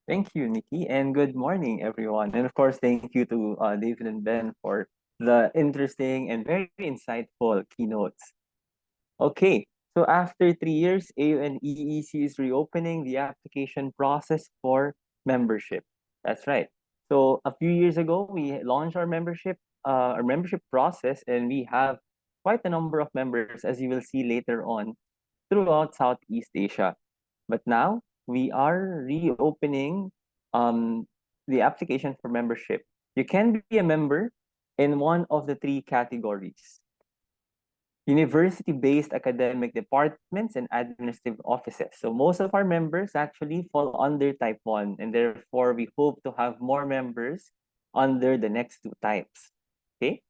Thank you, Nikki, and good morning, everyone. And of course, thank you to David and Ben for the interesting and very insightful keynotes. Okay, so after 3 years, AUN-EEC is reopening the application process for membership. That's right. So a few years ago, we launched our membership process, and we have quite a number of members, as you will see later on, throughout Southeast Asia. But now we are reopening the application for membership. You can be a member in one of the three categories: university-based academic departments and administrative offices. So most of our members actually fall under type 1, and therefore we hope to have more members under the next two types. Okay?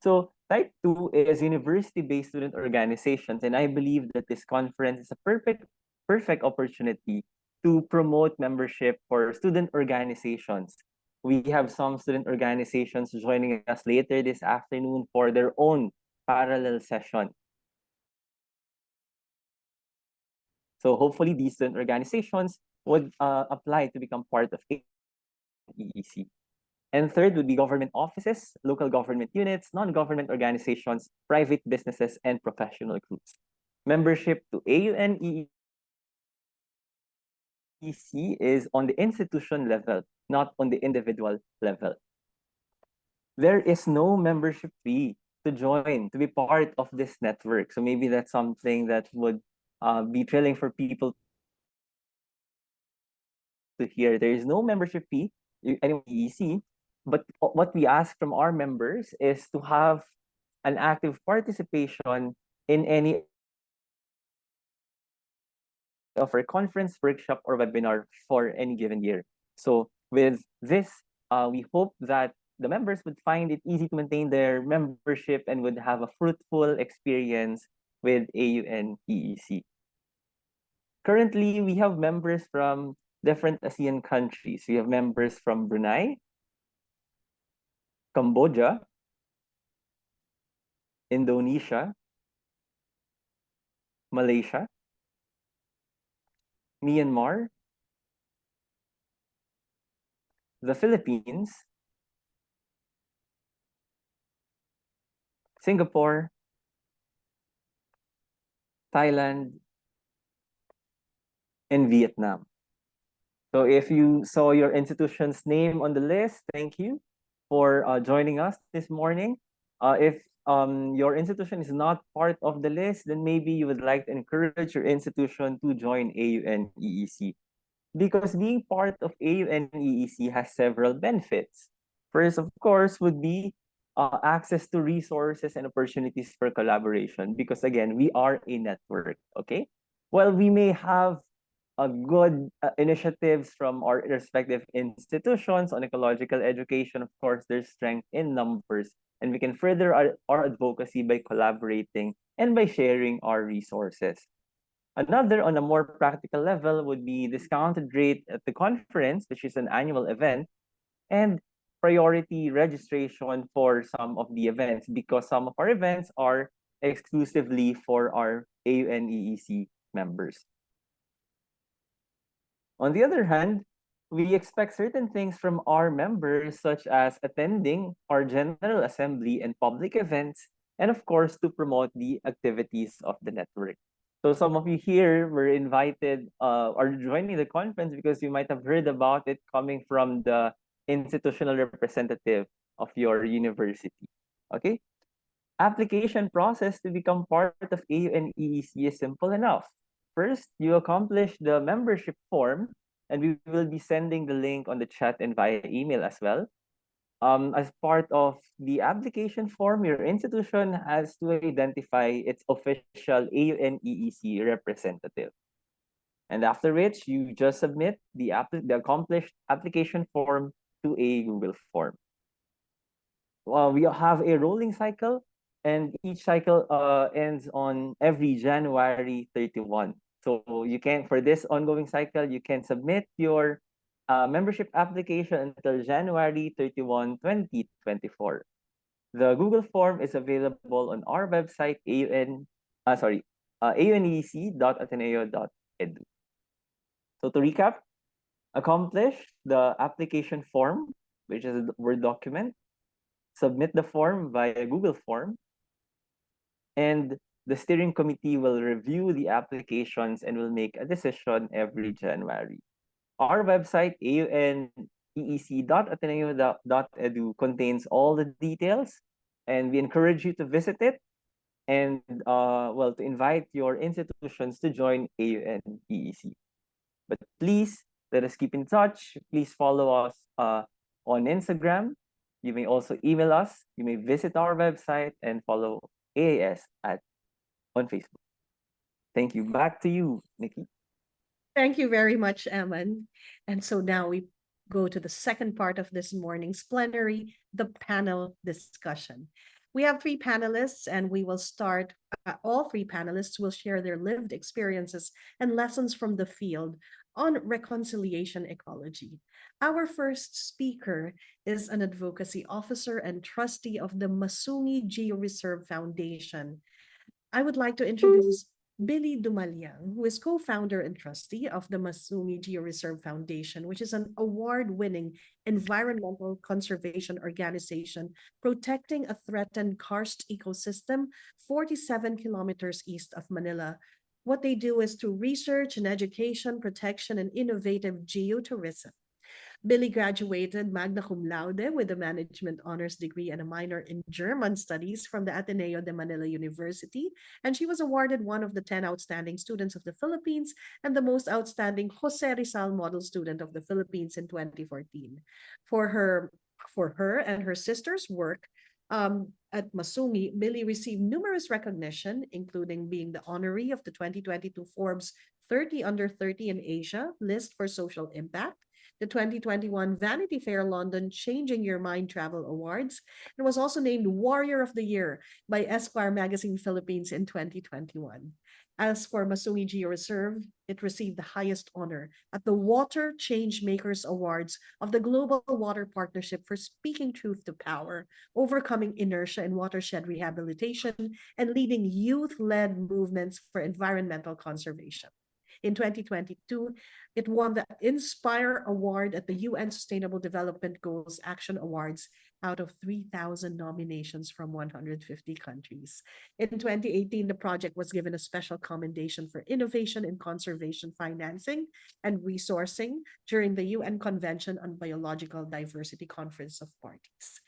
So type 2 is university-based student organizations, and I believe that this conference is a perfect opportunity to promote membership for student organizations. We have some student organizations joining us later this afternoon for their own parallel session. So hopefully these student organizations would apply to become part of AUN-EEC. And third would be government offices, local government units, non-government organizations, private businesses, and professional groups. Membership to AUN-EEC is on the institution level, not on the individual level. There is no membership fee to join, to be part of this network. So maybe that's something that would be thrilling for people to hear. There is no membership fee, AUN-EEC, but what we ask from our members is to have an active participation in any of our conference, workshop, or webinar for any given year. So with this, we hope that the members would find it easy to maintain their membership and would have a fruitful experience with AUN-EEC. Currently, we have members from different ASEAN countries. We have members from Brunei, Cambodia, Indonesia, Malaysia, Myanmar, the Philippines, Singapore, Thailand, and Vietnam. So if you saw your institution's name on the list, thank you for joining us this morning. If your institution is not part of the list, then maybe you would like to encourage your institution to join AUN-EEC. Because being part of AUN-EEC has several benefits. First, of course, would be access to resources and opportunities for collaboration. Because again, we are a network, okay? While we may have good initiatives from our respective institutions on ecological education, of course, there's strength in numbers, and we can further our advocacy by collaborating and by sharing our resources. Another, on a more practical level, would be discounted rate at the conference, which is an annual event, and priority registration for some of the events, because some of our events are exclusively for our AUN-EEC members. On the other hand, we expect certain things from our members, such as attending our General Assembly and public events, and of course, to promote the activities of the network. So some of you here were invited or joining the conference because you might have heard about it coming from the institutional representative of your university. Okay? Application process to become part of AUN-EEC is simple enough. First, you accomplish the membership form, and we will be sending the link on the chat and via email as well. As part of the application form, your institution has to identify its official AUN-EEC representative. And after which, you just submit the accomplished application form to a Google form. We have a rolling cycle, and each cycle ends on every January 31. So you can, for this ongoing cycle, you can submit your membership application until January 31, 2024. The Google form is available on our website, aunec.ateneo.edu. So to recap, accomplish the application form, which is a Word document, submit the form via Google form, and the steering committee will review the applications and will make a decision every January. Our website, aunec.ateneo.edu, contains all the details, and we encourage you to visit it and to invite your institutions to join AUN-EEC. But please let us keep in touch. Please follow us on Instagram. You may also email us. You may visit our website and follow AAS on Facebook. Thank you. Back to you, Nikki. Thank you very much, Eman. And so now we go to the second part of this morning's plenary, the panel discussion. We have three panelists, and we will start. All three panelists will share their lived experiences and lessons from the field on reconciliation ecology. Our first speaker is an advocacy officer and trustee of the Masungi Georeserve Foundation. I would like to introduce Billy Dumaliang, who is co-founder and trustee of the Masungi Georeserve Foundation, which is an award-winning environmental conservation organization protecting a threatened karst ecosystem 47 kilometers east of Manila. What they do is to research and education, protection, and innovative geotourism. Billy graduated magna cum laude with a management honors degree and a minor in German studies from the Ateneo de Manila University, and she was awarded one of the 10 outstanding students of the Philippines and the most outstanding Jose Rizal Model Student of the Philippines in 2014. For her and her sister's work at Masungi, Billy received numerous recognition, including being the honoree of the 2022 Forbes 30 Under 30 in Asia list for social impact, the 2021 Vanity Fair London Changing Your Mind Travel Awards, and was also named Warrior of the Year by Esquire Magazine Philippines in 2021. As for Masungi Georeserve, it received the highest honor at the Water Changemakers Awards of the Global Water Partnership for speaking truth to power, overcoming inertia in watershed rehabilitation, and leading youth-led movements for environmental conservation. In 2022, it won the Inspire Award at the UN Sustainable Development Goals Action Awards out of 3,000 nominations from 150 countries. In 2018, the project was given a special commendation for innovation in conservation financing and resourcing during the UN Convention on Biological Diversity Conference of Parties.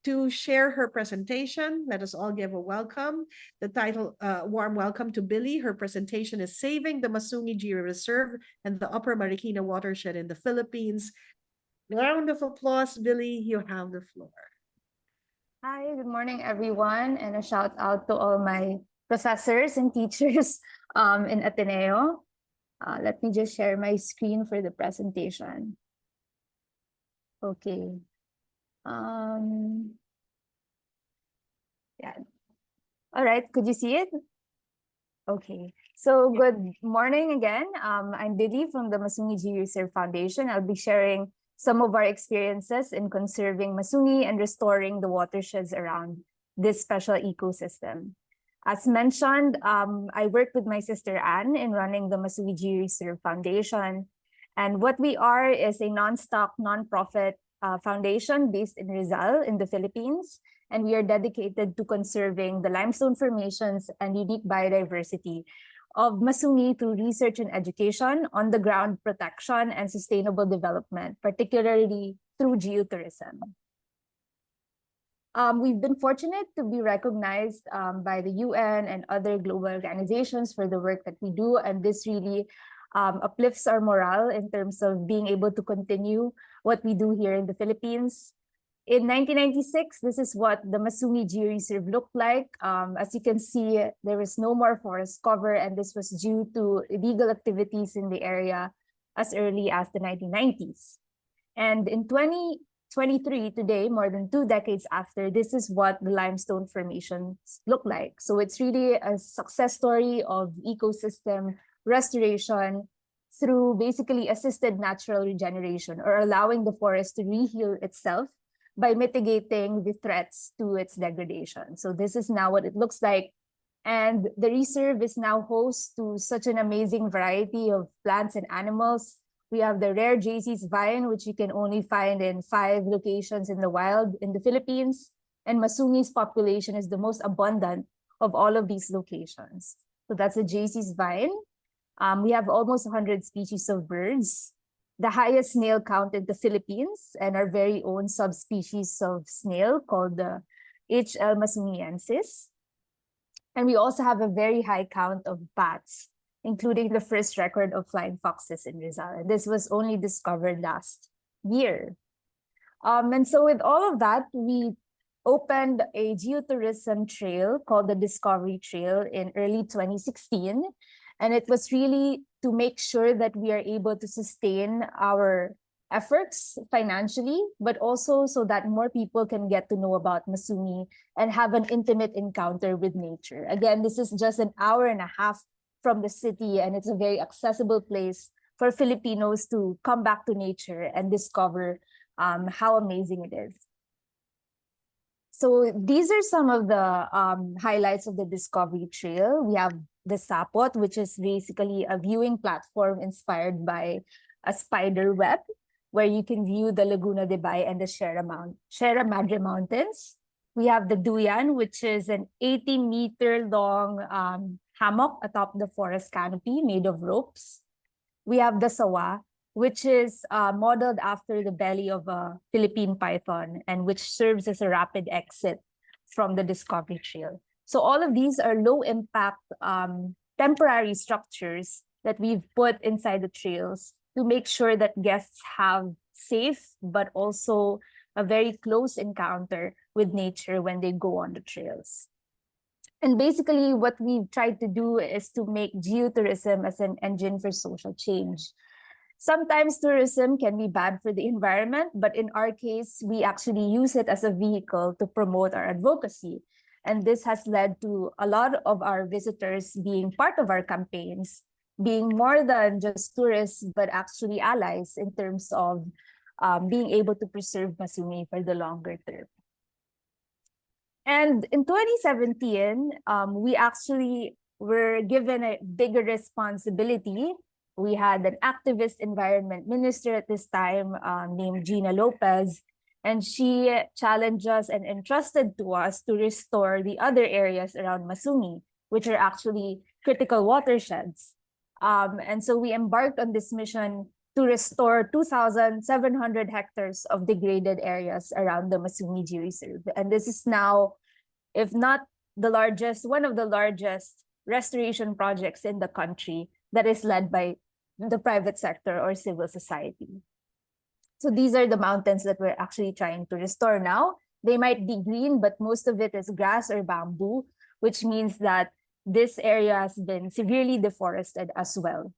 To share her presentation, let us all give a welcome. The title, warm welcome to Billy. Her presentation is Saving the Masungi Georeserve and the Upper Marikina Watershed in the Philippines. Round of applause, Billy, you have the floor. Hi, good morning, everyone, and a shout out to all my professors and teachers in Ateneo. Let me just share my screen for the presentation. Okay. Yeah. All right, could you see it? Okay. So good morning again. I'm Billy from the Masungi Georeserve Foundation. I'll be sharing some of our experiences in conserving Masungi and restoring the watersheds around this special ecosystem. As mentioned, I work with my sister Anne in running the Masungi Georeserve Foundation. And what we are is a non-stock, non-profit foundation based in Rizal in the Philippines. And we are dedicated to conserving the limestone formations and unique biodiversity of Masungi through research and education, on-the-ground protection, and sustainable development, particularly through geotourism. We've been fortunate to be recognized by the UN and other global organizations for the work that we do, and this really uplifts our morale in terms of being able to continue what we do here in the Philippines. In 1996, this is what the Masungi Georeserve looked like. As you can see, there is no more forest cover, and this was due to illegal activities in the area as early as the 1990s. And in 2023, today, more than 2 decades after, this is what the limestone formations look like. So it's really a success story of ecosystem restoration through basically assisted natural regeneration, or allowing the forest to reheal itself by mitigating the threats to its degradation. So this is now what it looks like. And the reserve is now host to such an amazing variety of plants and animals. We have the rare JC's vine, which you can only find in 5 locations in the wild in the Philippines. And Masungi's population is the most abundant of all of these locations. So that's the JC's vine. We have almost 100 species of birds, the highest snail count in the Philippines, and our very own subspecies of snail called the H.L. masungiensis. And we also have a very high count of bats, including the first record of flying foxes in Rizal. And this was only discovered last year. And so with all of that, we opened a geotourism trail called the Discovery Trail in early 2016. And it was really to make sure that we are able to sustain our efforts financially, but also so that more people can get to know about Masungi and have an intimate encounter with nature. Again, this is just an hour and a half from the city, and it's a very accessible place for Filipinos to come back to nature and discover how amazing it is. So these are some of the highlights of the Discovery Trail. We have the Sapot, which is basically a viewing platform inspired by a spider web, where you can view the Laguna de Bay and the Sierra Madre Mountains. We have the Duyan, which is an 80-meter long hammock atop the forest canopy made of ropes. We have the Sawa, which is modeled after the belly of a Philippine python, and which serves as a rapid exit from the Discovery Trail. So all of these are low-impact temporary structures that we've put inside the trails to make sure that guests have safe but also a very close encounter with nature when they go on the trails. And basically what we've tried to do is to make geotourism as an engine for social change. Sometimes tourism can be bad for the environment, but in our case, we actually use it as a vehicle to promote our advocacy. And this has led to a lot of our visitors being part of our campaigns, being more than just tourists, but actually allies in terms of being able to preserve Masungi for the longer term. And in 2017, we actually were given a bigger responsibility. We had an activist environment minister at this time named Gina Lopez, and she challenged us and entrusted to us to restore the other areas around Masungi, which are actually critical watersheds. And so we embarked on this mission to restore 2,700 hectares of degraded areas around the Masungi Georeserve. And this is now, if not the largest, one of the largest restoration projects in the country that is led by the private sector or civil society. So these are the mountains that we're actually trying to restore now. They might be green, but most of it is grass or bamboo, which means that this area has been severely deforested as well.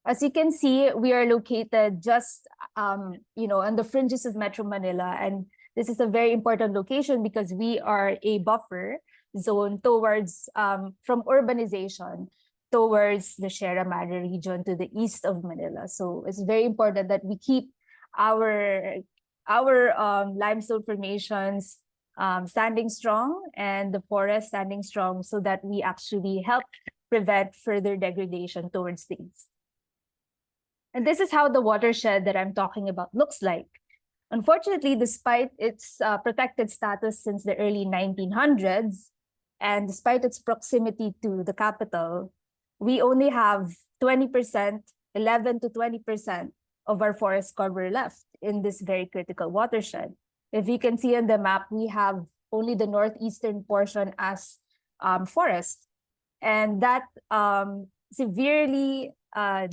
As you can see, we are located just on the fringes of Metro Manila, and this is a very important location because we are a buffer zone towards from urbanization towards the Sierra Madre region to the east of Manila. So it's very important that we keep our limestone formations standing strong and the forest standing strong so that we actually help prevent further degradation towards the east. And this is how the watershed that I'm talking about looks like. Unfortunately, despite its protected status since the early 1900s, and despite its proximity to the capital, we only have 20%, 11 to 20% of our forest cover left in this very critical watershed. If you can see on the map, we have only the northeastern portion as forest. And that severely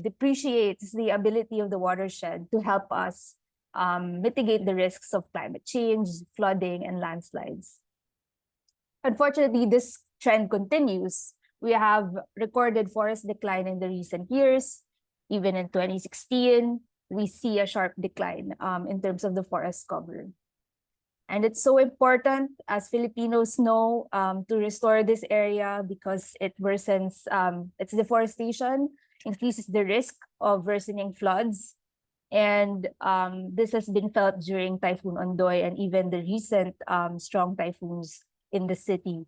depreciates the ability of the watershed to help us mitigate the risks of climate change, flooding, and landslides. Unfortunately, this trend continues. We have recorded forest decline in the recent years. Even in 2016, we see a sharp decline in terms of the forest cover. And it's so important, as Filipinos know, to restore this area because it worsens, its deforestation, increases the risk of worsening floods. And this has been felt during Typhoon Ondoy and even the recent strong typhoons in the city.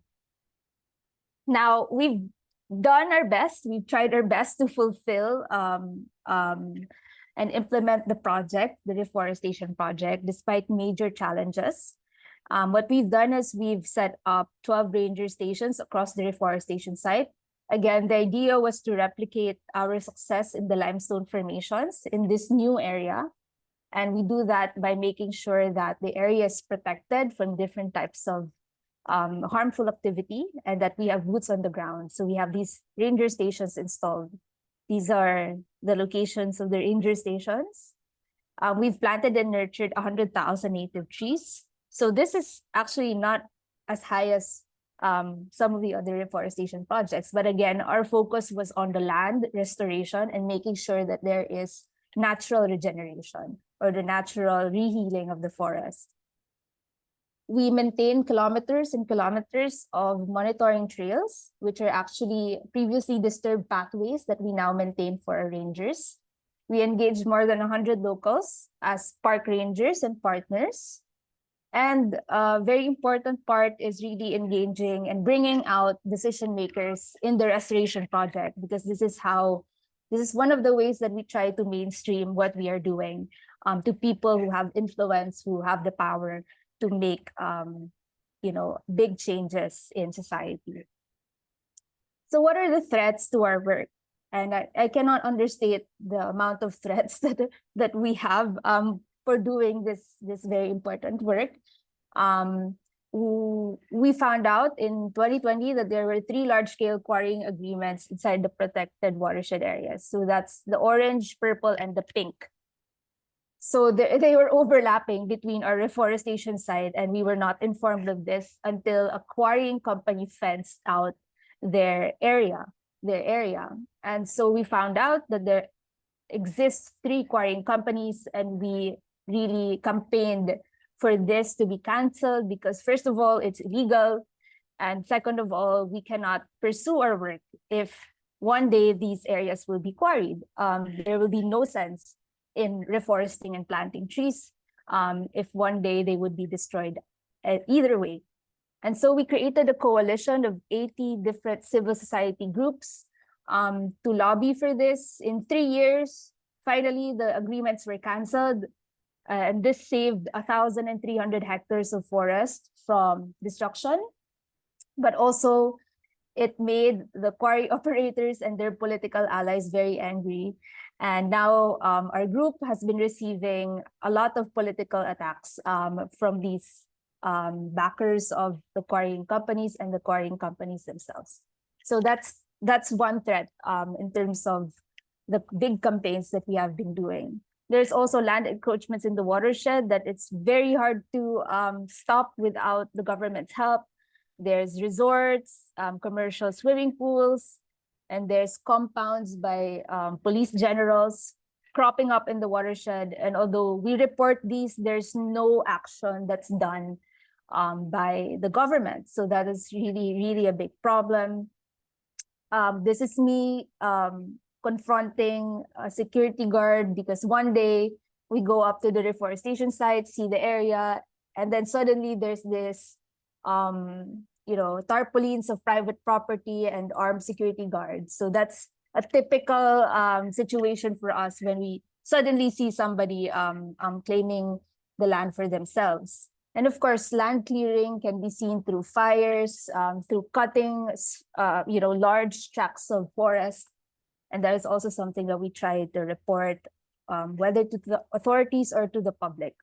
Now, we've done our best. We've tried our best to fulfill and implement the project, the reforestation project, despite major challenges. What we've done is we've set up 12 ranger stations across the reforestation site. Again, the idea was to replicate our success in the limestone formations in this new area. And we do that by making sure that the area is protected from different types of harmful activity and that we have boots on the ground. So we have these ranger stations installed. These are the locations of the ranger stations. We've planted and nurtured 100,000 native trees. So this is actually not as high as some of the other reforestation projects. But again, our focus was on the land restoration and making sure that there is natural regeneration or the natural rehealing of the forest. We maintain kilometers and kilometers of monitoring trails, which are actually previously disturbed pathways that we now maintain for our rangers. We engage more than 100 locals as park rangers and partners. And a very important part is really engaging and bringing out decision makers in the restoration project, because this is one of the ways that we try to mainstream what we are doing to people who have influence, who have the power to make big changes in society. So what are the threats to our work? And I cannot understate the amount of threats that we have for doing this very important work. We found out in 2020 that there were 3 large-scale quarrying agreements inside the protected watershed areas. So that's the orange, purple, and the pink. So they were overlapping between our reforestation site, and we were not informed of this until a quarrying company fenced out their area. And so we found out that there exists 3 quarrying companies, and we really campaigned for this to be canceled because, first of all, it's illegal, and second of all, we cannot pursue our work if one day these areas will be quarried. There will be no sense in reforesting and planting trees if one day they would be destroyed either way. And so we created a coalition of 80 different civil society groups to lobby for this. In 3 years, finally, the agreements were canceled. And this saved 1,300 hectares of forest from destruction. But also, it made the quarry operators and their political allies very angry. And now our group has been receiving a lot of political attacks from these backers of the quarrying companies and the quarrying companies themselves. So that's one threat in terms of the big campaigns that we have been doing. There's also land encroachments in the watershed that it's very hard to stop without the government's help. There's resorts, commercial swimming pools, and there's compounds by police generals cropping up in the watershed. And although we report these, there's no action that's done by the government. So that is really, really a big problem. This is me confronting a security guard because one day we go up to the reforestation site, see the area, and then suddenly there's this tarpaulins of private property and armed security guards. So that's a typical situation for us when we suddenly see somebody claiming the land for themselves. And of course, land clearing can be seen through fires, through cutting, large tracts of forest. And that is also something that we try to report, whether to the authorities or to the public.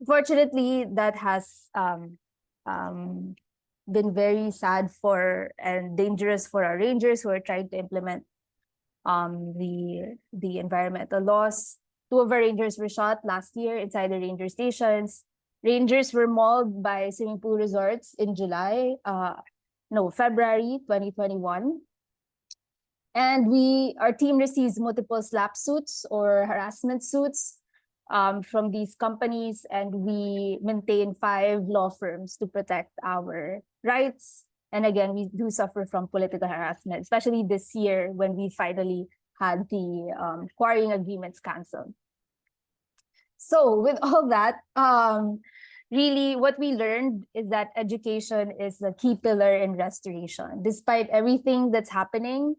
Fortunately, that has been very sad and dangerous for our rangers who are trying to implement the environmental laws. Two of our rangers were shot last year inside the ranger stations. Rangers were mauled by swimming pool resorts in February 2021. And our team receives multiple slap suits or harassment suits from these companies, and we maintain 5 law firms to protect our rights. And again, we do suffer from political harassment, especially this year when we finally had the quarrying agreements canceled. So with all that, really what we learned is that education is a key pillar in restoration. Despite everything that's happening,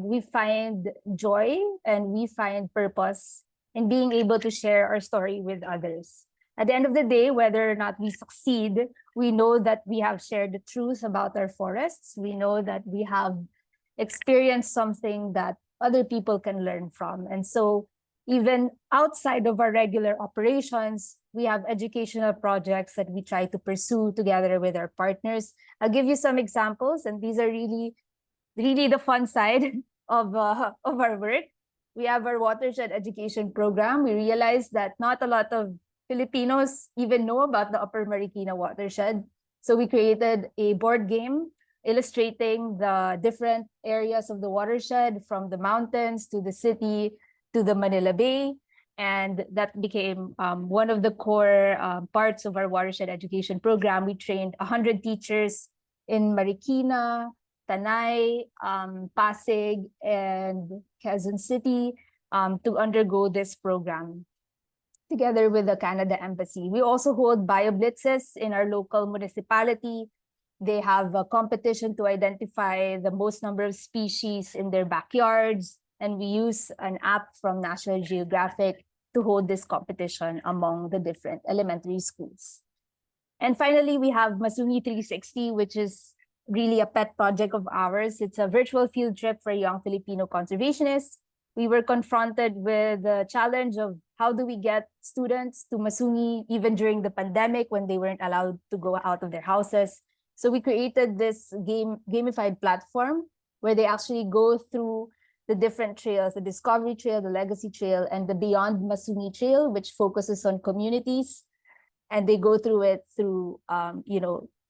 we find joy and we find purpose in being able to share our story with others. At the end of the day, whether or not we succeed, we know that we have shared the truth about our forests. We know that we have experienced something that other people can learn from. And so even outside of our regular operations, we have educational projects that we try to pursue together with our partners. I'll give you some examples, and these are really the fun side of our work. We have our watershed education program. We realized that not a lot of Filipinos even know about the Upper Marikina watershed. So we created a board game illustrating the different areas of the watershed, from the mountains to the city to the Manila Bay. And that became one of the core parts of our watershed education program. We trained 100 teachers in Marikina, Tanay, Pasig, and Quezon City to undergo this program together with the Canada Embassy. We also hold bio-blitzes in our local municipality. They have a competition to identify the most number of species in their backyards, and we use an app from National Geographic to hold this competition among the different elementary schools. And finally, we have Masungi 360, which is really a pet project of ours. It's a virtual field trip for young Filipino conservationists. We were confronted with the challenge of how do we get students to Masungi even during the pandemic when they weren't allowed to go out of their houses. So we created this gamified platform where they actually go through the different trails, the Discovery Trail, the Legacy Trail, and the Beyond Masungi Trail, which focuses on communities. And they go through it through,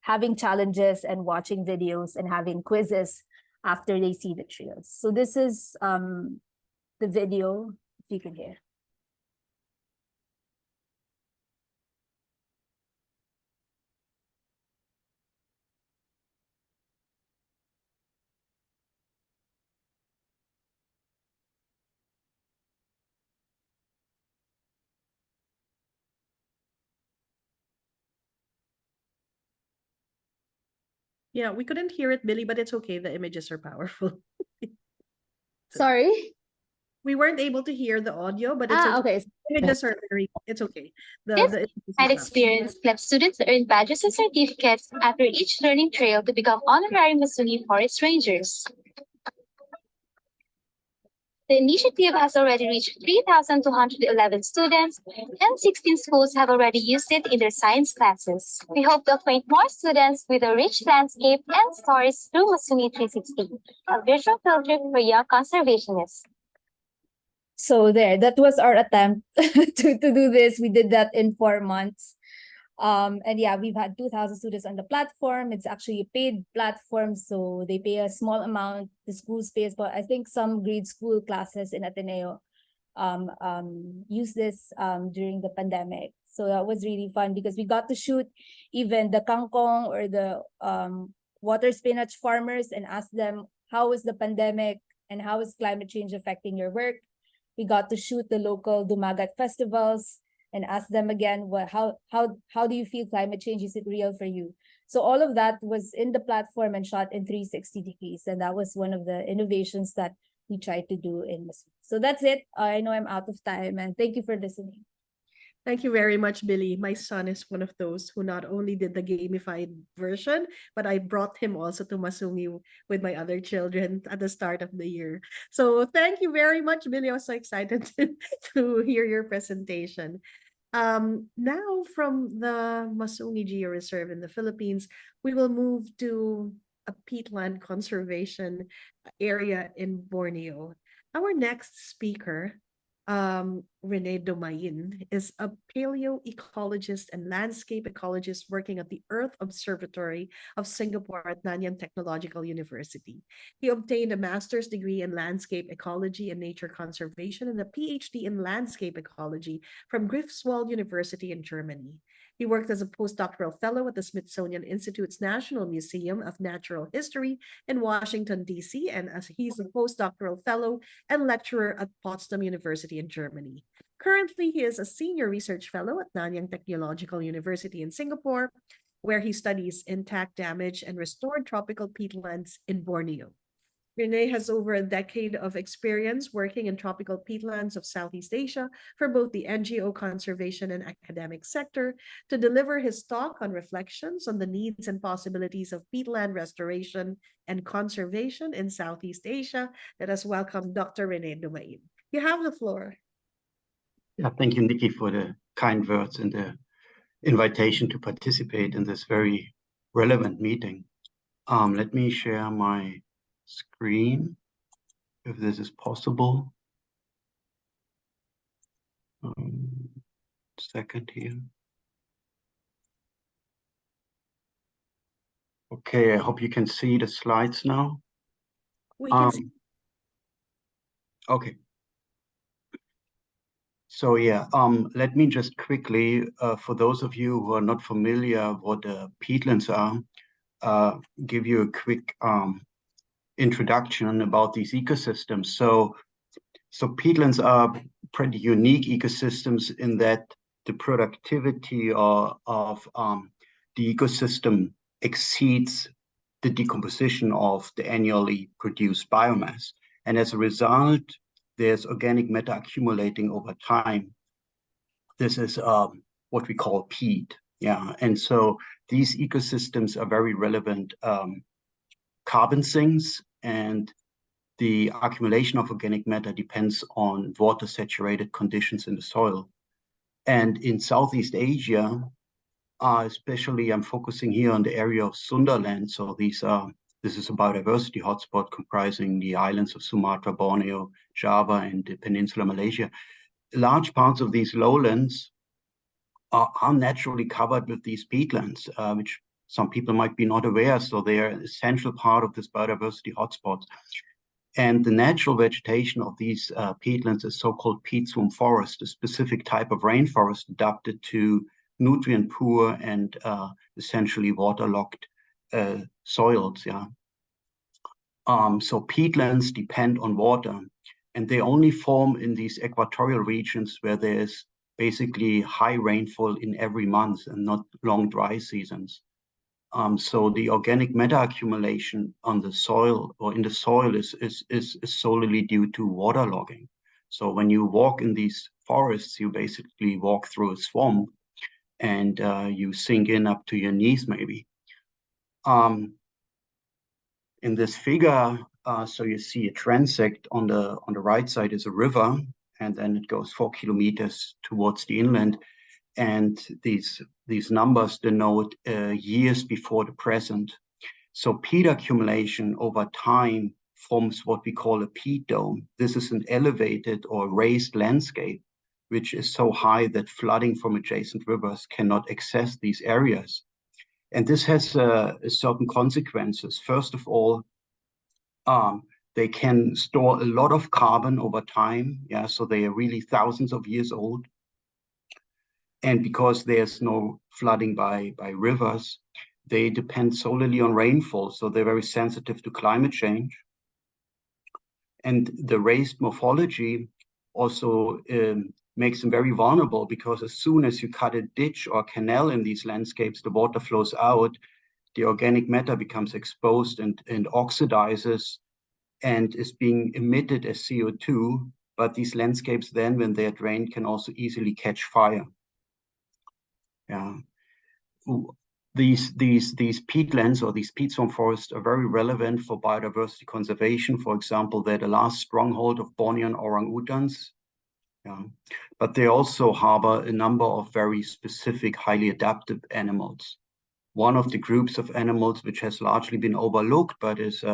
having challenges and watching videos and having quizzes after they see the trails. So this is the video, if you can hear. Yeah, we couldn't hear it, Billy, but it's okay. The images are powerful. Sorry? We weren't able to hear the audio, but it's Okay. Images are it's okay. This The and experience lets students earn badges and certificates after each learning trail to become honorary Masungi Forest Rangers. The initiative has already reached 3,211 students, and 16 schools have already used it in their science classes. We hope to acquaint more students with the rich landscape and stories through Masungi 360, a virtual field trip for young conservationists. So that was our attempt to do this. We did that in 4 months. And yeah, we've had 2,000 students on the platform. It's actually a paid platform, so they pay a small amount. The schools pay, but I think some grade school classes in Ateneo use this during the pandemic. So that was really fun because we got to shoot even the kangkong or the water spinach farmers and ask them, how is the pandemic and how is climate change affecting your work? We got to shoot the local Dumagat festivals and ask them again, how do you feel climate change? Is it real for you? So all of that was in the platform and shot in 360 degrees. And that was one of the innovations that we tried to do in Masungi. So that's it. I know I'm out of time, and thank you for listening. Thank you very much, Billy. My son is one of those who not only did the gamified version, but I brought him also to Masungi with my other children at the start of the year. So thank you very much, Billy. I was so excited to hear your presentation. Now from the Masungi Geo Reserve in the Philippines, we will move to a peatland conservation area in Borneo. Our next speaker Rene Domain is a paleoecologist and landscape ecologist working at the Earth Observatory of Singapore at Nanyang Technological University. He obtained a master's degree in landscape ecology and nature conservation and a PhD in landscape ecology from Greifswald University in Germany. He worked as a postdoctoral fellow at the Smithsonian Institute's National Museum of Natural History in Washington, D.C., and as he's a postdoctoral fellow and lecturer at Potsdam University in Germany. Currently, he is a senior research fellow at Nanyang Technological University in Singapore, where he studies intact, damaged, and restored tropical peatlands in Borneo. Rene has over a decade of experience working in tropical peatlands of Southeast Asia for both the NGO conservation and academic sector to deliver his talk on reflections on the needs and possibilities of peatland restoration and conservation in Southeast Asia. Let us welcome Dr. Rene Domain. You have the floor. Yeah, thank you, Nikki, for the kind words and the invitation to participate in this very relevant meeting. Let me share my screen, if this is possible. Second here. Okay, I hope you can see the slides now. We can see. Okay. So yeah, let me just quickly, for those of you who are not familiar what peatlands are, give you a quick introduction about these ecosystems. So peatlands are pretty unique ecosystems in that the productivity of the ecosystem exceeds the decomposition of the annually produced biomass. And as a result, there's organic matter accumulating over time. This is what we call peat. Yeah, and so these ecosystems are very relevant carbon sinks, and the accumulation of organic matter depends on water saturated conditions in the soil. And in Southeast Asia, especially I'm focusing here on the area of Sundaland. So this is a biodiversity hotspot comprising the islands of Sumatra, Borneo, Java, and the Peninsula Malaysia. Large parts of these lowlands are naturally covered with these peatlands, which some people might be not aware. So they are an essential part of this biodiversity hotspot. And the natural vegetation of these peatlands is so-called peat swamp forest, a specific type of rainforest adapted to nutrient poor and essentially waterlogged soils. Yeah. So peatlands depend on water, and they only form in these equatorial regions where there's basically high rainfall in every month and not long dry seasons. So the organic matter accumulation on the soil or in the soil is solely due to waterlogging. So when you walk in these forests, you basically walk through a swamp, and you sink in up to your knees, maybe. In this figure, so you see a transect on the right side is a river, and then it goes 4 kilometers towards the inland. And these numbers denote years before the present. So peat accumulation over time forms what we call a peat dome. This is an elevated or raised landscape, which is so high that flooding from adjacent rivers cannot access these areas. And this has certain consequences. First of all, they can store a lot of carbon over time. Yeah, so they are really thousands of years old. And because there's no flooding by rivers, they depend solely on rainfall. So they're very sensitive to climate change. And the raised morphology also makes them very vulnerable, because as soon as you cut a ditch or canal in these landscapes, the water flows out, the organic matter becomes exposed and oxidizes and is being emitted as CO2. But these landscapes then, when they're drained, can also easily catch fire. Yeah. These peatlands or these peat swamp forests are very relevant for biodiversity conservation. For example, they're the last stronghold of Bornean orangutans. Yeah. But they also harbor a number of very specific, highly adaptive animals. One of the groups of animals which has largely been overlooked, but is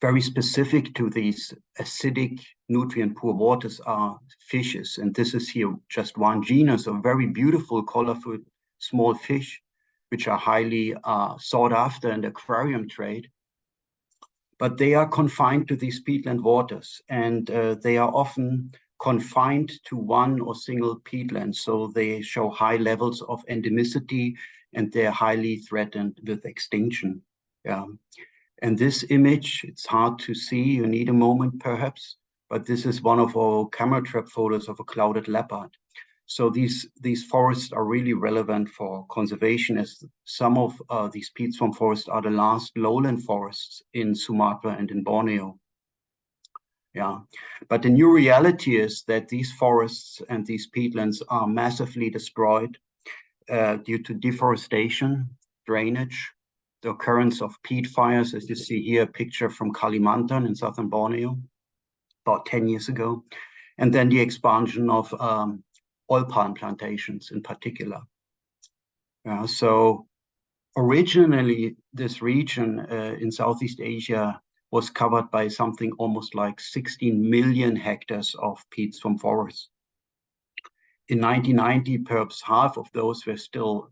very specific to these acidic, nutrient-poor waters are fishes. And this is here just one genus of very beautiful, colorful, small fish, which are highly sought after in the aquarium trade. But they are confined to these peatland waters, and they are often confined to one or single peatland. So they show high levels of endemicity, and they're highly threatened with extinction. Yeah. And this image, it's hard to see, you need a moment perhaps, but this is one of our camera trap photos of a clouded leopard. So these forests are really relevant for conservation, as some of these peat swamp forests are the last lowland forests in Sumatra and in Borneo. Yeah, but the new reality is that these forests and these peatlands are massively destroyed due to deforestation, drainage, the occurrence of peat fires, as you see here, a picture from Kalimantan in southern Borneo, about 10 years ago, and then the expansion of oil palm plantations in particular. So originally, this region in Southeast Asia was covered by something almost like 16 million hectares of peat swamp forests. In 1990, perhaps half of those were still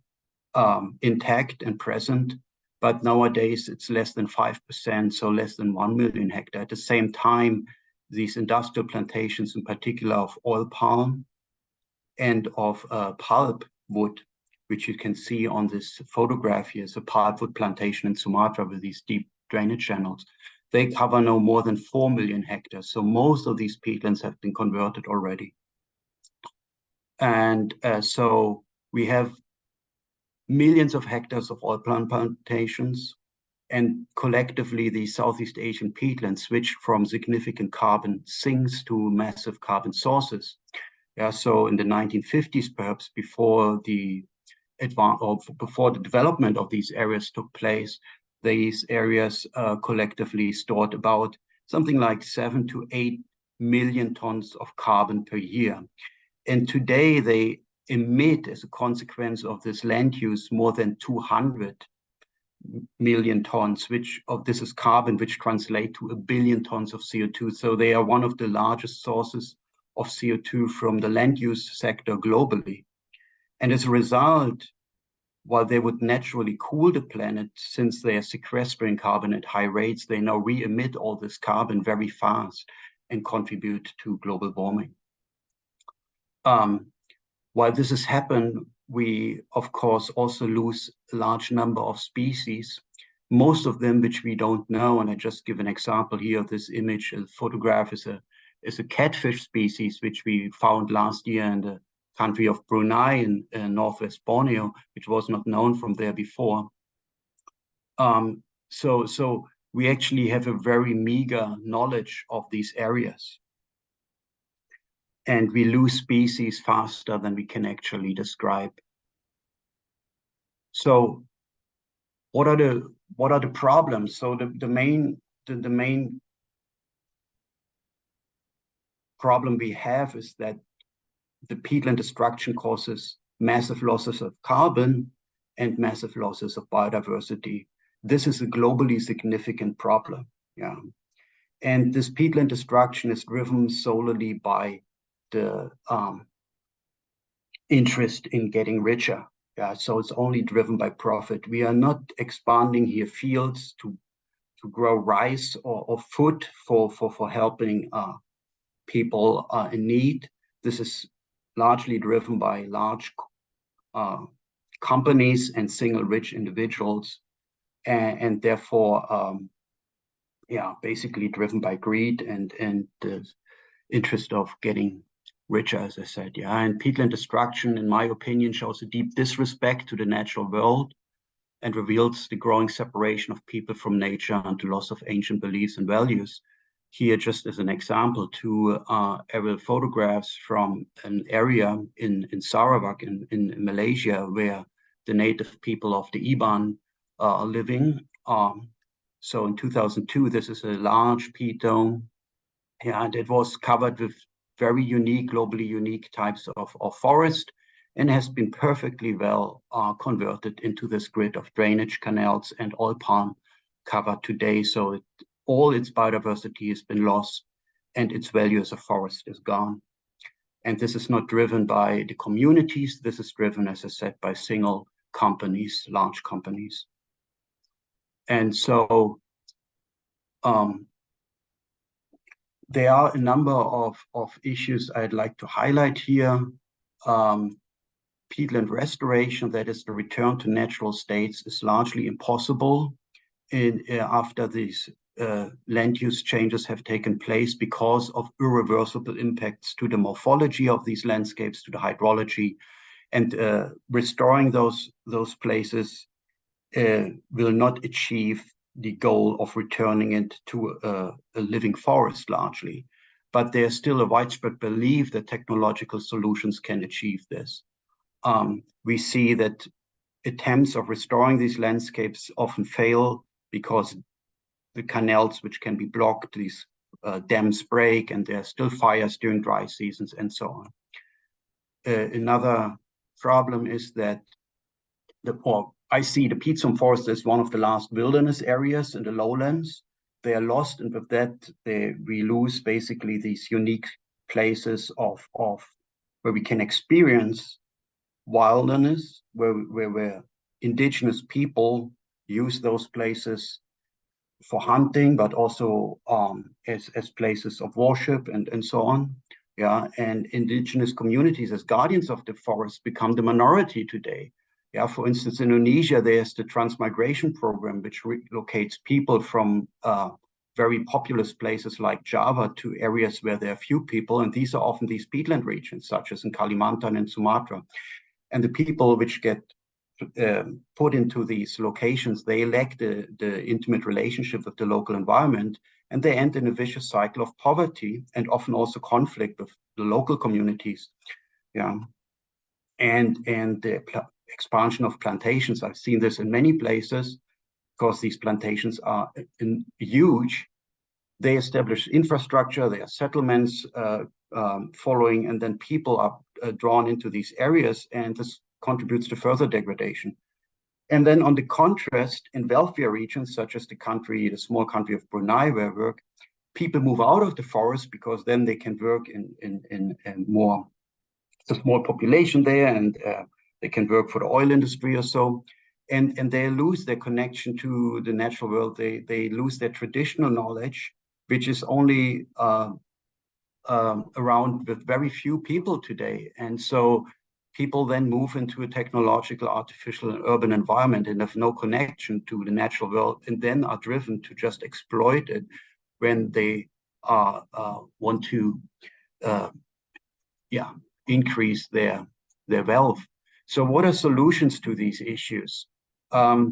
intact and present, but nowadays it's less than 5%, so less than 1 million hectares. At the same time, these industrial plantations, in particular of oil palm and of pulp wood, which you can see on this photograph here, is a pulpwood plantation in Sumatra with these deep drainage channels. They cover no more than 4 million hectares. So most of these peatlands have been converted already. And so we have millions of hectares of oil palm plantations, and collectively the Southeast Asian peatlands switched from significant carbon sinks to massive carbon sources. Yeah, so in the 1950s, perhaps before the development of these areas took place, these areas collectively stored about something like 7 to 8 million tons of carbon per year. And today they emit, as a consequence of this land use, more than 200 million tons, this is carbon, which translate to 1 billion tons of CO2. So they are one of the largest sources of CO2 from the land use sector globally. And as a result, while they would naturally cool the planet, since they are sequestering carbon at high rates, they now re-emit all this carbon very fast and contribute to global warming. While this has happened, we, of course, also lose a large number of species, most of them which we don't know. And I just give an example here of this image. A photograph is a catfish species, which we found last year in the country of Brunei in northwest Borneo, which was not known from there before. So we actually have a very meager knowledge of these areas. And we lose species faster than we can actually describe. So what are the problems? So the main problem we have is that the peatland destruction causes massive losses of carbon and massive losses of biodiversity. This is a globally significant problem. Yeah. And this peatland destruction is driven solely by the interest in getting richer. Yeah, so it's only driven by profit. We are not expanding here fields to grow rice or food for helping people in need. This is largely driven by large companies and single rich individuals, and therefore, basically driven by greed and the interest of getting richer, as I said. Yeah, and peatland destruction, in my opinion, shows a deep disrespect to the natural world and reveals the growing separation of people from nature and the loss of ancient beliefs and values. Here, just as an example, two aerial photographs from an area in Sarawak in Malaysia, where the native people of the Iban are living. So in 2002, this is a large peat dome, and it was covered with very unique, globally unique types of forest, and has been perfectly well converted into this grid of drainage canals and oil palm cover today. So all its biodiversity has been lost and its value as a forest is gone. And this is not driven by the communities. This is driven, as I said, by single companies, large companies. And so there are a number of issues I'd like to highlight here. Peatland restoration, that is the return to natural states, is largely impossible after these land use changes have taken place because of irreversible impacts to the morphology of these landscapes, to the hydrology, and restoring those places will not achieve the goal of returning it to a living forest largely. But there's still a widespread belief that technological solutions can achieve this. We see that attempts of restoring these landscapes often fail because the canals which can be blocked, these dams break, and there are still fires during dry seasons and so on. Another problem is that I see the peat-sown forest as one of the last wilderness areas in the lowlands. They are lost, and with that, we lose basically these unique places of where we can experience wilderness, where indigenous people use those places for hunting, but also as places of worship and so on. Yeah, and indigenous communities as guardians of the forest become the minority today. Yeah, for instance, in Indonesia, there's the transmigration program, which relocates people from very populous places like Java to areas where there are few people, and these are often these peatland regions, such as in Kalimantan and Sumatra. And the people which get put into these locations, they lack the intimate relationship with the local environment, and they end in a vicious cycle of poverty and often also conflict with the local communities. Yeah, and the expansion of plantations. I've seen this in many places because these plantations are huge. They establish infrastructure, there are settlements following, and then people are drawn into these areas, and this contributes to further degradation. And then on the contrast, in wealthier regions, such as the small country of Brunei, where I work, people move out of the forest because then they can work in more, it's a small population there, and they can work for the oil industry or so. And they lose their connection to the natural world. They lose their traditional knowledge, which is only around with very few people today. And so people then move into a technological, artificial, and urban environment and have no connection to the natural world, and then are driven to just exploit it when they want to increase their wealth. So what are solutions to these issues? I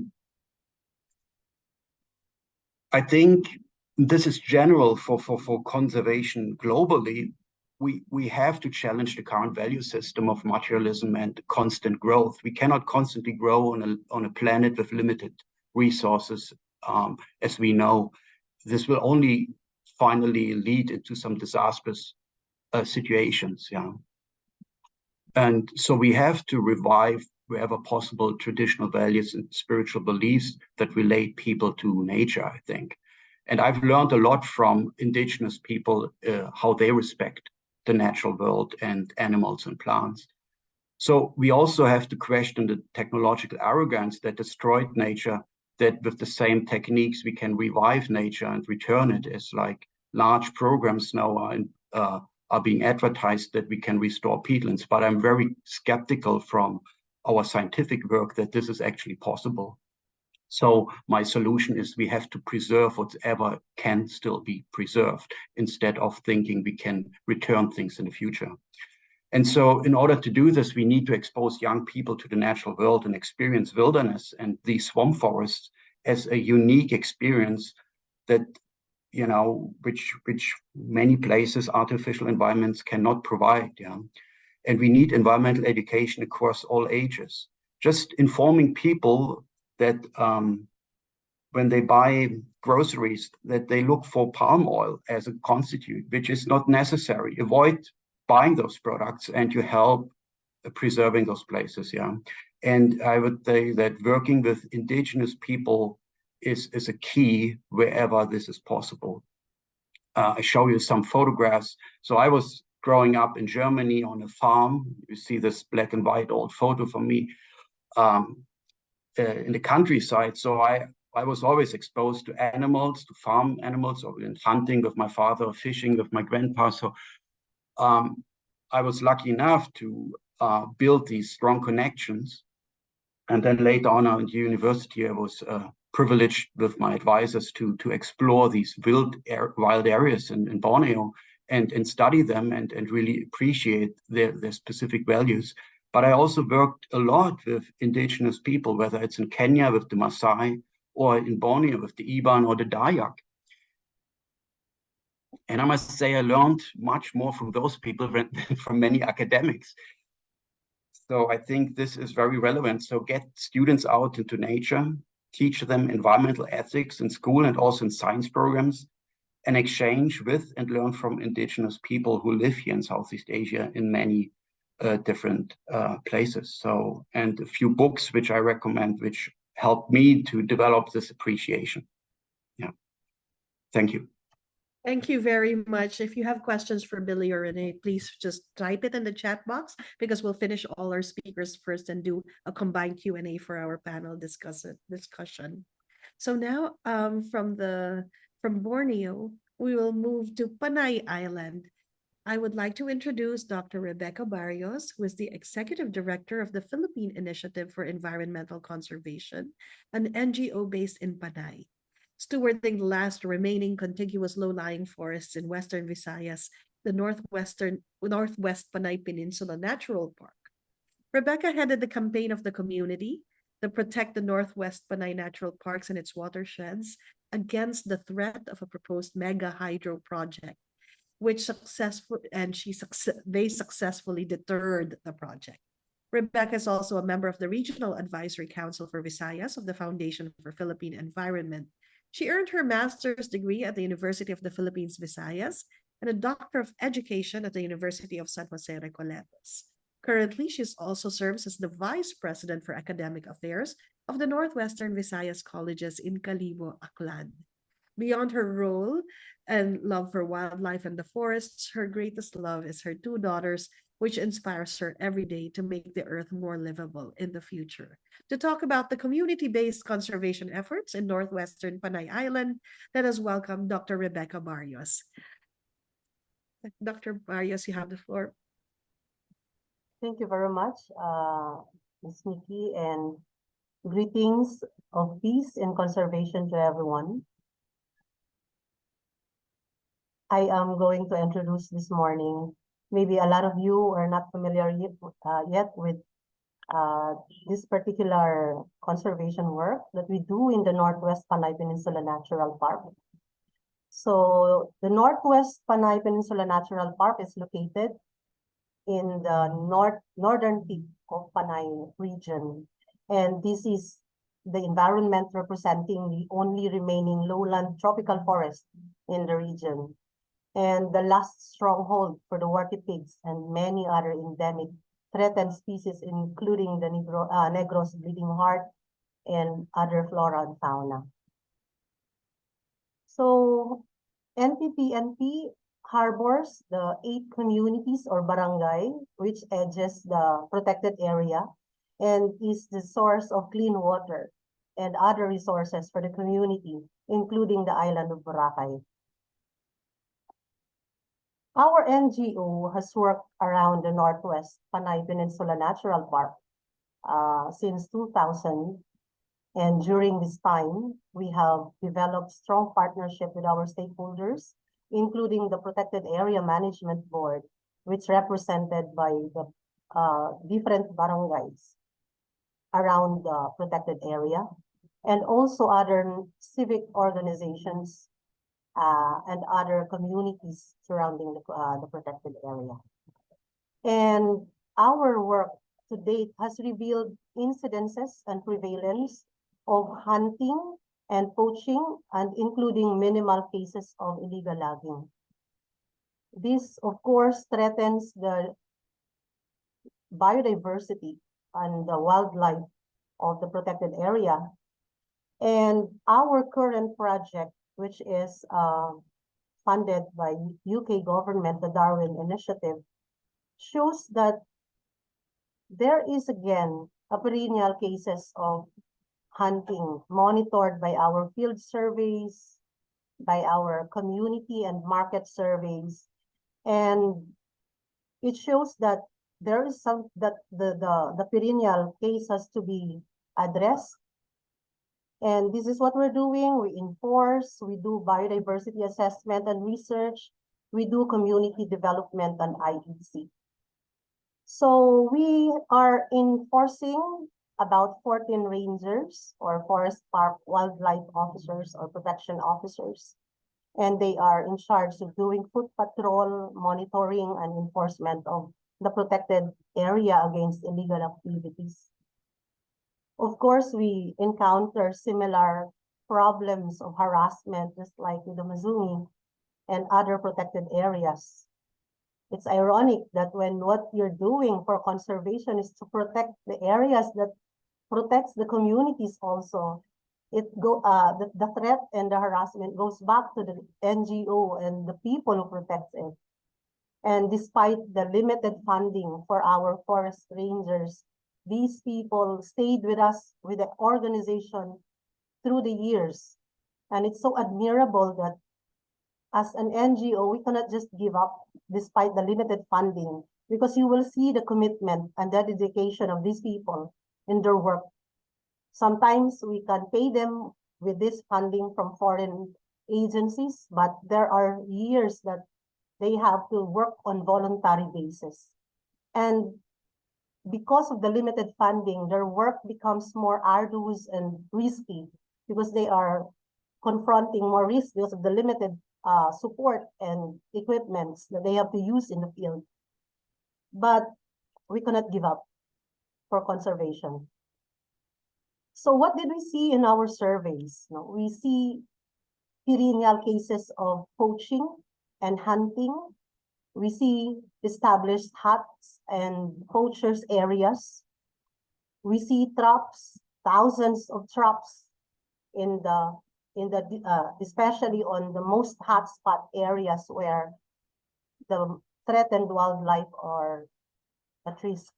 think this is general for conservation globally. We have to challenge the current value system of materialism and constant growth. We cannot constantly grow on a planet with limited resources, as we know. This will only finally lead into some disastrous situations. Yeah, and so we have to revive, wherever possible, traditional values and spiritual beliefs that relate people to nature, I think. And I've learned a lot from indigenous people, how they respect the natural world and animals and plants. So we also have to question the technological arrogance that destroyed nature, that with the same techniques we can revive nature and return it, as like large programs now are being advertised that we can restore peatlands. But I'm very skeptical from our scientific work that this is actually possible. So my solution is we have to preserve whatever can still be preserved, instead of thinking we can return things in the future. And so in order to do this, we need to expose young people to the natural world and experience wilderness and these swamp forests as a unique experience that, you know, which many places, artificial environments cannot provide. Yeah. And we need environmental education across all ages. Just informing people that when they buy groceries, that they look for palm oil as a constituent, which is not necessary. Avoid buying those products and you help preserving those places. Yeah. And I would say that working with indigenous people is a key wherever this is possible. I show you some photographs. So I was growing up in Germany on a farm. You see this black and white old photo from me in the countryside. So I was always exposed to animals, to farm animals, or in hunting with my father, or fishing with my grandpa. So I was lucky enough to build these strong connections. And then later on at university, I was privileged with my advisors to explore these wild areas in Borneo and study them and really appreciate their specific values. But I also worked a lot with indigenous people, whether it's in Kenya with the Maasai or in Borneo with the Iban or the Dayak. And I must say, I learned much more from those people than from many academics. So I think this is very relevant. So get students out into nature, teach them environmental ethics in school and also in science programs, and exchange with and learn from indigenous people who live here in Southeast Asia in many different places. So, and a few books which I recommend, which helped me to develop this appreciation. Yeah. Thank you. Thank you very much. If you have questions for Billy or Renee, please just type it in the chat box because we'll finish all our speakers first and do a combined Q&A for our panel discussion. So now from Borneo, we will move to Panay Island. I would like to introduce Dr. Rebecca Barrios, who is the Executive Director of the Philippine Initiative for Environmental Conservation, an NGO based in Panay, stewarding the last remaining contiguous low-lying forests in Western Visayas, the Northwest Panay Peninsula Natural Park. Rebecca headed the campaign of the community to protect the Northwest Panay Natural Parks and its watersheds against the threat of a proposed mega hydro project, which they successfully deterred the project. Rebecca is also a member of the Regional Advisory Council for Visayas of the Foundation for Philippine Environment. She earned her master's degree at the University of the Philippines, Visayas, and a Doctor of Education at the University of San Jose Recoletos. Currently, she also serves as the Vice President for Academic Affairs of the Northwestern Visayas Colleges in Kalibo, Aklan. Beyond her role and love for wildlife and the forests, her greatest love is her two daughters, which inspires her every day to make the earth more livable in the future. To talk about the community-based conservation efforts in Northwestern Panay Island, let us welcome Dr. Rebecca Barrios. Dr. Barrios, you have the floor. Thank you very much, Ms. Nikki, and greetings of peace and conservation to everyone. I am going to introduce this morning. Maybe a lot of you are not familiar yet with this particular conservation work that we do in the Northwest Panay Peninsula Natural Park. So the Northwest Panay Peninsula Natural Park is located in the northern tip of Panay region. And this is the environment representing the only remaining lowland tropical forest in the region, and the last stronghold for the warty pigs and many other endemic threatened species, including the Negros bleeding heart and other flora and fauna. So NPPNP harbors the 8 communities or barangay which edges the protected area and is the source of clean water and other resources for the community, including the island of Boracay. Our NGO has worked around the Northwest Panay Peninsula Natural Park since 2000. And during this time, we have developed strong partnership with our stakeholders, including the Protected Area Management Board, which represented by the different barangays around the protected area, and also other civic organizations and other communities surrounding the protected area. And our work to date has revealed incidences and prevalence of hunting and poaching, and including minimal cases of illegal logging. This, of course, threatens the biodiversity and the wildlife of the protected area. And our current project, which is funded by UK government, the Darwin Initiative, shows that there is again a perennial cases of hunting monitored by our field surveys, by our community and market surveys. And it shows that there is some that the perennial case has to be addressed. And this is what we're doing. We enforce, we do biodiversity assessment and research, we do community development and IEC. So we are enforcing about 14 rangers or forest park wildlife officers or protection officers. And they are in charge of doing foot patrol, monitoring, and enforcement of the protected area against illegal activities. Of course, we encounter similar problems of harassment, just like with the Mazungi and other protected areas. It's ironic that when what you're doing for conservation is to protect the areas that protects the communities also, the threat and the harassment goes back to the NGO and the people who protects it. And despite the limited funding for our forest rangers, these people stayed with us, with the organization through the years. And it's so admirable that as an NGO, we cannot just give up despite the limited funding, because you will see the commitment and the dedication of these people in their work. Sometimes we can pay them with this funding from foreign agencies, but there are years that they have to work on voluntary basis. And because of the limited funding, their work becomes more arduous and risky because they are confronting more risk because of the limited support and equipments that they have to use in the field. But we cannot give up for conservation. So what did we see in our surveys? We see perennial cases of poaching and hunting. We see established huts and poachers areas. We see traps, thousands of traps especially on the most hotspot areas where the threatened wildlife are at risk.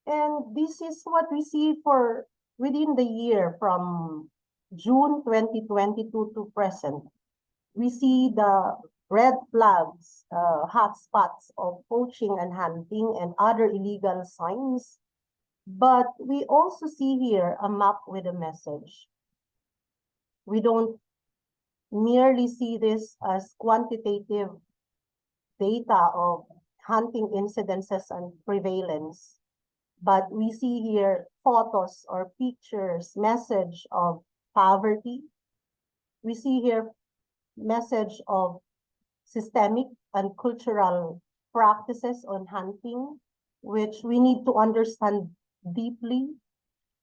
And this is what we see for within the year from June 2022 to present. We see the red flags, hotspots of poaching and hunting and other illegal signs. But we also see here a map with a message. We don't merely see this as quantitative data of hunting incidences and prevalence, but we see here photos or pictures, message of poverty. We see here message of systemic and cultural practices on hunting, which we need to understand deeply.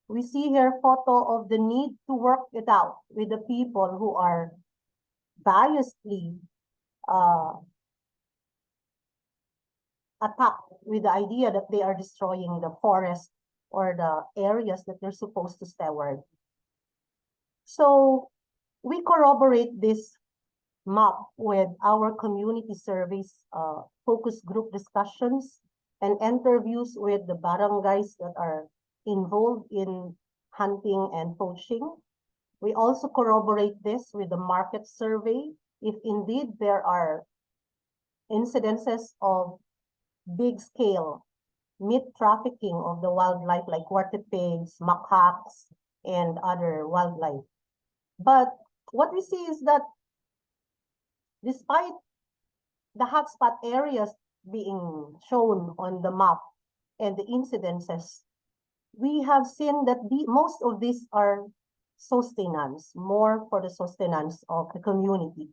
We see here photo of the need to work it out with the people who are biasedly attacked with the idea that they are destroying the forest or the areas that they're supposed to steward. So we corroborate this map with our community surveys, focus group discussions, and interviews with the barangays that are involved in hunting and poaching. We also corroborate this with the market survey. If indeed there are incidences of big scale meat trafficking of the wildlife like pigs, macaques, and other wildlife. But what we see is that despite the hotspot areas being shown on the map and the incidences, we have seen that most of these are sustenance, more for the sustenance of the community.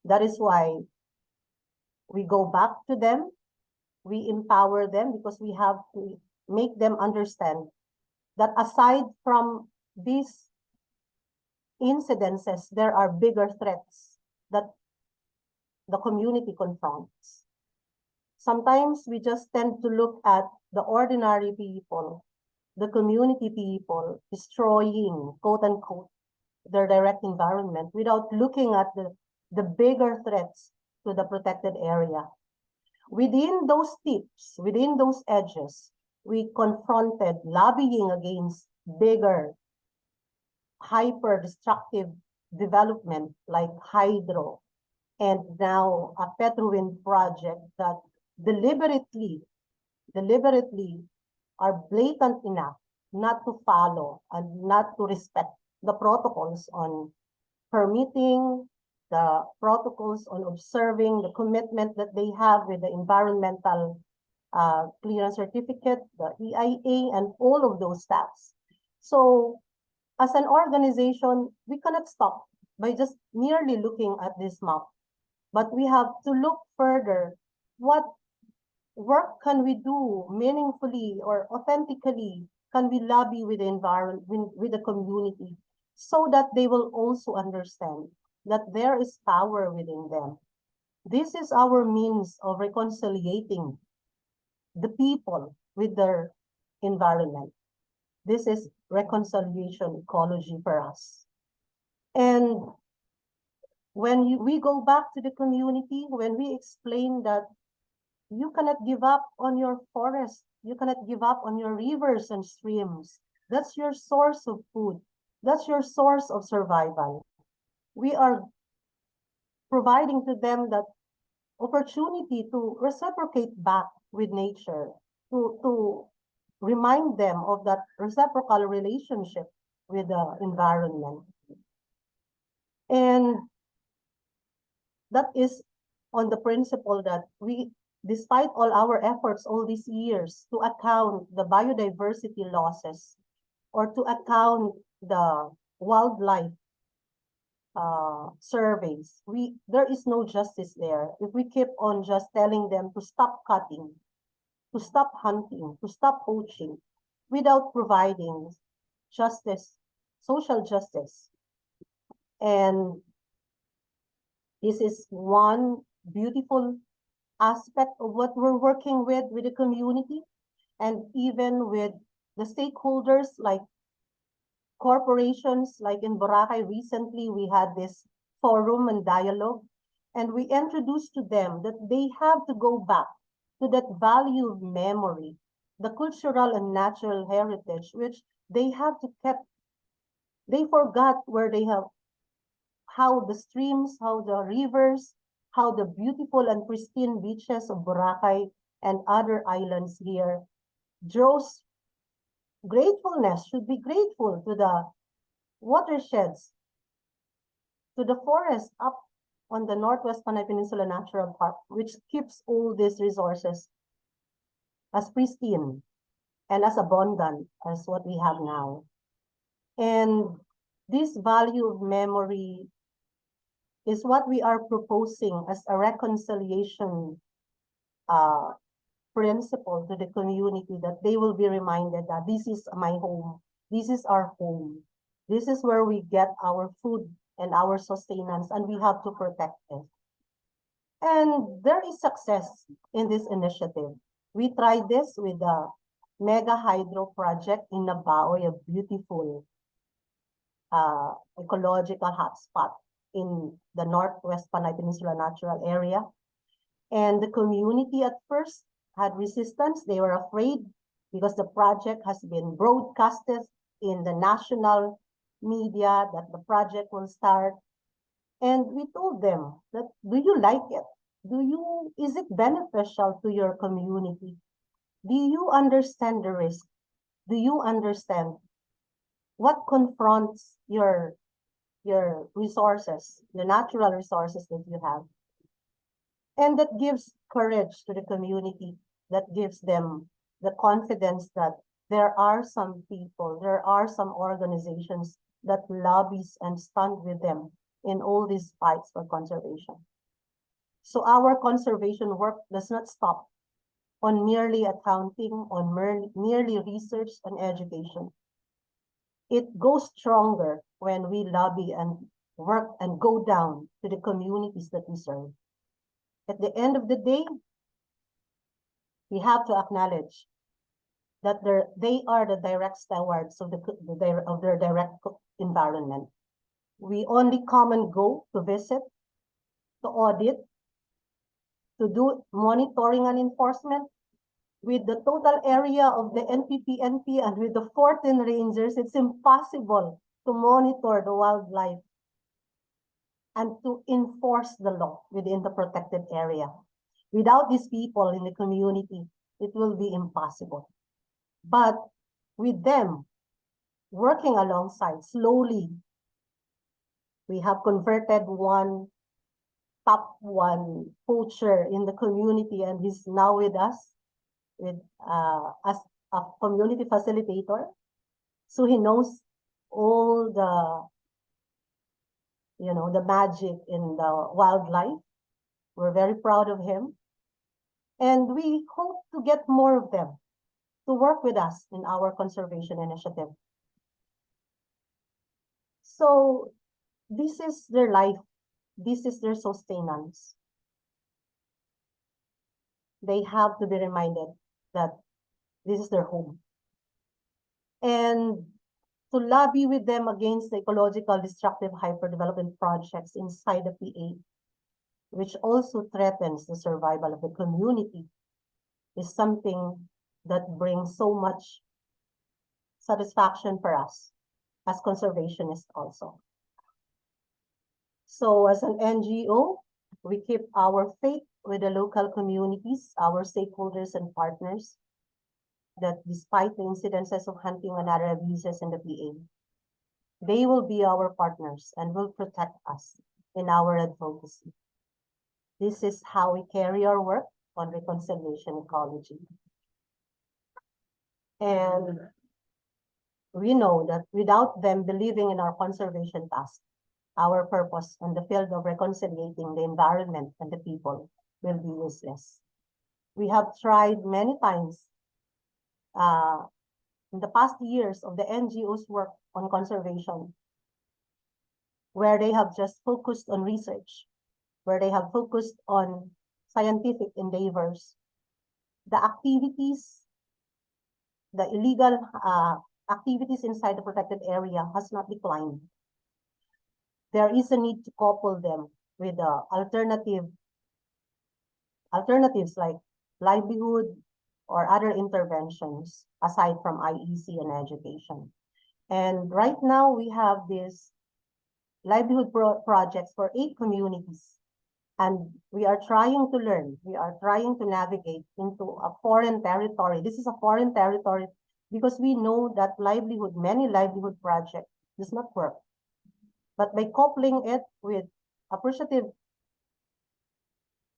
That is why we go back to them, we empower them, because we have to make them understand that aside from these incidences, there are bigger threats that the community confronts. Sometimes we just tend to look at the ordinary people the community people destroying, quote unquote, their direct environment without looking at the bigger threats to the protected area. Within those tips, within those edges, we confronted lobbying against bigger, hyper-destructive development like hydro, and now a petrowind project that deliberately are blatant enough not to follow and not to respect the protocols on permitting, the protocols on observing, the commitment that they have with the environmental clearance certificate, the EIA, and all of those steps. So as an organization, we cannot stop by just merely looking at this map, but we have to look further. What work can we do meaningfully or authentically? Can we lobby with the environment, with the community, so that they will also understand that there is power within them? This is our means of reconciliating the people with their environment. This is reconciliation ecology for us. And when we go back to the community, when we explain that you cannot give up on your forest, you cannot give up on your rivers and streams, that's your source of food, that's your source of survival. We are providing to them that opportunity to reciprocate back with nature, to remind them of that reciprocal relationship with the environment. And that is on the principle that we, despite all our efforts all these years to account the biodiversity losses or to account the wildlife surveys, there is no justice there if we keep on just telling them to stop cutting, to stop hunting, to stop poaching, without providing justice, social justice. And this is one beautiful aspect of what we're working with the community, and even with the stakeholders like corporations. Like in Boracay recently, we had this forum and dialogue, and we introduced to them that they have to go back to that value of memory, the cultural and natural heritage, which they have to keep. They forgot where they have, how the streams, how the rivers, how the beautiful and pristine beaches of Boracay and other islands here draws gratefulness, should be grateful to the watersheds, to the forest up on the Northwest Panay Peninsula Natural Park, which keeps all these resources as pristine and as abundant as what we have now. And this value of memory is what we are proposing as a reconciliation principle to the community, that they will be reminded that this is my home, this is our home, this is where we get our food and our sustenance, and we have to protect it. And there is success in this initiative. We tried this with the mega hydro project in Nabaoy, a beautiful ecological hotspot in the Northwest Panay Peninsula Natural Area. And the community at first had resistance. They were afraid because the project has been broadcasted in the national media that the project will start. And we told them that, do you like it? Is it beneficial to your community? Do you understand the risk? Do you understand what confronts your resources, the natural resources that you have? And that gives courage to the community, that gives them the confidence that there are some people, there are some organizations that lobbies and stand with them in all these fights for conservation. So our conservation work does not stop on merely accounting, on merely research and education. It goes stronger when we lobby and work and go down to the communities that we serve. At the end of the day, we have to acknowledge that they are the direct stewards of their direct environment. We only come and go to visit, to audit, to do monitoring and enforcement. With the total area of the NPPNP and with the 14 rangers, it's impossible to monitor the wildlife and to enforce the law within the protected area. Without these people in the community, it will be impossible. But with them working alongside slowly, we have converted one top one poacher in the community, and he's now with us with as a community facilitator. So he knows all the magic in the wildlife. We're very proud of him. And we hope to get more of them to work with us in our conservation initiative. So this is their life. This is their sustenance. They have to be reminded that this is their home. And to lobby with them against the ecological destructive hyperdevelopment projects inside the PA, which also threatens the survival of the community, is something that brings so much satisfaction for us as conservationists also. So as an NGO, we keep our faith with the local communities, our stakeholders and partners, that despite the incidences of hunting and other abuses in the PA, they will be our partners and will protect us in our advocacy. This is how we carry our work on reconciliation ecology. And we know that without them believing in our conservation task, our purpose on the field of reconciliating the environment and the people will be useless. We have tried many times in the past years of the NGOs' work on conservation, where they have just focused on research, where they have focused on scientific endeavors. The activities, the illegal activities inside the protected area has not declined. There is a need to couple them with alternatives like livelihood or other interventions aside from IEC and education. And right now we have these livelihood projects for 8 communities. And we are trying to learn, we are trying to navigate into a foreign territory. This is a foreign territory because we know that many livelihood projects does not work. But by coupling it with appreciative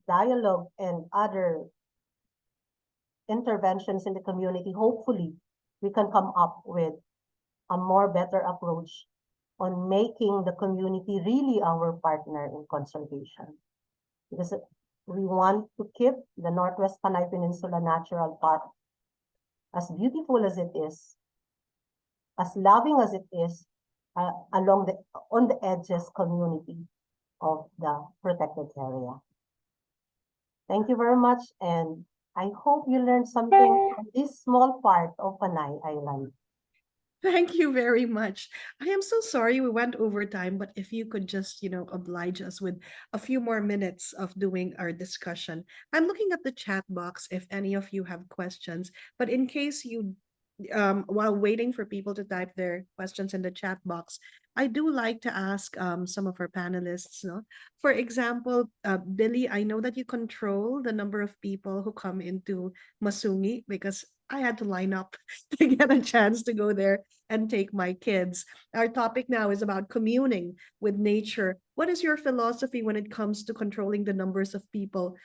dialogue and other interventions in the community, hopefully we can come up with a more better approach on making the community really our partner in conservation. Because we want to keep the Northwest Panay Peninsula Natural Park as beautiful as it is, as loving as it is, on the edges community of the protected area. Thank you very much, and I hope you learned something from this small part of Panay Island. Thank you very much. I am so sorry we went over time, but if you could just, oblige us with a few more minutes of doing our discussion. I'm looking at the chat box if any of you have questions, but in case you while waiting for people to type their questions in the chat box, I do like to ask some of our panelists. No? For example, Billy, I know that you control the number of people who come into Masungi because I had to line up to get a chance to go there and take my kids. Our topic now is about communing with nature. What is your philosophy when it comes to controlling the numbers of people?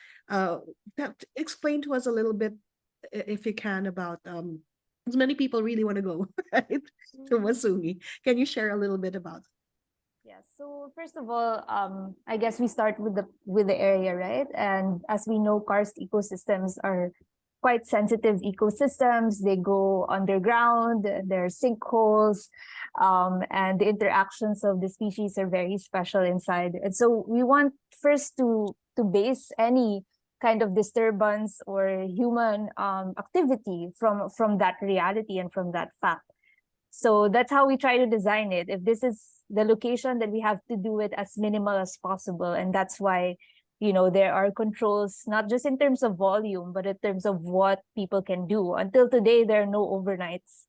Explain to us a little bit, if you can, about as many people really want to go right to Masungi. Can you share a little bit about it? Yes. So first of all, I guess we start with the area, right? And as we know, karst ecosystems are quite sensitive ecosystems. They go underground. There are sinkholes, and the interactions of the species are very special inside. And so we want first to base any kind of disturbance or human activity from that reality and from that fact. So that's how we try to design it. If this is the location, then we have to do it as minimal as possible. And that's why, you know, there are controls, not just in terms of volume, but in terms of what people can do. Until today, there are no overnights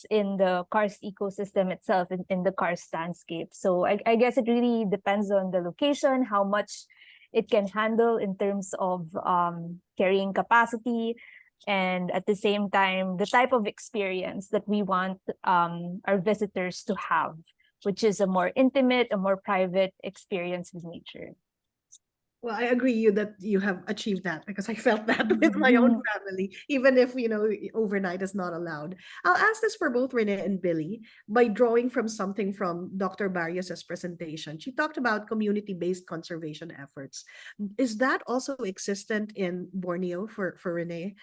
in the karst ecosystem itself, in the karst landscape. So I guess it really depends on the location, how much it can handle in terms of carrying capacity, and at the same time, the type of experience that we want our visitors to have, which is a more intimate, a more private experience with nature. Well, I agree that you have achieved that, because I felt that with my own family, even if, you know, overnight is not allowed. I'll ask this for both Rene and Billy by drawing from something from Dr. Barrios's presentation. She talked about community-based conservation efforts. Is that also existent in Borneo for Rene?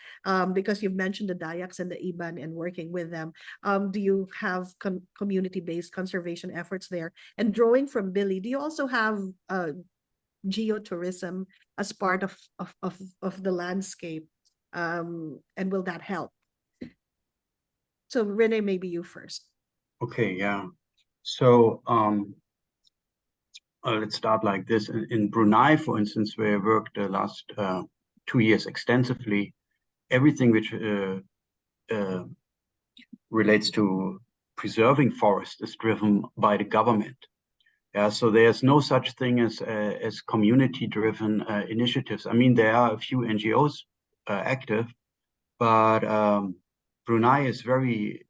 Because you've mentioned the Dayaks and the Iban and working with them. Do you have community-based conservation efforts there? And drawing from Billy, do you also have geotourism as part of the landscape, and will that help? So Rene, maybe you first. Okay, yeah. So let's start like this. In Brunei, for instance, where I worked the last 2 years extensively, everything which relates to preserving forest is driven by the government. Yeah, so there's no such thing as community-driven initiatives. I mean, there are a few NGOs active, but Brunei is very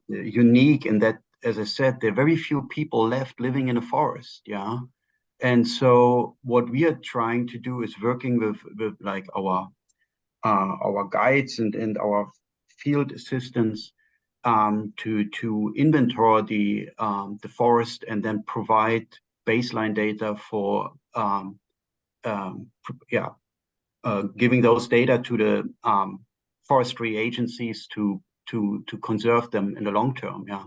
unique in that, as I said, there are very few people left living in a forest. Yeah, and so what we are trying to do is working with like our guides and our field assistants to inventory the forest and then provide baseline data for giving those data to the forestry agencies to conserve them in the long term. Yeah.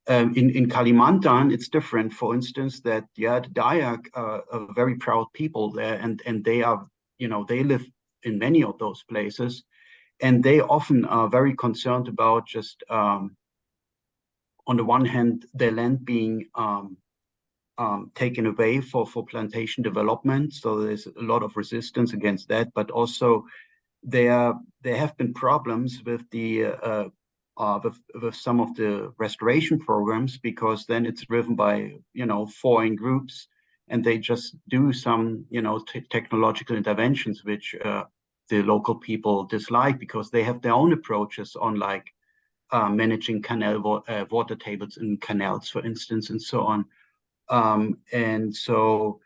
In Kalimantan, it's different. For instance, that the Dayak are very proud people there, and they are, you know, they live in many of those places. And they often are very concerned about just, on the one hand, their land being taken away for plantation development. So there's a lot of resistance against that. But also, there have been problems with the with some of the restoration programs, because then it's driven by, you know, foreign groups, and they just do some, you know, technological interventions which the local people dislike, because they have their own approaches on like managing canal water tables in canals, for instance, and so on. And so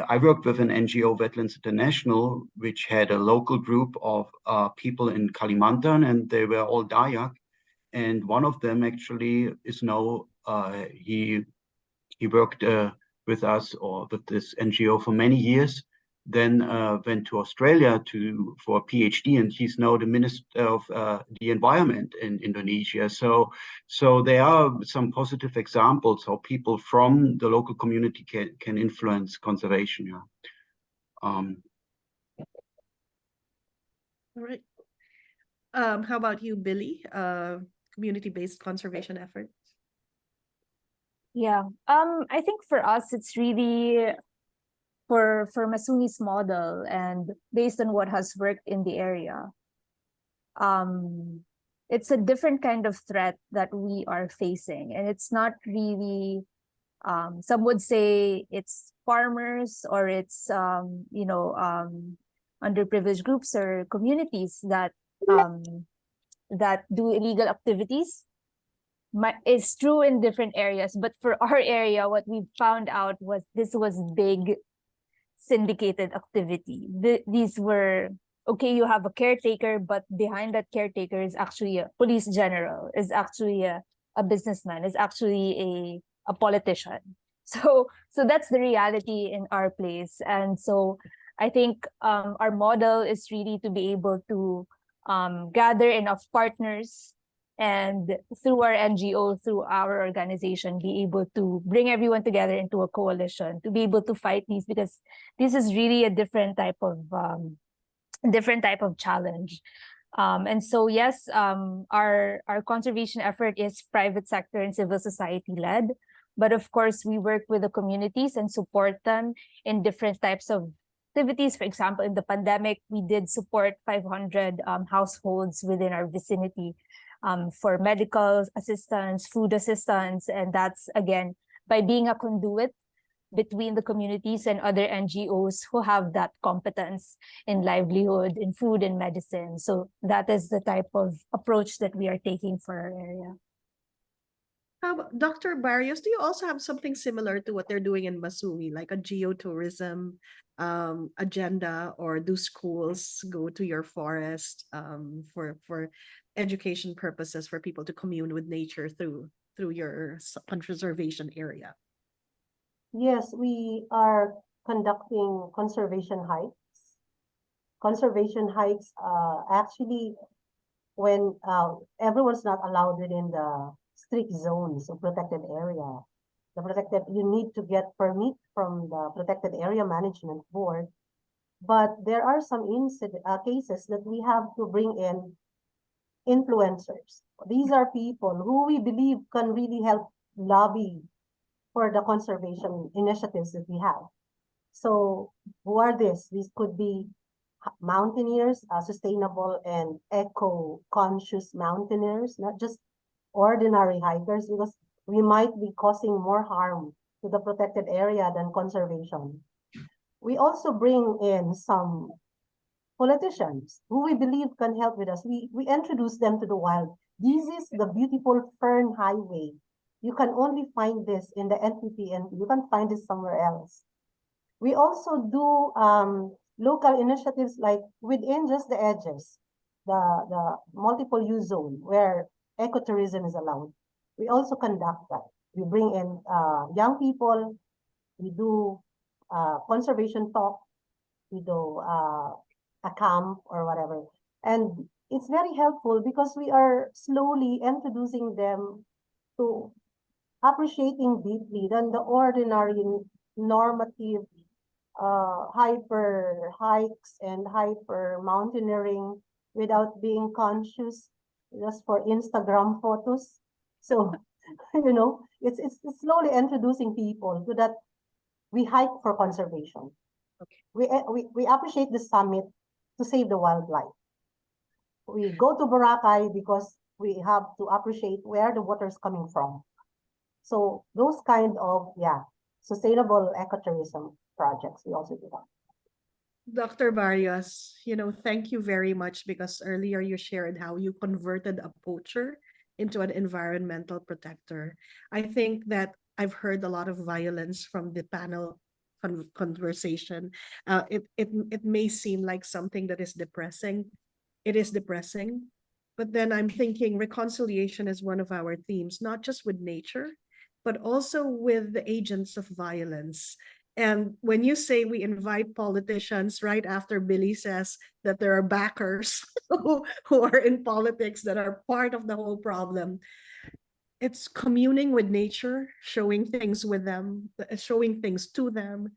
I worked with an NGO, Wetlands International, which had a local group of people in Kalimantan, and they were all Dayak. And one of them actually is now, he worked with us or with this NGO for many years, then went to Australia for a PhD, and he's now the Minister of the Environment in Indonesia. So there are some positive examples how people from the local community can influence conservation. Yeah. All right. How about you, Billy? Community-based conservation efforts? Yeah. I think for us, it's really for Masungi's model and based on what has worked in the area. It's a different kind of threat that we are facing, and it's not really, some would say it's farmers or it's underprivileged groups or communities that do illegal activities. It's true in different areas, but for our area, what we found out was this was big syndicated activity. These were, okay, you have a caretaker, but behind that caretaker is actually a police general, is actually a businessman, is actually a politician. So that's the reality in our place. And so I think our model is really to be able to gather enough partners and through our NGO, through our organization, be able to bring everyone together into a coalition to be able to fight these, because this is really a different type of challenge. And so, yes, our conservation effort is private sector and civil society led, but of course, we work with the communities and support them in different types of activities. For example, in the pandemic, we did support 500 households within our vicinity for medical assistance, food assistance, and that's again by being a conduit between the communities and other NGOs who have that competence in livelihood, in food and medicine. So that is the type of approach that we are taking for our area. How about Dr. Barrios, do you also have something similar to what they're doing in Masumi, like a geotourism agenda, or do schools go to your forest for education purposes, for people to commune with nature through your conservation area? Yes, we are conducting conservation hikes. Conservation hikes, actually, when everyone's not allowed within the strict zones of protected area. You need to get permit from the Protected Area Management Board. But there are some cases that we have to bring in influencers. These are people who we believe can really help lobby for the conservation initiatives that we have. So who are these? These could be mountaineers, sustainable and eco-conscious mountaineers, not just ordinary hikers, because we might be causing more harm to the protected area than conservation. We also bring in some politicians who we believe can help with us. We introduce them to the wild. This is the beautiful Fern Highway. You can only find this in the NPP, and you can find this somewhere else. We also do local initiatives like within just the edges, the multiple use zone where ecotourism is allowed. We also conduct that. We bring in young people. We do conservation talk. We do a camp or whatever. And it's very helpful because we are slowly introducing them to appreciating deeply than the ordinary normative hyper hikes and hyper mountaineering without being conscious just for Instagram photos. So, it's slowly introducing people to that we hike for conservation. Okay. We appreciate the summit to save the wildlife. We go to Boracay because we have to appreciate where the water is coming from. So those kind of, sustainable ecotourism projects, we also do that. Dr. Barrios, thank you very much, because earlier you shared how you converted a poacher into an environmental protector. I think that I've heard a lot of violence from the panel conversation. It may seem like something that is depressing. It is depressing, but then I'm thinking reconciliation is one of our themes, not just with nature, but also with the agents of violence. And when you say we invite politicians right after Billy says that there are backers who are in politics that are part of the whole problem, it's communing with nature, showing things with them, showing things to them,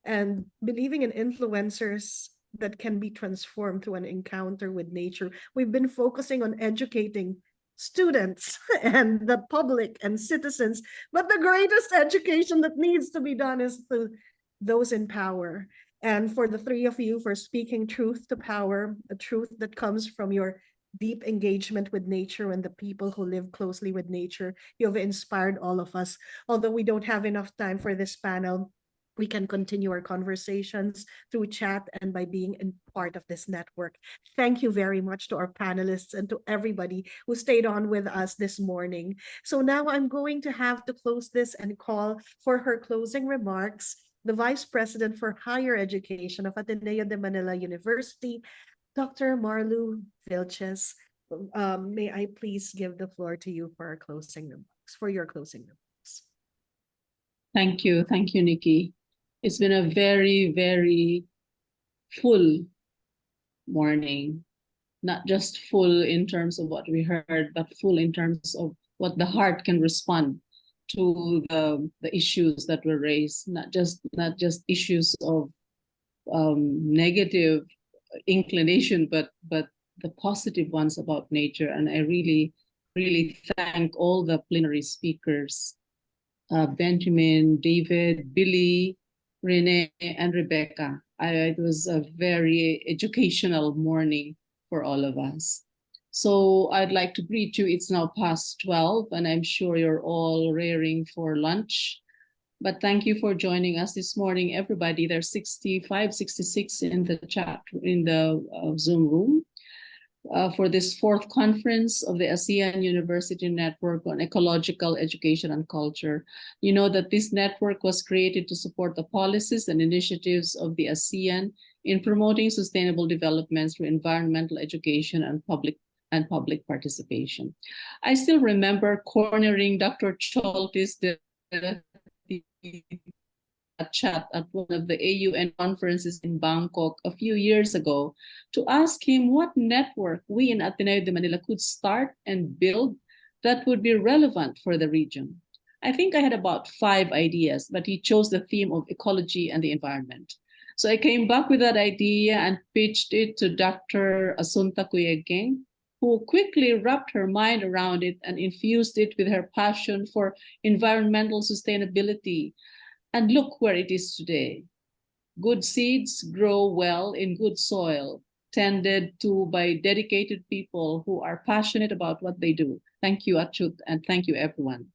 and believing in influencers that can be transformed through an encounter with nature. We've been focusing on educating students and the public and citizens, but the greatest education that needs to be done is to those in power. And for the three of you, for speaking truth to power, a truth that comes from your deep engagement with nature and the people who live closely with nature, you have inspired all of us. Although we don't have enough time for this panel, we can continue our conversations through chat and by being in part of this network. Thank you very much to our panelists and to everybody who stayed on with us this morning. So now I'm going to have to close this and call for her closing remarks the Vice President for Higher Education of Ateneo de Manila University, Dr. Marlu Vilches. May I please give the floor to you for our closing remarks, for your closing remarks. Thank you, Nikki. It's been a very, very full morning. not just full in terms of what we heard, but full in terms of what the heart can respond to the issues that were raised, not just issues of negative inclination, but the positive ones about nature. And I really thank all the plenary speakers, Benjamin, David, Billy, Renee, and Rebecca. It was a very educational morning for all of us. So I'd like to greet you. It's now past 12, and I'm sure you're all raring for lunch. But thank you for joining us this morning, everybody. There's 65, 66 in the chat, in the Zoom room. For this fourth conference of the ASEAN University Network on Ecological Education and Culture. You know that this network was created to support the policies and initiatives of the ASEAN in promoting sustainable development through environmental education and public participation. I still remember cornering Dr. Choltis, the chat at one of the AUN conferences in Bangkok a few years ago to ask him what network we in Ateneo de Manila could start and build that would be relevant for the region. I think I had about 5 ideas, but he chose the theme of ecology and the environment. So I came back with that idea and pitched it to Dr. Asunta Cuyegeng, who quickly wrapped her mind around it and infused it with her passion for environmental sustainability. And look where it is today. Good seeds grow well in good soil, tended to by dedicated people who are passionate about what they do. Thank you, Achut, and thank you, everyone.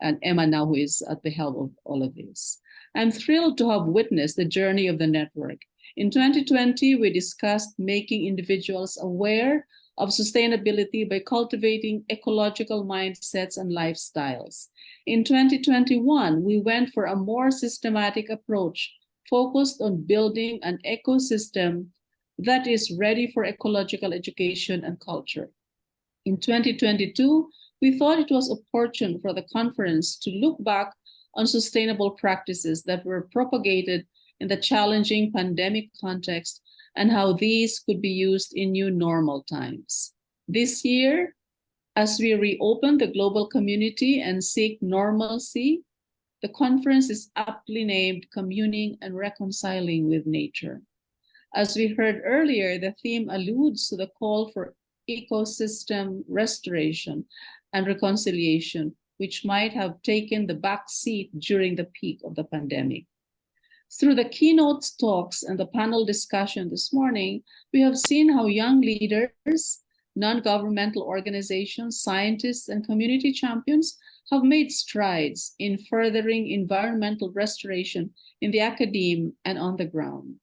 And Emma now, who is at the helm of all of this. I'm thrilled to have witnessed the journey of the network. In 2020, we discussed making individuals aware of sustainability by cultivating ecological mindsets and lifestyles. In 2021, we went for a more systematic approach focused on building an ecosystem that is ready for ecological education and culture. In 2022, we thought it was opportune for the conference to look back on sustainable practices that were propagated in the challenging pandemic context and how these could be used in new normal times. This year, as we reopen the global community and seek normalcy, the conference is aptly named Communing and Reconciling with Nature. As we heard earlier, the theme alludes to the call for ecosystem restoration and reconciliation, which might have taken the back seat during the peak of the pandemic. Through the keynote talks and the panel discussion this morning, we have seen how young leaders, non-governmental organizations, scientists, and community champions have made strides in furthering environmental restoration in the academe and on the ground.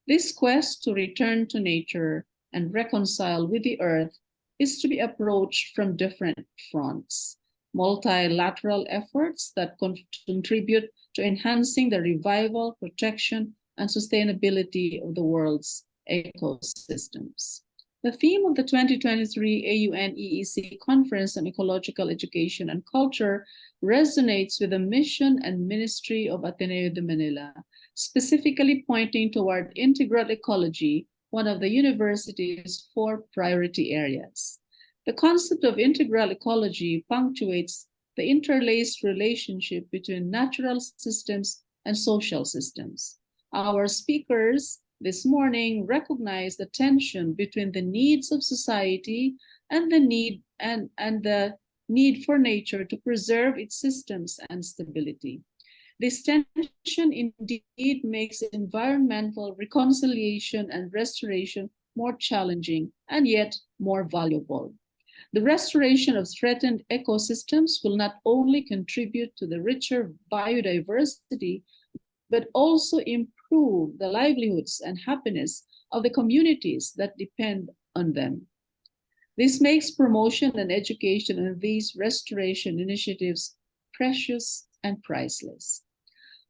This quest to return to nature and reconcile with the earth is to be approached from different fronts. Multilateral efforts that contribute to enhancing the revival, protection, and sustainability of the world's ecosystems. The theme of the 2023 AUN-EEC Conference on Ecological Education and Culture resonates with the mission and ministry of Ateneo de Manila, specifically pointing toward integral ecology, one of the university's 4 priority areas. The concept of integral ecology punctuates the interlaced relationship between natural systems and social systems. Our speakers this morning recognize the tension between the needs of society and the need for nature to preserve its systems and stability. This tension indeed makes environmental reconciliation and restoration more challenging and yet more valuable. The restoration of threatened ecosystems will not only contribute to the richer biodiversity, but also improve the livelihoods and happiness of the communities that depend on them. This makes promotion and education of these restoration initiatives precious and priceless.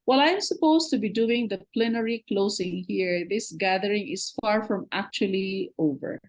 While I'm supposed to be doing the plenary closing here, this gathering is far from actually over.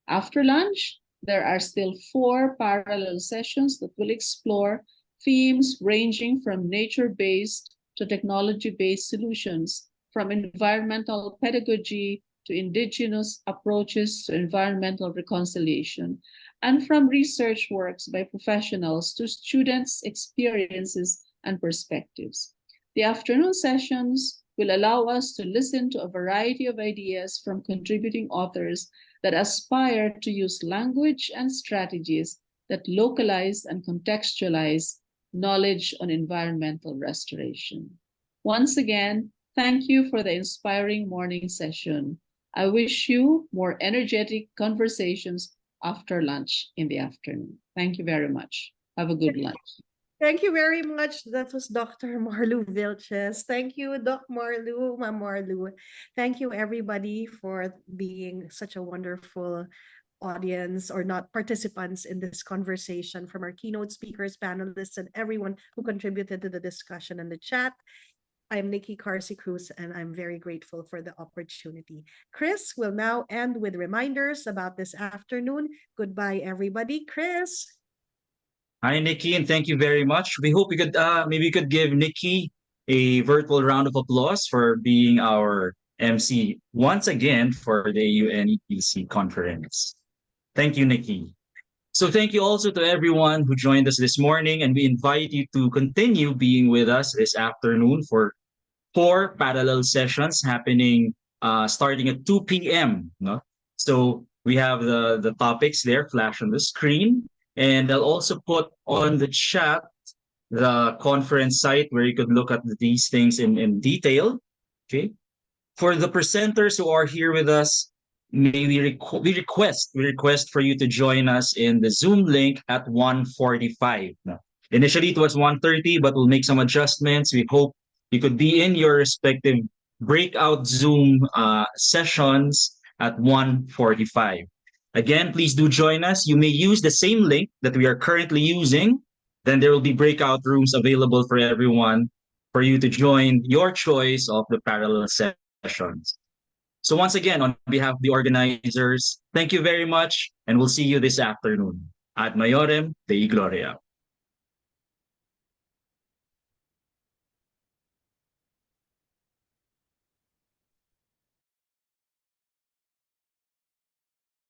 After lunch, there are still 4 parallel sessions that will explore themes ranging from nature-based to technology-based solutions, from environmental pedagogy to indigenous approaches to environmental reconciliation, and from research works by professionals to students' experiences and perspectives. The afternoon sessions will allow us to listen to a variety of ideas from contributing authors that aspire to use language and strategies that localize and contextualize knowledge on environmental restoration. Once again, thank you for the inspiring morning session. I wish you more energetic conversations after lunch in the afternoon. Thank you very much. Have a good lunch. Thank you very much. That was Dr. Marlu Vilches. Thank you, Doc Marlu, Ma'am Marlu. Thank you, everybody, for being such a wonderful audience or not participants in this conversation, from our keynote speakers, panelists, and everyone who contributed to the discussion and the chat. I'm Nikki Carsi Cruz, and I'm very grateful for the opportunity. Chris will now end with reminders about this afternoon. Goodbye, everybody. Chris. Hi, Nikki, and thank you very much. We hope we could maybe we could give Nikki a virtual round of applause for being our MC once again for the AUN-EEC conference. Thank you, Nikki. So thank you also to everyone who joined us this morning, and we invite you to continue being with us this afternoon for 4 parallel sessions happening starting at 2 p.m. No? So we have the topics there flash on the screen, and I'll also put on the chat the conference site where you could look at these things in detail. Okay. For the presenters who are here with us, may we request for you to join us in the Zoom link at 1:45. No? Initially it was 1:30, but we'll make some adjustments. We hope you could be in your respective breakout Zoom sessions at 1:45. Again, please do join us. You may use the same link that we are currently using. Then there will be breakout rooms available for everyone for you to join your choice of the parallel sessions. So once again, on behalf of the organizers, thank you very much, and we'll see you this afternoon. Ad Maiorem Dei Gloria.